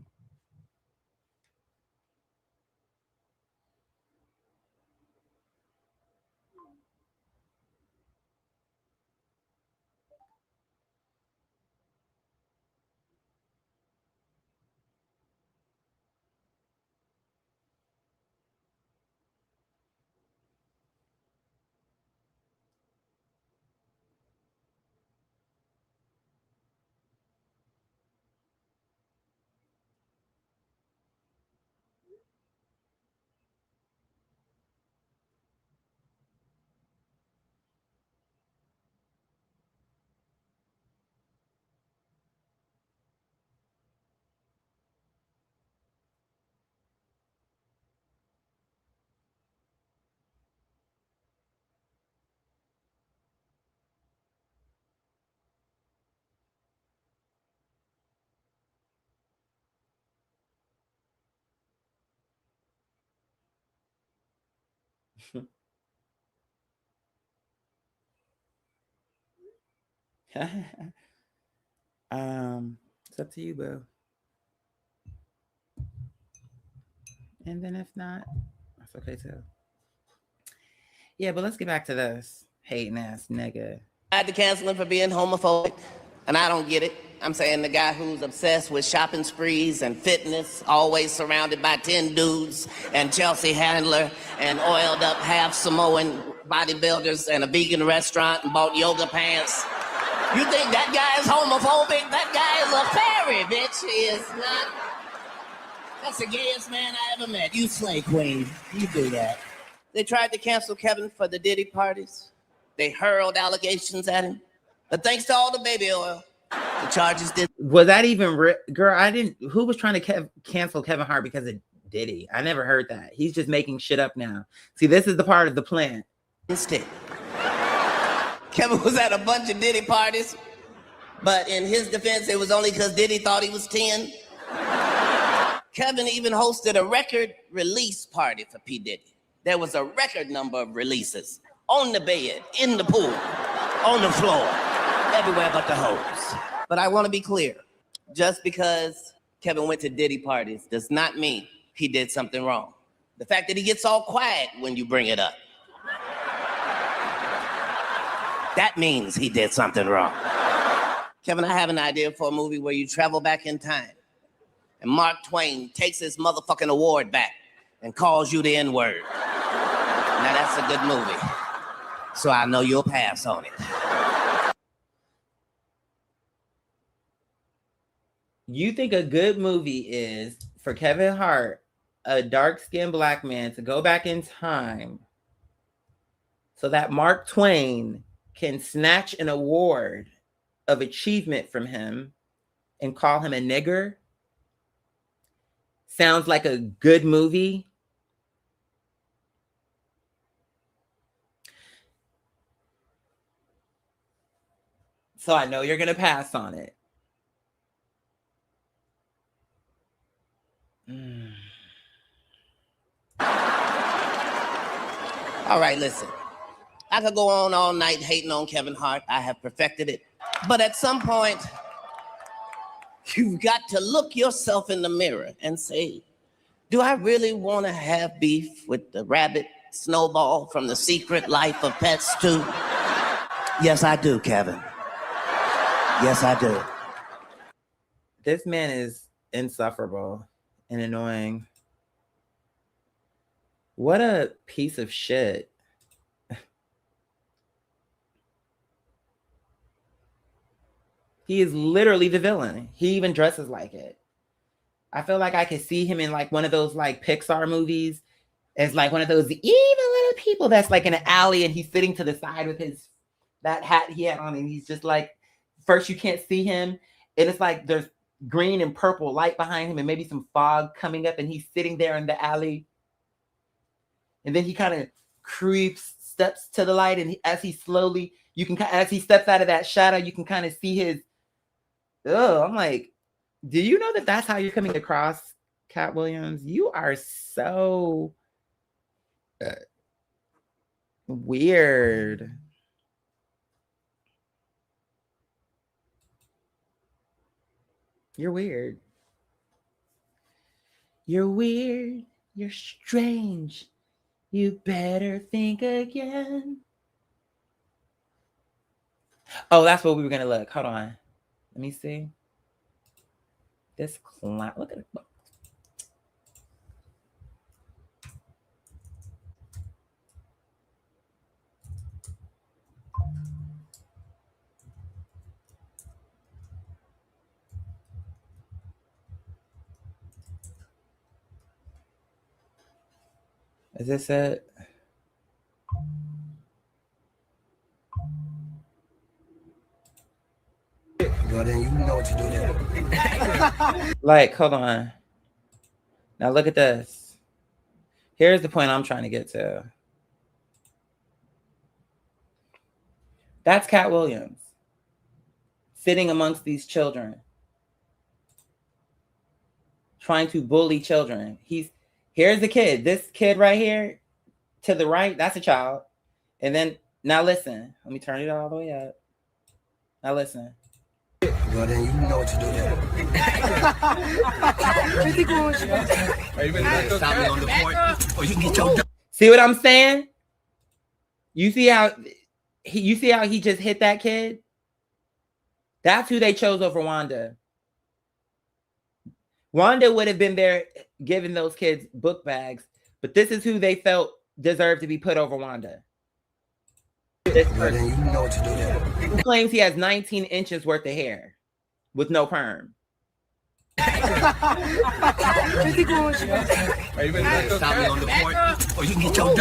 [SPEAKER 2] It's up to you, boo. And then if not, that's okay too. Yeah, but let's get back to this hating ass nigga.
[SPEAKER 3] I had to cancel him for being homophobic, and I don't get it. I'm saying the guy who's obsessed with shopping sprees and fitness, always surrounded by 10 dudes and Chelsea Handler and oiled up half Samoan bodybuilders and a vegan restaurant and bought yoga pants. You think that guy is homophobic? That guy is a fairy, bitch. He is not. That's the gayest man I ever met. You slay queen. You do that. They tried to cancel Kevin for the Diddy parties. They hurled allegations at him. But thanks to all the baby oil, the charges did.
[SPEAKER 2] Was that even girl? I didn't. Who was trying to cancel Kevin Hart because of Diddy? I never heard that. He's just making shit up now. See, this is the part of the plan.
[SPEAKER 3] Instead, Kevin was at a bunch of Diddy parties, but in his defense, it was only because Diddy thought he was 10. Kevin even hosted a record release party for P. Diddy. There was a record number of releases on the bed, in the pool, on the floor, everywhere but the hose. But I want to be clear. Just because Kevin went to Diddy parties does not mean he did something wrong. The fact that he gets all quiet when you bring it up, that means he did something wrong. Kevin, I have an idea for a movie where you travel back in time and Mark Twain takes his motherfucking award back and calls you the N-word. Now that's a good movie. So I know you'll pass on it.
[SPEAKER 2] You think a good movie is for Kevin Hart, a dark-skinned black man, to go back in time so that Mark Twain can snatch an award of achievement from him and call him a nigger? Sounds like a good movie. So I know you're going to pass on it.
[SPEAKER 3] All right, listen. I could go on all night hating on Kevin Hart. I have perfected it. But at some point, you've got to look yourself in the mirror and say, do I really want to have beef with the rabbit Snowball from The Secret Life of Pets 2? Yes, I do, Kevin. Yes, I do.
[SPEAKER 2] This man is insufferable and annoying. What a piece of shit. He is literally the villain. He even dresses like it. I feel like I could see him in like one of those like Pixar movies It's like one of those evil little people that's like in an alley and he's sitting to the side with that hat he had on, and he's just like, first you can't see him, and it's like there's green and purple light behind him and maybe some fog coming up, and he's sitting there in the alley, and then he kind of steps to the light, and as he steps out of that shadow, you can kind of see his. Oh, I'm like, do you know that that's how you're coming across, Cat Williams? You are so weird. You're weird. You're weird. You're strange. You better think again. Oh, that's what we were gonna look. Hold on. Let me see. This clown. Look at it. Is this it?
[SPEAKER 5] Well, then you know what to do there.
[SPEAKER 2] Like, hold on. Now look at this. Here's the point I'm trying to get to. That's Cat Williams sitting amongst these children, trying to bully children. Here's the kid. This kid right here to the right, that's a child. And then, now listen. Let me turn it all the way up. Now listen.
[SPEAKER 5] Well, then you know what to do there. Stop me on the point, or you can get your.
[SPEAKER 2] See what I'm saying? You see how he just hit that kid? That's who they chose over Wanda. Wanda would have been there giving those kids book bags, but this is who they felt deserved to be put over Wanda. This person,
[SPEAKER 5] you know what to do there.
[SPEAKER 2] who claims he has 19 inches worth of hair with no perm.
[SPEAKER 5] Stop me on the point, or you can get your.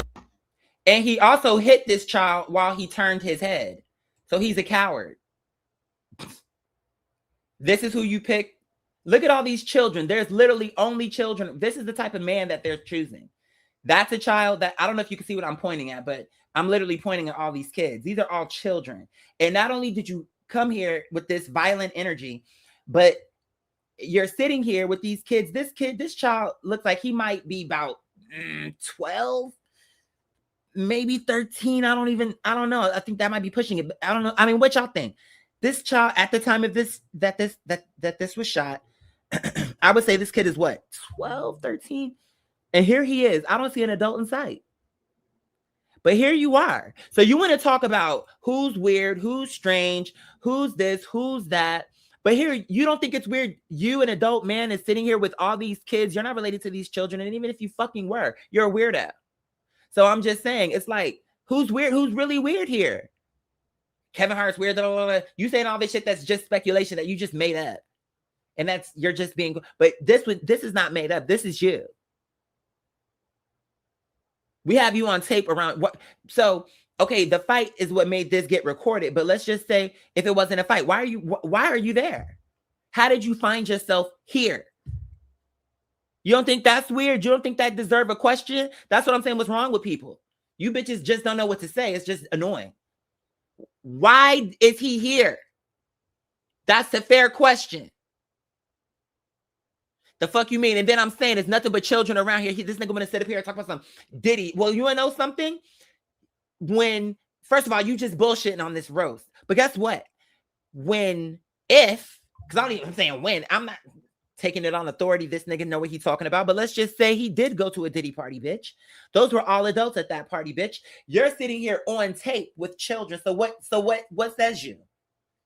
[SPEAKER 2] And he also hit this child while he turned his head. So he's a coward. This is who you pick. Look at all these children. There's literally only children. This is the type of man that they're choosing. That's a child that, I don't know if you can see what I'm pointing at, but I'm literally pointing at all these kids. These are all children. And not only did you come here with this violent energy, but you're sitting here with these kids. This child looks like he might be about 12, maybe 13. I don't know. I think that might be pushing it. But I don't know. I mean, what y'all think? This child at the time of this was shot, I would say this kid is what, 12, 13? And here he is. I don't see an adult in sight. But here you are. So you want to talk about who's weird, who's strange, who's this, who's that. But here, you don't think it's weird. You, an adult man, is sitting here with all these kids. You're not related to these children. And even if you fucking were, you're a weirdo. So I'm just saying, it's like, who's weird? Who's really weird here? Kevin Hart's weird. Blah, blah, blah. You saying all this shit that's just speculation that you just made up. And you're just being, but this is not made up. This is you. We have you on tape around what? So, okay, the fight is what made this get recorded. But let's just say if it wasn't a fight, why are you there? How did you find yourself here? You don't think that's weird? You don't think that deserve a question? That's what I'm saying. What's wrong with people? You bitches just don't know what to say. It's just annoying. Why is he here? That's a fair question. The fuck you mean? And then I'm saying there's nothing but children around here. This nigga gonna sit up here and talk about some Diddy. Well, you wanna know something? First of all, you just bullshitting on this roast. But guess what? I'm saying when, I'm not taking it on authority. This nigga know what he's talking about. But let's just say he did go to a Diddy party, bitch. Those were all adults at that party, bitch. You're sitting here on tape with children. So what says you?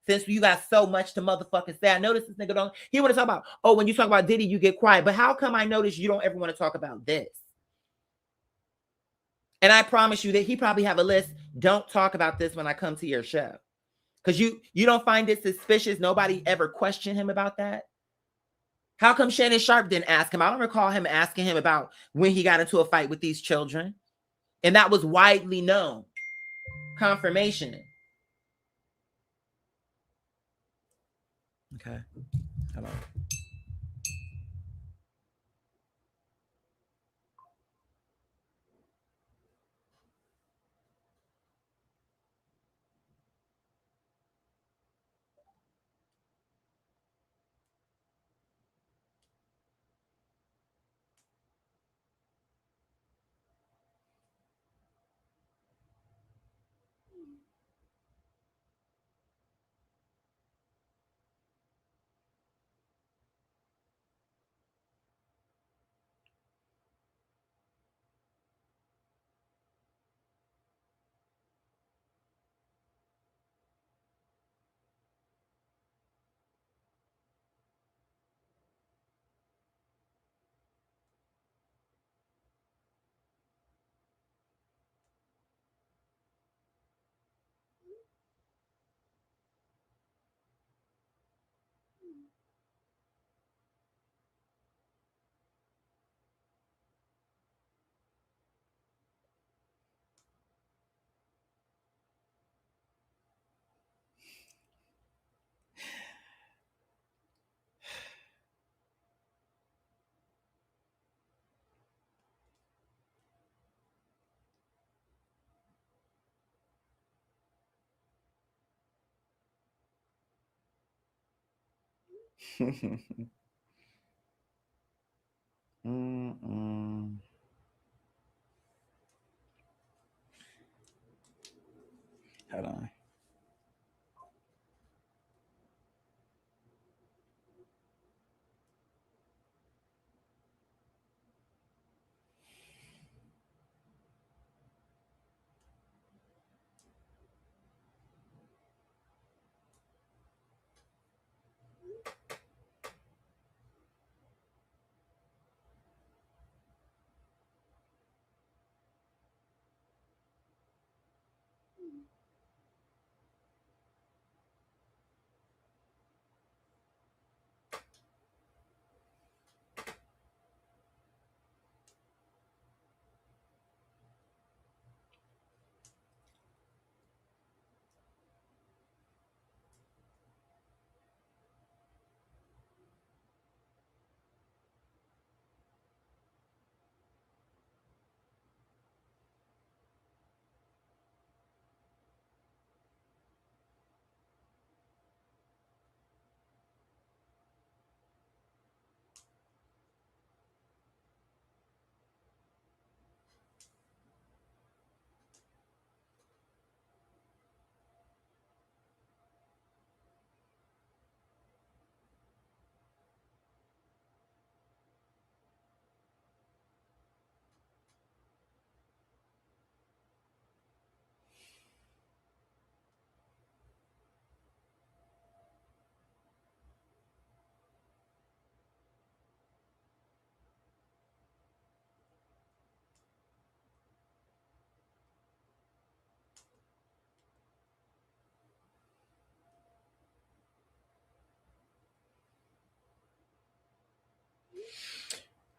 [SPEAKER 2] Since you got so much to motherfucking say. I notice this nigga he want to talk about, oh, when you talk about Diddy, you get quiet. But how come I notice you don't ever want to talk about this? And I promise you that he probably have a list. Don't talk about this when I come to your show. Because you don't find it suspicious. Nobody ever questioned him about that. How come Shannon Sharp didn't ask him? I don't recall him asking him about when he got into a fight with these children. And that was widely known. Confirmation. Okay. Hello. Mm-mm. Hold on.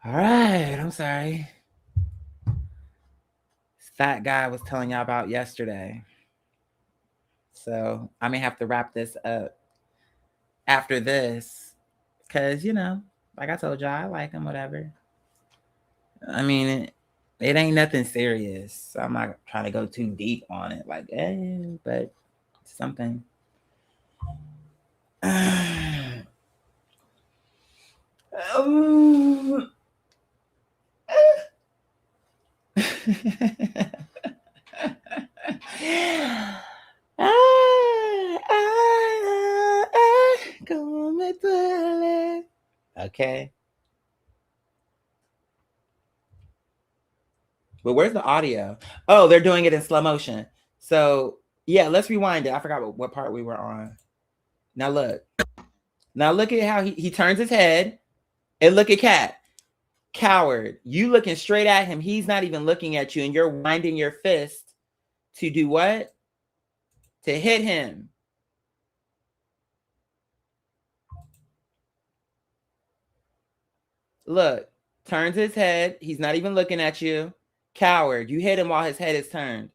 [SPEAKER 2] All right. I'm sorry. Fat guy was telling y'all about yesterday. So I may have to wrap this up after this. Because, like I told y'all, I like him, whatever. I mean, it ain't nothing serious. So I'm not trying to go too deep on it. Like, but something. Okay. But where's the audio? Oh, they're doing it in slow motion. So yeah, let's rewind it. I forgot what part we were on. Now look. Now look at how he turns his head and look at Cat. Coward. You looking straight at him. He's not even looking at you, and you're winding your fist to do what? To hit him. Look, turns his head. He's not even looking at you. Coward. You hit him while his head is turned.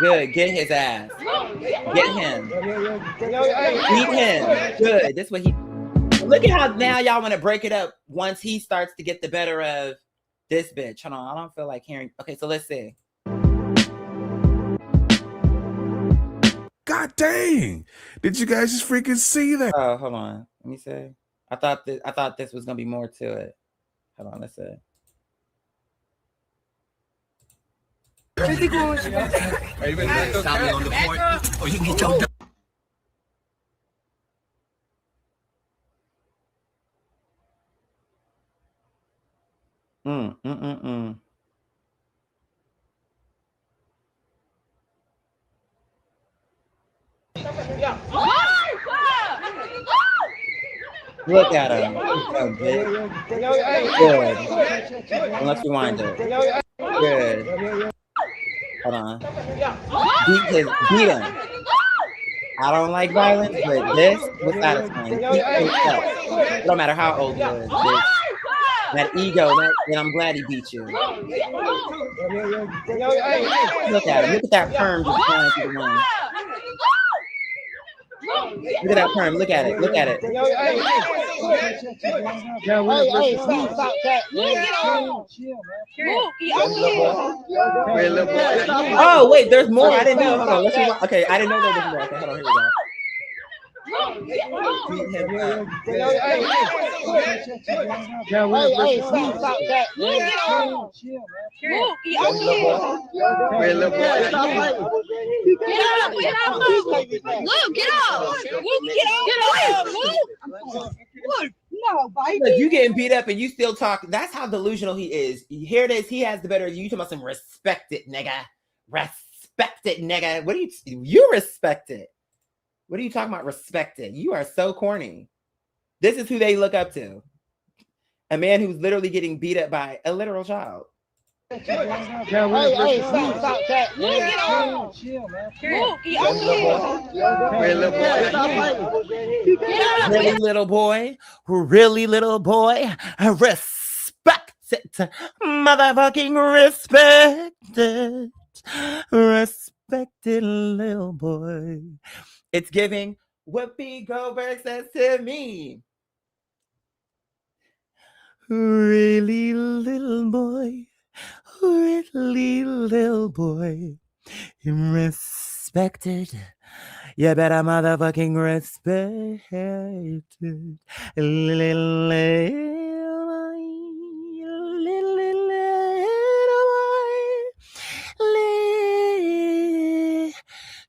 [SPEAKER 2] Good. Get his ass. Get him. Beat him. Good. This way he. Look at how now y'all want to break it up once he starts to get the better of this bitch. Hold on. I don't feel like hearing. Okay, so let's see.
[SPEAKER 6] God dang! Did you guys just freaking see that?
[SPEAKER 2] Oh, hold on. Let me see. I thought this was gonna be more to it. Hold on. Let's see.
[SPEAKER 5] Are you ready to stop me on the point? Or you can get your
[SPEAKER 2] Look at him. Oh, good. Let's rewind it. Good. Hold on. Beat him. I don't like violence, but this was satisfying. Keep himself. It don't matter how old he is. Bitch. That ego, and I'm glad he beat you. Look at him. Look at that perm just flying through the wind. Look at that perm. Look at it. Look at it. Oh, wait, there's more. I didn't know. Hold on. Let's see. Okay, I didn't know there was more. Okay, hold on. Here we go. Look, you getting beat up and you still talking. That's how delusional he is. Here it is. He has the better. You talking about some respect it, nigga. Respect it, nigga. What do you respect it? What are you talking about? Respect it. You are so corny. This is who they look up to. A man who's literally getting beat up by a literal child. Really, little boy? Really, little boy? Respect it. Motherfucking respect it. Respect it, little boy. It's giving Whoopi Goldberg says to me. Really, little boy. Really, little boy. Respected. You better motherfucking respect it. Little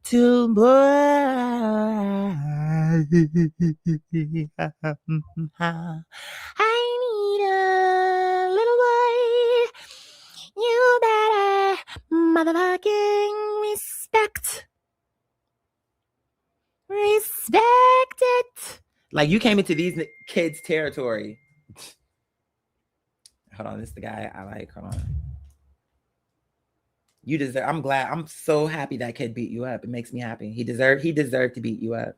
[SPEAKER 2] little boy. I need a little boy. You better motherfucking respect it. Like you came into these kids' territory. Hold on, this is the guy I like. Hold on. You deserve. I'm glad. I'm so happy that kid beat you up. It makes me happy. He deserved to beat you up.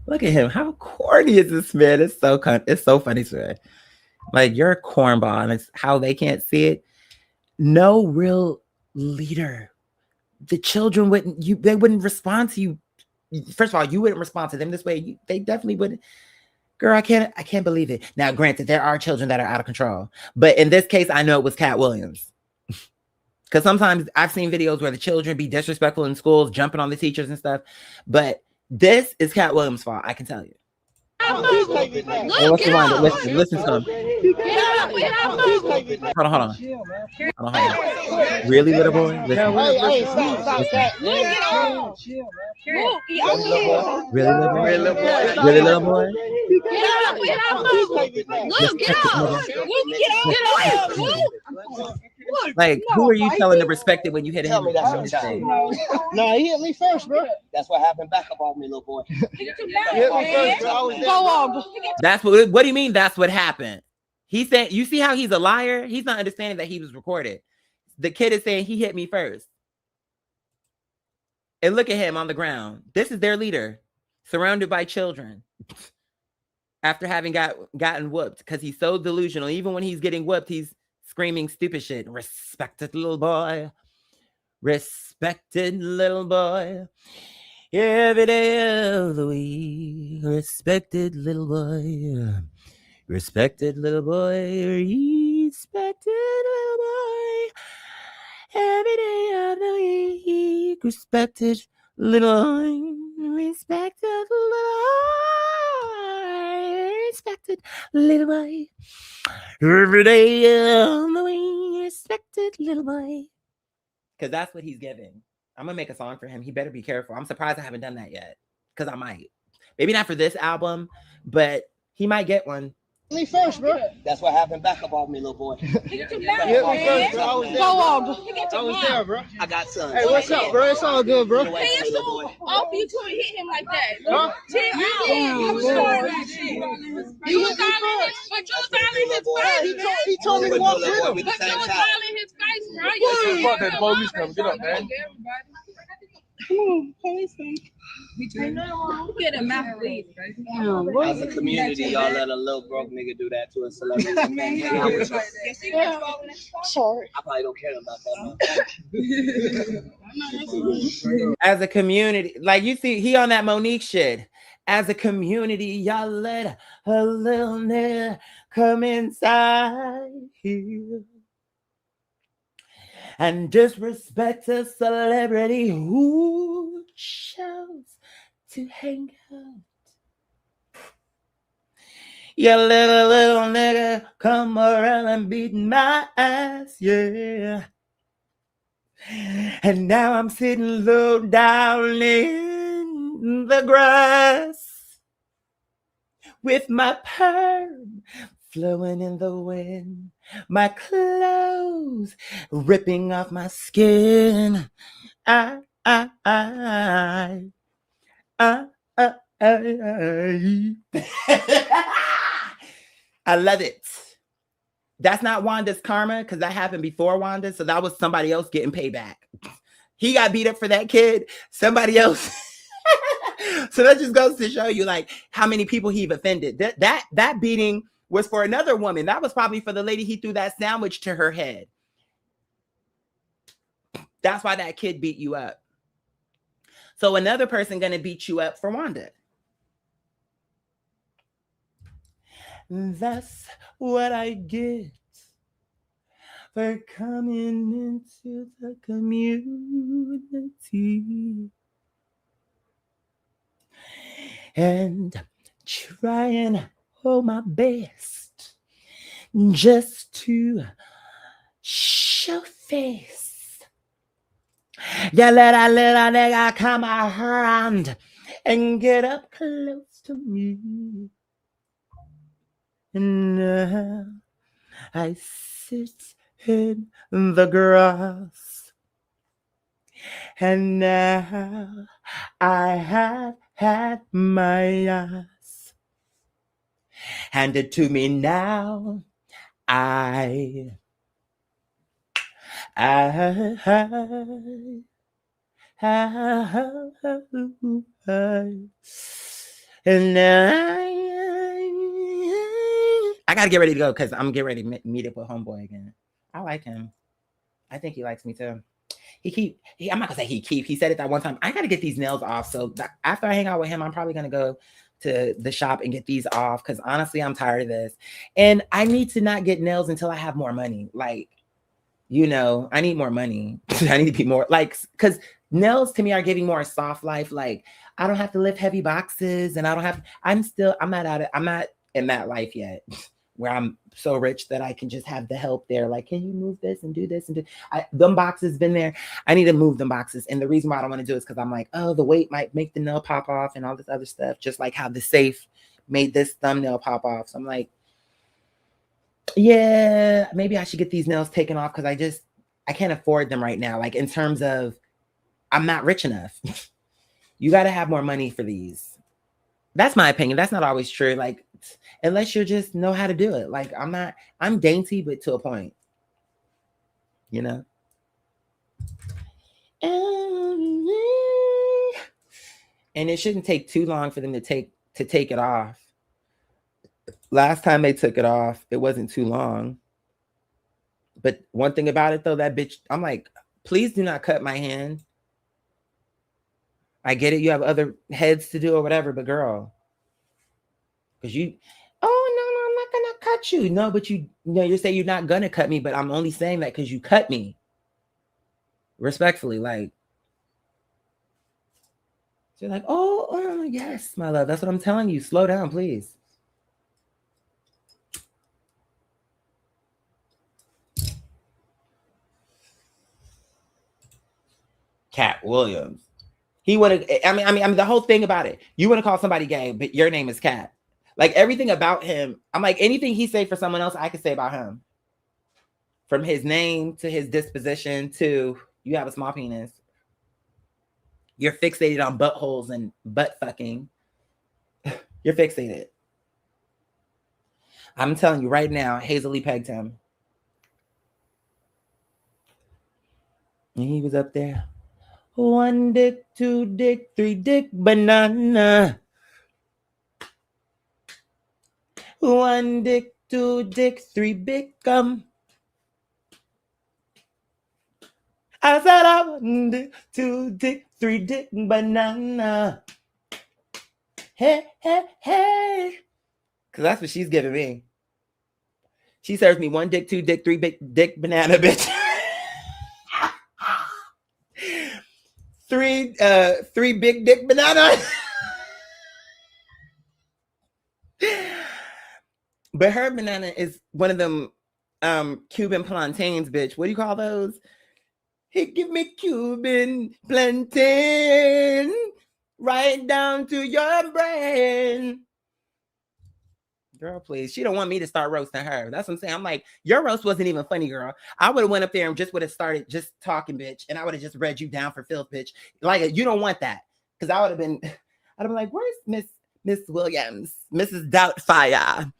[SPEAKER 2] Look at him. How corny is this man? It's so funny to me. Like you're a cornball, and it's how they can't see it. No real leader. The children wouldn't respond to you. First of all, you wouldn't respond to them this way. They definitely wouldn't. Girl, I can't believe it. Now, granted, there are children that are out of control, but in this case, I know it was Cat Williams. Because sometimes I've seen videos where the children be disrespectful in schools, jumping on the teachers and stuff, but this is Cat Williams' fault. I can tell you. Listen to him. Hold on. Really, little boy? Listen. Really, little boy? Really, little boy? Like, who are you telling to respect it when you hit him?
[SPEAKER 5] Tell me that's your child.
[SPEAKER 7] No, he hit me first, bro.
[SPEAKER 5] That's what happened back about me, little boy.
[SPEAKER 7] He hit me first, bro. I was there. Go on.
[SPEAKER 2] That's what do you mean that's what happened? He's saying, you see how he's a liar? He's not understanding that he was recorded. The kid is saying he hit me first. And look at him on the ground. This is their leader, surrounded by children. After having gotten whooped, because he's so delusional. Even when he's getting whooped, he's screaming stupid shit. Respected little boy. Respected little boy. Every day of the week. Respected little boy. Respected little boy. Respected little boy. Every day of the week. Respected little boy. Respected little boy. Respected little boy. Every day of the week. Respected little boy. Because that's what he's giving. I'm going to make a song for him. He better be careful. I'm surprised I haven't done that yet. Because I might. Maybe not for this album, but he might get one.
[SPEAKER 7] Me first, bro.
[SPEAKER 5] That's what happened back about me, little boy.
[SPEAKER 7] He hit me first, bro. I was there. Go on. I was there, bro.
[SPEAKER 5] I got sons.
[SPEAKER 7] Hey, what's up, bro? It's all good, bro.
[SPEAKER 5] Hey,
[SPEAKER 8] Hey, so off you to hit him like that.
[SPEAKER 7] Huh?
[SPEAKER 8] You was starting that shit. You was dialing his, but you was dialing his face.
[SPEAKER 7] He told me to walk with him.
[SPEAKER 8] But you was dialing his face, bro.
[SPEAKER 9] Fuck that police coming. Get up, man.
[SPEAKER 8] Come on, police come. Get a mouth bleed.
[SPEAKER 5] As a community, y'all let a little broke nigga do that to a celebrity.
[SPEAKER 7] Sorry.
[SPEAKER 5] I probably don't care about that.
[SPEAKER 2] As a community, like you see, he on that Monique shit. As a community, y'all let a little nigga come inside here and disrespect a celebrity who chose to hang out. You let a little nigga come around and beat my ass, yeah. And now I'm sitting low down in the grass with my perm flowing in the wind, my clothes ripping off my skin. I love it. That's not Wanda's karma because that happened before Wanda. So that was somebody else getting payback. He got beat up for that kid. Somebody else. So that just goes to show you like how many people he've offended. That beating was for another woman. That was probably for the lady he threw that sandwich to her head. That's why that kid beat you up. So another person gonna beat you up for Wanda. That's what I get for coming into the community and trying my best just to show face. You let a little nigga come around and get up close to me. And now I sit in the grass. And now I have had my ass handed to me now. And I gotta get ready to go because I'm getting ready to meet up with homeboy again. I like him. I think he likes me too. I'm not gonna say he said it that one time. I gotta get these nails off. So after I hang out with him, I'm probably gonna go to the shop and get these off because honestly, I'm tired of this. And I need to not get nails until I have more money. Like, you know, I need more money. I need to be more like, because nails to me are giving more soft life. Like, I don't have to lift heavy boxes and I'm not in that life yet. where I'm so rich that I can just have the help there. Like, can you move this and do this and do them boxes been there. I need to move them boxes. And the reason why I don't want to do it is because I'm like, oh, the weight might make the nail pop off and all this other stuff. Just like how the safe made this thumbnail pop off. So I'm like, yeah, maybe I should get these nails taken off because I can't afford them right now. Like in terms of I'm not rich enough. You got to have more money for these. That's my opinion. That's not always true. Like, unless you just know how to do it. Like, I'm dainty, but to a point, you know? And it shouldn't take too long for them to take it off. Last time they took it off, it wasn't too long. But one thing about it though, that bitch, I'm like, please do not cut my hand. I get it, you have other heads to do or whatever, but girl, because no, I'm not gonna cut you. No, but you say you're not gonna cut me, but I'm only saying that because you cut me. Respectfully, like, so you're like, oh, yes, my love. That's what I'm telling you. Slow down, please. Cat Williams. He would have. I mean, the whole thing about it. You want to call somebody gay, but your name is Cat. Like everything about him. I'm like anything he say for someone else, I could say about him. From his name to his disposition to you have a small penis. You're fixated on buttholes and butt fucking. You're fixated. I'm telling you right now, Hazel pegged him. And he was up there. 1 dick, 2 dick, 3 dick, banana. 1 dick, 2 dick, 3 big gum. I said 1 dick, 2 dick, 3 dick, banana. Hey, hey, hey. Because that's what she's giving me. She serves me 1 dick, 2 dick, 3 big dick, banana, bitch. Three big dick banana. But her banana is one of them Cuban plantains, bitch. What do you call those? He give me Cuban plantain right down to your brain. Girl, please. She don't want me to start roasting her. That's what I'm saying. I'm like, your roast wasn't even funny, girl. I would have went up there and just would have started just talking, bitch. And I would have just read you down for filth, bitch. Like, you don't want that. Because I'd have been like, where's Miss Williams? Mrs. Doubtfire.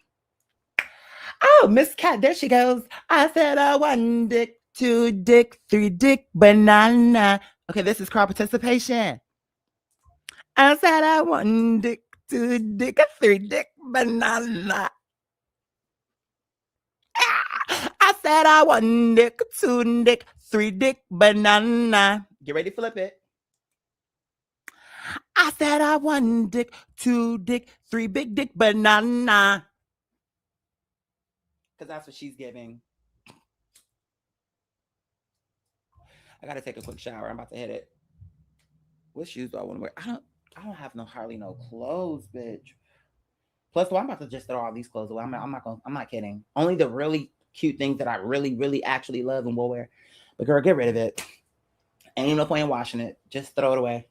[SPEAKER 2] Oh, Miss Cat, there she goes. I said 1 dick, 2 dick, 3 dick, banana. Okay, this is crowd participation. I said 1 dick, 2 dick, 3 dick, banana. I said 1 dick, 2 dick, 3 dick, banana. Get ready to flip it. I said 1 dick, 2 dick, 3 big dick, banana. Because that's what she's giving. I gotta take a quick shower. I'm about to hit it. What shoes do I want to wear? I don't have hardly no clothes, bitch. Plus, I'm about to just throw all these clothes away. I'm not kidding. Only the really cute things that I really, really actually love and will wear. But girl, get rid of it. Ain't no point in washing it. Just throw it away.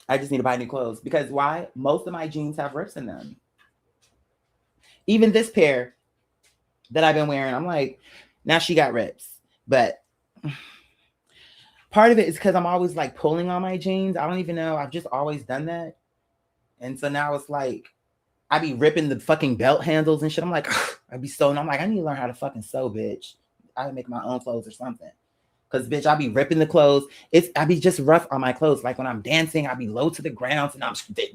[SPEAKER 2] I just need to buy new clothes. Because why? Most of my jeans have rips in them. Even this pair that I've been wearing, I'm like, now she got rips. But part of it is because I'm always like pulling on my jeans. I don't even know. I've just always done that. And so now it's like, I be ripping the fucking belt handles and shit. I'm like, I'd be sewing. I'm like, I need to learn how to fucking sew, bitch. I would make my own clothes or something. Because, bitch, I be ripping the clothes. I be just rough on my clothes. Like when I'm dancing, I be low to the ground and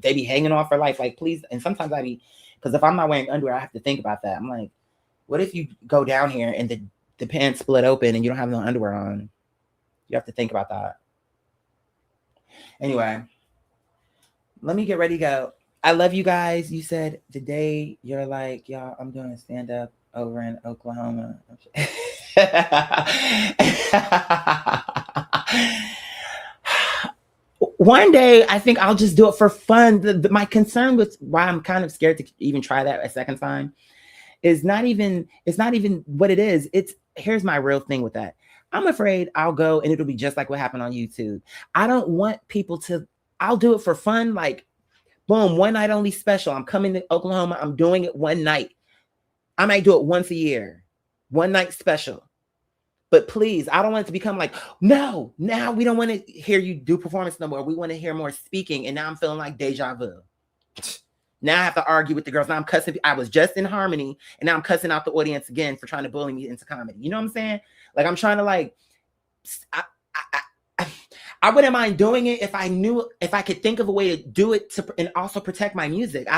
[SPEAKER 2] they be hanging off for life. Like, please. And sometimes because if I'm not wearing underwear, I have to think about that. I'm like, what if you go down here and the pants split open and you don't have no underwear on? You have to think about that. Anyway, let me get ready to go. I love you guys. You said the day you're like, y'all, I'm doing a stand-up over in Oklahoma. one day I think I'll just do it for fun. My concern with why I'm kind of scared to even try that a second time is it's not even what it is. Here's my real thing with that. I'm afraid I'll go and it'll be just like what happened on YouTube. I don't want people I'll do it for fun. Like, boom, one night only special. I'm coming to Oklahoma. I'm doing it one night. I might do it once a year, one night special. But please, I don't want it to become like, no, now we don't want to hear you do performance no more. We want to hear more speaking. And now I'm feeling like deja vu. Now I have to argue with the girls. Now I'm cussing. I was just in harmony. And now I'm cussing out the audience again for trying to bully me into comedy. You know what I'm saying? Like, I'm trying to like, I wouldn't mind doing it if I could think of a way to do it and also protect my music.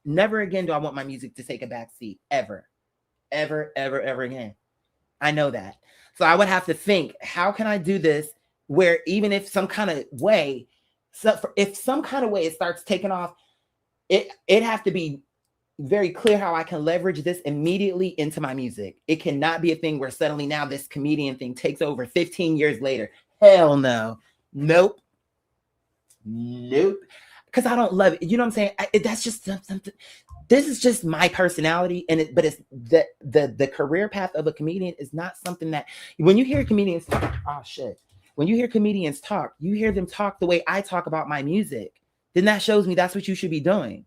[SPEAKER 2] Never again do I want my music to take a back seat. Ever, ever, ever, ever again. I know that. So I would have to think, how can I do this where even if some kind of way, it starts taking off, it have to be very clear how I can leverage this immediately into my music. It cannot be a thing where suddenly now this comedian thing takes over 15 years later. Hell no. Nope. Because I don't love it. You know what I'm saying? That's just something. This is just my personality, but it's the career path of a comedian is not something that when you hear comedians talk, when you hear comedians talk, you hear them talk the way I talk about my music. Then that shows me that's what you should be doing,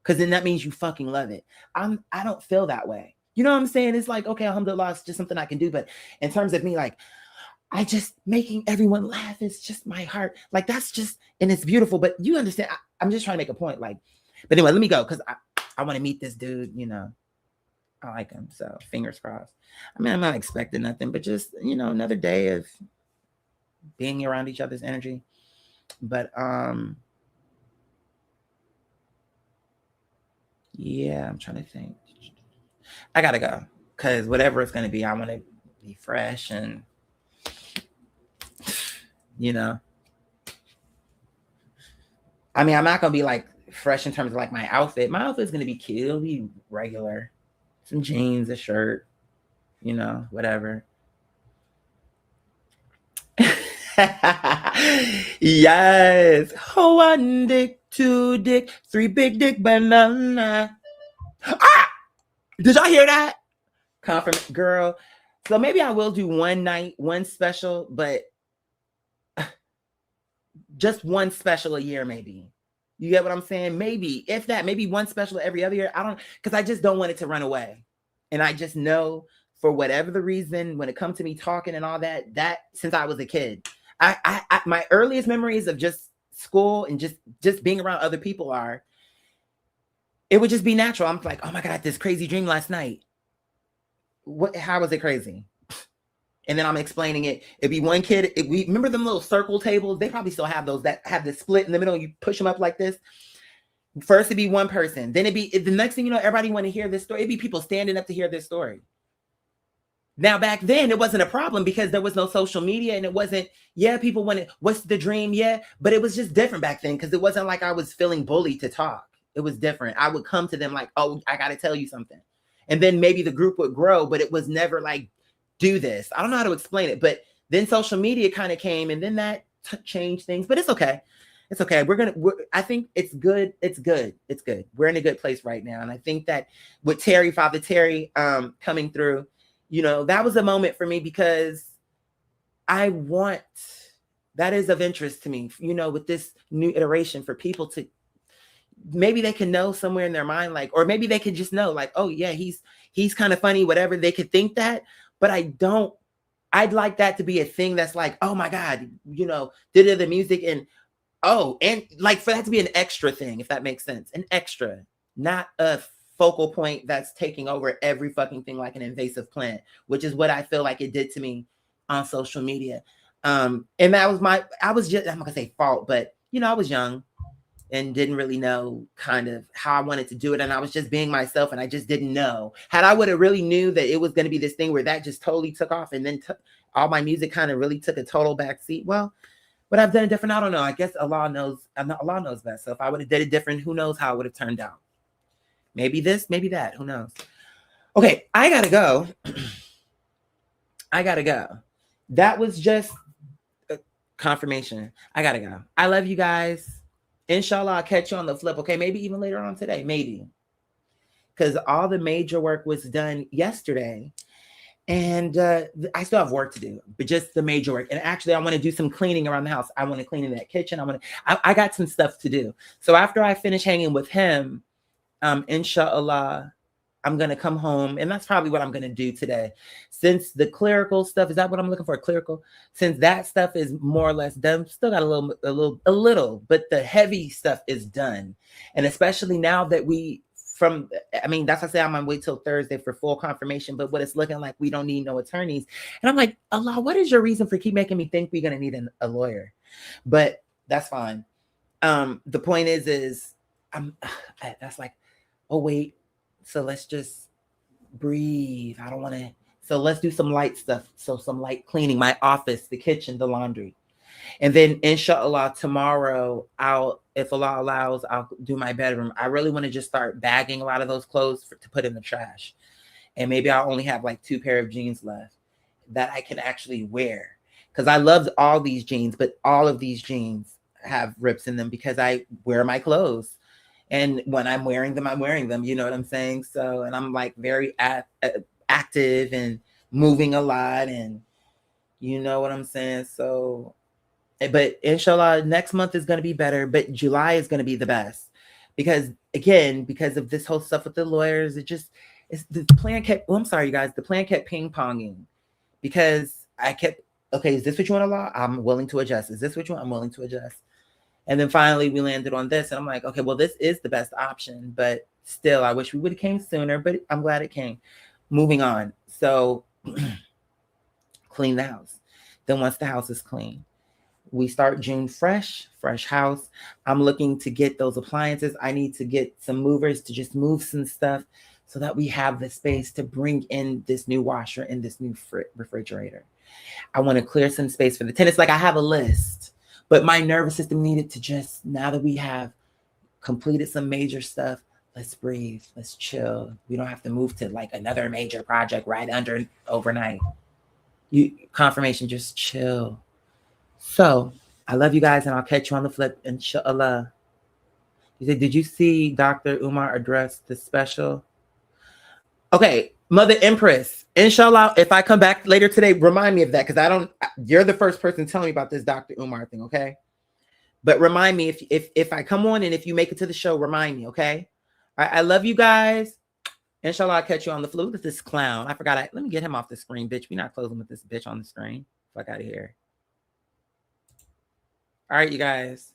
[SPEAKER 2] because then that means you fucking love it. I don't feel that way. You know what I'm saying? It's like, okay, alhamdulillah, it's just something I can do. But in terms of me, like, I just making everyone laugh is just my heart. Like, that's just, and it's beautiful. But you understand? I'm just trying to make a point. Like, but anyway, let me go because I want to meet this dude. You know, I like him. So fingers crossed. I mean, I'm not expecting nothing, but just, you know, another day of being around each other's energy. But yeah, I'm trying to think. I gotta go because whatever it's gonna be, I want to be fresh and, you know. I mean, I'm not gonna be like fresh in terms of like my outfit. My outfit's gonna be cute. It'll be regular, some jeans, a shirt, you know, whatever. Yes. 1 dick, 2 dick, 3 big dick banana. Ah! Did y'all hear that? Confirm, girl. So maybe I will do one night, one special, but just one special a year, maybe. You get what I'm saying? Maybe, if that, maybe one special every other year. Because I just don't want it to run away. And I just know, for whatever the reason, when it comes to me talking and all that since I was a kid, I my earliest memories of just school and just being around other people it would just be natural. I'm like, oh my God, I had this crazy dream last night. How was it crazy? And then I'm explaining it. It'd be one kid. We remember them little circle tables. They probably still have those that have the split in the middle. You push them up like this. First, it'd be one person. Then the next thing you know, everybody want to hear this story. It'd be people standing up to hear this story. Now, back then, it wasn't a problem because there was no social media and it wasn't, people wanted, what's the dream? Yeah. But it was just different back then because it wasn't like I was feeling bullied to talk. It was different. I would come to them like, oh, I got to tell you something. And then maybe the group would grow, but it was never like, do this. I don't know how to explain it, but then social media kind of came and then that changed things, but it's okay. It's okay. I think it's good. It's good. It's good. We're in a good place right now. And I think that with Father Terry coming through, you know, that was a moment for me because that is of interest to me, you know, with this new iteration for people to, maybe they can know somewhere in their mind, like, or maybe they could just know like, oh yeah, he's kind of funny, whatever. They could think that, but I'd like that to be a thing that's like, oh my God, you know, did the music and like for that to be an extra thing, if that makes sense, an extra, not a focal point that's taking over every fucking thing like an invasive plant, which is what I feel like it did to me on social media. And that was I'm not gonna say fault, but you know, I was young and didn't really know kind of how I wanted to do it. And I was just being myself and I just didn't know. Had I would have really knew that it was going to be this thing where that just totally took off and then all my music kind of really took a total backseat. Well, would I've done it different? I don't know. I guess Allah knows best. So if I would have did it different, who knows how it would have turned out. Maybe this, maybe that, who knows? Okay, I gotta go. That was just confirmation. I gotta go. I love you guys. Inshallah, I'll catch you on the flip. Okay, maybe even later on today, maybe. Because all the major work was done yesterday. And I still have work to do, but just the major work. And actually, I want to do some cleaning around the house. I want to clean in that kitchen. I got some stuff to do. So after I finish hanging with him, inshallah, I'm going to come home. And that's probably what I'm going to do today. Since the clerical stuff, is that what I'm looking for? Clerical? Since that stuff is more or less done, still got a little, but the heavy stuff is done. And especially now that that's why I say I'm gonna wait till Thursday for full confirmation. But what it's looking like, we don't need no attorneys. And I'm like, Allah, what is your reason for keep making me think we're gonna need a lawyer? But that's fine. The point is that's like, oh wait, so let's just breathe. I don't want to. So let's do some light stuff. So some light cleaning, my office, the kitchen, the laundry. And then inshallah, tomorrow, if Allah allows, I'll do my bedroom. I really want to just start bagging a lot of those clothes to put in the trash. And maybe I'll only have like 2 pair of jeans left that I can actually wear. Because I loved all these jeans, but all of these jeans have rips in them because I wear my clothes. And when I'm wearing them, you know what I'm saying? So, and I'm like very active and moving a lot, and you know what I'm saying? So, but inshallah, next month is going to be better, but July is going to be the best because of this whole stuff with the lawyers, the plan kept, I'm sorry, you guys, the plan kept ping-ponging because okay, is this what you want, Allah? I'm willing to adjust. Is this what you want? I'm willing to adjust. And then finally we landed on this and I'm like, okay, well, this is the best option, but still, I wish we would have came sooner, but I'm glad it came. Moving on. So clean the house. Then once the house is clean, we start June fresh house. I'm looking to get those appliances. I need to get some movers to just move some stuff so that we have the space to bring in this new washer and this new refrigerator. I want to clear some space for the tenants. Like I have a list, but my nervous system needed to just, now that we have completed some major stuff, let's breathe, let's chill. We don't have to move to like another major project overnight. Confirmation, just chill. So I love you guys and I'll catch you on the flip, inshallah. You said, did you see Dr. Umar address the special? Okay, Mother Empress, inshallah, if I come back later today, remind me of that because you're the first person telling me about this Dr. Umar thing, okay? But remind me if I come on and if you make it to the show, remind me, okay? All right, I love you guys. Inshallah, I'll catch you on the flip. Look at this clown. I forgot. Let me get him off the screen, bitch. We're not closing with this bitch on the screen. Fuck out of here. All right, you guys.